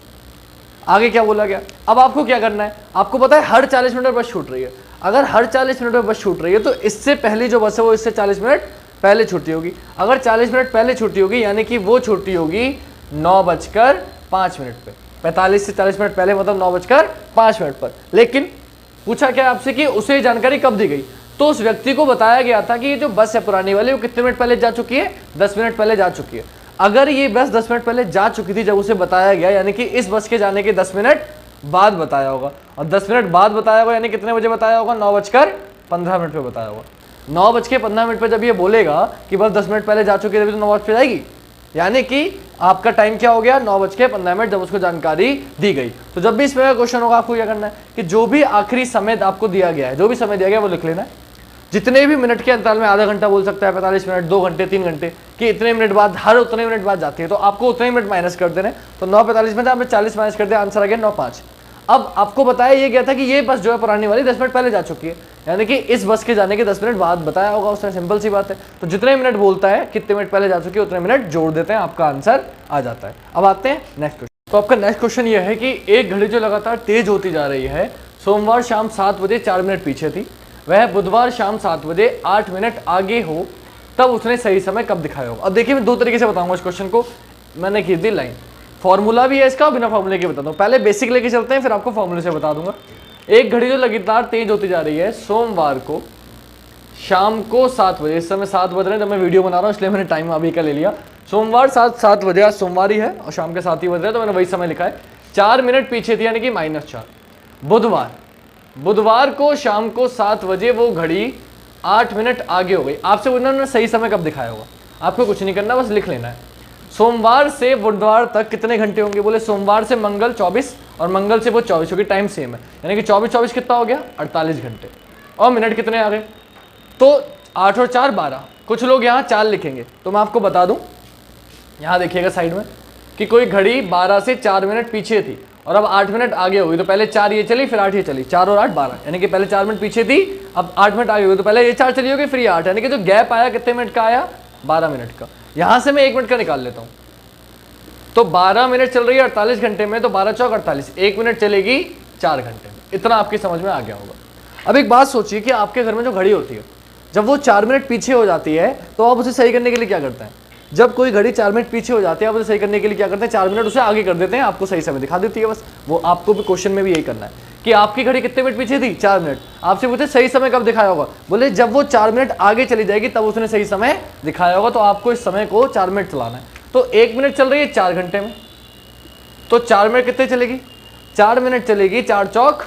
आगे क्या बोला गया? अब आपको क्या करना है? आपको पता है हर 40 मिनट पर बस छूट रही है। अगर हर 40 मिनट पर बस छूट रही है तो इससे पहली जो बस है वो इससे 40 मिनट पहले छूटी होगी। अगर 40 मिनट पहले छूटी होगी यानी कि वो छूटी होगी 9:05 पे। 45 से 40 मिनट पहले मतलब 9:05 पर। लेकिन पूछा क्या आपसे कि उसे जानकारी कब दी गई? तो उस व्यक्ति को बताया गया था कि ये जो बस है पुरानी वाली वो कितने मिनट पहले जा चुकी है? 10 मिनट पहले जा चुकी है। अगर ये बस 10 मिनट पहले जा चुकी थी जब उसे बताया गया, यानी कि इस बस के जाने के 10 मिनट बाद बताया होगा, और 10 मिनट बाद बताया होगा यानी कितने बजे बताया होगा? 9:15 पे बताया होगा। 9:15 पर जब ये बोलेगा कि बस 10 मिनट पहले जा चुकी है, तभी तो 9 पे जाएगी। यानी कि आपका टाइम क्या हो गया? 9:15 जब उसको जानकारी दी गई। तो जब भी इसमें का क्वेश्चन होगा आपको क्या करना है कि जो भी आखिरी समय आपको दिया गया है, जो भी समय दिया गया है वो लिख लेना है। जितने भी मिनट के अंतराल में, आधा घंटा बोल सकता है, 45 मिनट, 2 घंटे, 3 घंटे, कि इतने मिनट बाद, हर उतने मिनट बाद जाती है, तो आपको उतने मिनट माइनस कर देने। तो 9:45 में था, आपने 40 माइनस कर दिया, आंसर आ गया 9:05। अब आपको बताया ये गया था कि ये बस जो है पुरानी वाली 10 मिनट पहले जा चुकी है, यानी कि इस बस के जाने के 10 मिनट बाद बताया होगा उसने। सिंपल सी बात है। तो जितने मिनट बोलता है कितने मिनट पहले जा चुकी है उतने मिनट जोड़ देते हैं, आपका आंसर आ जाता है। अब आते हैं नेक्स्ट क्वेश्चन। तो आपका नेक्स्ट क्वेश्चन ये है कि एक घड़ी जो लगातार तेज होती जा रही है, सोमवार शाम 7 बजे 4 मिनट पीछे थी, वह बुधवार शाम 7 बजे 8 मिनट आगे हो, तब उसने सही समय कब दिखाया होगा? अब देखिए मैं 2 तरीके से बताऊंगा इस क्वेश्चन को। मैंने की दी लाइन, फॉर्मूला भी है इसका, बिना फॉर्मूले के बताता हूँ। पहले बेसिक लेके चलते हैं, फिर आपको फॉर्मूले से बता दूंगा। एक घड़ी जो लगातार तेज होती जा रही है, सोमवार को शाम को 7 बजे, इस समय 7 बज रहे हैं जब मैं वीडियो बना रहा हूँ, इसलिए मैंने टाइम अभी का ले लिया। सोमवार 7 बजे, आज सोमवार ही है और शाम के 7 ही बज रहे हैं, तो मैंने वही समय लिखा है। 4 मिनट पीछे थी यानी कि -4। बुधवार को शाम को 7 बजे वो घड़ी 8 मिनट आगे हो गई। आपसे उन्होंने सही समय कब दिखाया होगा? आपको कुछ नहीं करना, बस लिख लेना है। सोमवार से बुधवार तक कितने घंटे होंगे? बोले सोमवार से मंगल 24 और मंगल से वो 24, क्योंकि टाइम सेम है, यानी कि 24 कितना हो गया? 48 घंटे। और मिनट कितने आ गए? तो 8 और 4 12। कुछ लोग यहाँ 4 लिखेंगे, तो मैं आपको बता दूं, यहाँ देखिएगा साइड में कि कोई घड़ी 12 से 4 मिनट पीछे थी और अब 8 मिनट आगे हो गई, तो पहले 4 ये चली फिर 8 ये चली, 4 और 8 12, यानी कि पहले 4 मिनट पीछे थी, अब 8 मिनट आगे हुई, तो पहले ये 4 चली होगी फिर ये 8, यानी कि जो गैप आया कितने मिनट का आया, 12 मिनट का। यहाँ से मैं 1 मिनट का निकाल लेता हूँ, तो 12 मिनट चल रही है 48 घंटे में, तो 12 चौक 48, 1 मिनट चलेगी 4 घंटे में। इतना आपकी समझ में आ गया होगा। अब एक बात सोचिए कि आपके घर में जो घड़ी होती है, जब वो 4 मिनट पीछे हो जाती है तो आप उसे सही करने के लिए क्या करते हैं? जब कोई घड़ी 4 मिनट पीछे हो जाती है, आप उसे सही करने के लिए क्या करते हैं? 4 मिनट उसे आगे कर देते हैं, आपको सही समय दिखा देती है बस। वो आपको भी क्वेश्चन में भी यही करना है कि आपकी घड़ी कितने मिनट पीछे थी, 4 मिनट। आपसे पूछे सही समय कब दिखाया होगा, बोले जब वो 4 मिनट आगे चली जाएगी तब उसने सही समय दिखाया होगा। तो आपको इस समय को 4 मिनट चलाना है। तो 1 मिनट चल रही है 4 घंटे में, तो 4 मिनट कितने चलेगी, 4 मिनट चलेगी 4 चौक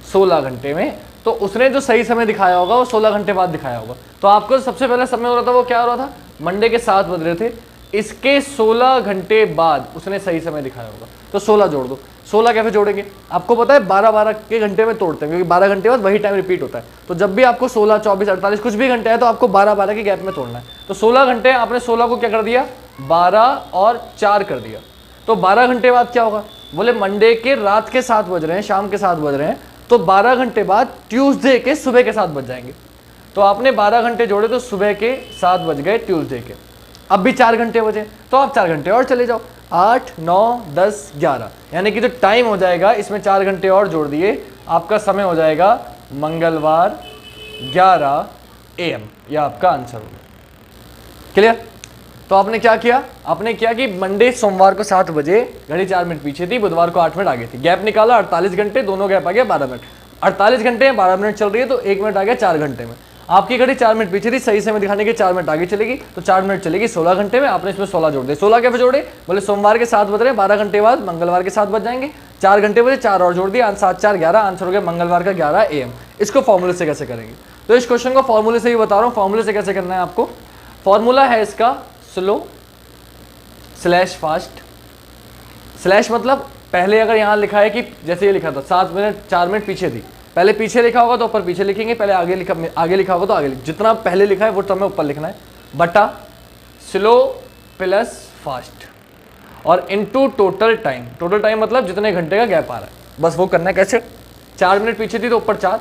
16 घंटे में। तो उसने जो सही समय दिखाया होगा वो 16 घंटे बाद दिखाया होगा। तो आपको सबसे पहला समय हो रहा था वो क्या हो रहा था, मंडे के 7 बज रहे थे, इसके 16 घंटे बाद उसने सही समय दिखाया होगा। तो 16 जोड़ दो। 16 कैसे जोड़ेंगे, आपको पता है 12-12 के घंटे में तोड़ते हैं, क्योंकि 12 घंटे बाद वही टाइम रिपीट होता है। तो जब भी आपको 16, 24, 48 कुछ भी घंटे है तो आपको 12-12 के गैप में तोड़ना है। तो 16 घंटे आपने 16 को क्या कर दिया, 12 और 4 कर दिया। तो 12 घंटे बाद क्या होगा, बोले मंडे के रात के 7 बज रहे हैं, शाम के 7 बज रहे हैं, तो 12 घंटे बाद ट्यूसडे के सुबह के 7 बज जाएंगे। तो आपने 12 घंटे जोड़े तो सुबह के 7 बज गए ट्यूसडे के। अब भी 4 घंटे बचे, तो आप 4 घंटे और चले जाओ, 8, 9, 10, 11, यानी कि जो टाइम हो जाएगा इसमें 4 घंटे और जोड़ दिए, आपका समय हो जाएगा मंगलवार 11 AM। यह आपका आंसर होगा। क्लियर? तो आपने क्या किया, आपने क्या कि मंडे सोमवार को 7 बजे घड़ी 4 मिनट पीछे थी, बुधवार को 8 मिनट आगे थी, गैप निकाला 48 घंटे, दोनों गैप आ गया 12 मिनट। 48 घंटे में 12 मिनट चल रही है तो 1 मिनट आ गया 4 घंटे में। आपकी घड़ी 4 मिनट पीछे थी, सही समय दिखाने के 4 मिनट आगे चलेगी, तो 4 मिनट चलेगी 16 घंटे में। आपने इसमें 16 जोड़ दिए। 16 कैसे जोड़े, बोले सोमवार के 7 बज रहे हैं, 12 घंटे बाद मंगलवार के 7 बज जाएंगे, 4 घंटे बजे 4 और जोड़ दिया, 7, 4, 11, आंसर हो गया मंगलवार का 11 AM। इसको फॉर्मूले से कैसे करेंगे, तो इस क्वेश्चन को फॉर्मूले से ही बता रहा हूँ। फॉर्मूले से कैसे करना है आपको, फॉर्मूला है इसका स्लो स्लैश फास्ट। स्लैश मतलब पहले अगर यहाँ लिखा है कि जैसे ये लिखा था 7 मिनट 4 मिनट पीछे थी, पहले पीछे लिखा होगा तो ऊपर पीछे लिखेंगे, पहले आगे लिखा होगा तो आगे जितना पहले लिखा है वो समय ऊपर लिखना है, बटा स्लो प्लस फास्ट और into total time. Total time मतलब जितने घंटे का गैप आ रहा है, बस वो करना है। कैसे, 4 मिनट पीछे थी तो ऊपर 4,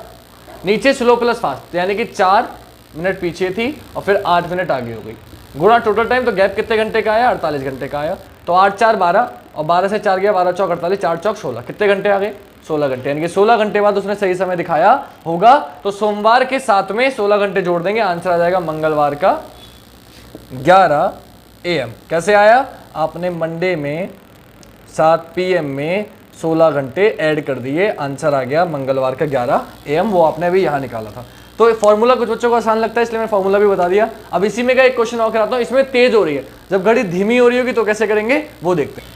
नीचे स्लो प्लस फास्ट, यानी कि 4 मिनट पीछे थी और फिर 8 मिनट आगे हो गई, गुणा टोटल टाइम। तो गैप कितने घंटे का आया, 48 घंटे का आया। तो 8, 4, 12 और 12 से 4 गया, 12 चौक 48, 4 चौक 16, कितने घंटे आ गए, 16 घंटे। यानी कि 16 घंटे बाद उसने सही समय दिखाया होगा। तो सोमवार के 7 में 16 घंटे जोड़ देंगे, आंसर आ जाएगा मंगलवार का 11 AM। कैसे आया, आपने मंडे में 7 PM में 16 घंटे ऐड कर दिए, आंसर आ गया मंगलवार का 11 AM। वो आपने अभी यहाँ निकाला था। तो फॉर्मूला कुछ बच्चों को आसान लगता है इसलिए मैं फॉर्मूला भी बता दिया। अब इसी में का एक क्वेश्चन और कराता हूँ, इसमें तेज हो रही है, जब घड़ी धीमी हो रही होगी तो कैसे करेंगे वो देखते हैं।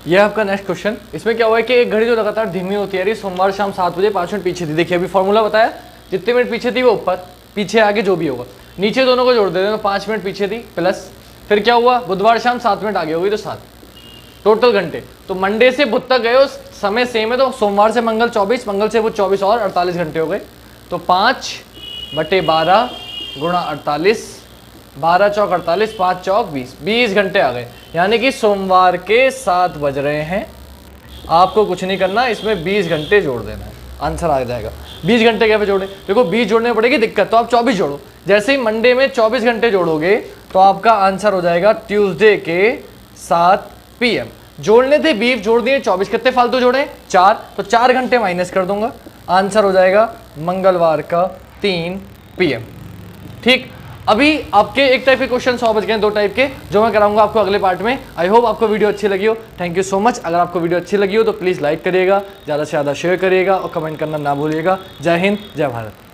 यह आपका नेक्स्ट क्वेश्चन। इसमें क्या हुआ है कि एक घड़ी जो लगातार धीमी होती है, सोमवार शाम 7 बजे 5 मिनट पीछे थी। देखिए अभी फॉर्मूला बताया, जितने मिनट पीछे थी वो ऊपर, पीछे आगे जो भी होगा, नीचे दोनों को जोड़ देते हैं। तो 5 मिनट पीछे थी प्लस फिर क्या हुआ, बुधवार शाम 7 मिनट आगे हो गई तो 7 टोटल घंटे। तो मंडे से बुध तक गए, उस समय सेम है, तो सोमवार से मंगल 24, मंगल से बुध 24 और 48 घंटे हो गए। तो 5/12 गुणा 48, 12 चौक 48, 5 चौक 20, 20 घंटे आ गए। यानी कि सोमवार के 7 बज रहे हैं, आपको कुछ नहीं करना, इसमें 20 घंटे जोड़ देना है, आंसर आ जाएगा। 20 घंटे कैसे जोड़े, देखो 20 जोड़ने पड़ेगी दिक्कत, तो आप 24 जोड़ो। जैसे ही मंडे में 24 घंटे जोड़ोगे तो आपका आंसर हो जाएगा ट्यूसडे के 7 PM। जोड़ने थे 20, जोड़ दिए 24, कितने फालतू जोड़े, 4, तो 4 घंटे माइनस कर दूंगा, आंसर हो जाएगा मंगलवार का 3 PM। ठीक, अभी आपके एक टाइप के क्वेश्चन 100 बच गए, 2 टाइप के, जो मैं कराऊंगा आपको अगले पार्ट में। आई होप आपको वीडियो अच्छी लगी हो। Thank you so much. अगर आपको वीडियो अच्छी लगी हो तो प्लीज़ लाइक करिएगा, ज़्यादा से ज़्यादा शेयर करिएगा और कमेंट करना ना भूलिएगा। जय हिंद, जय भारत।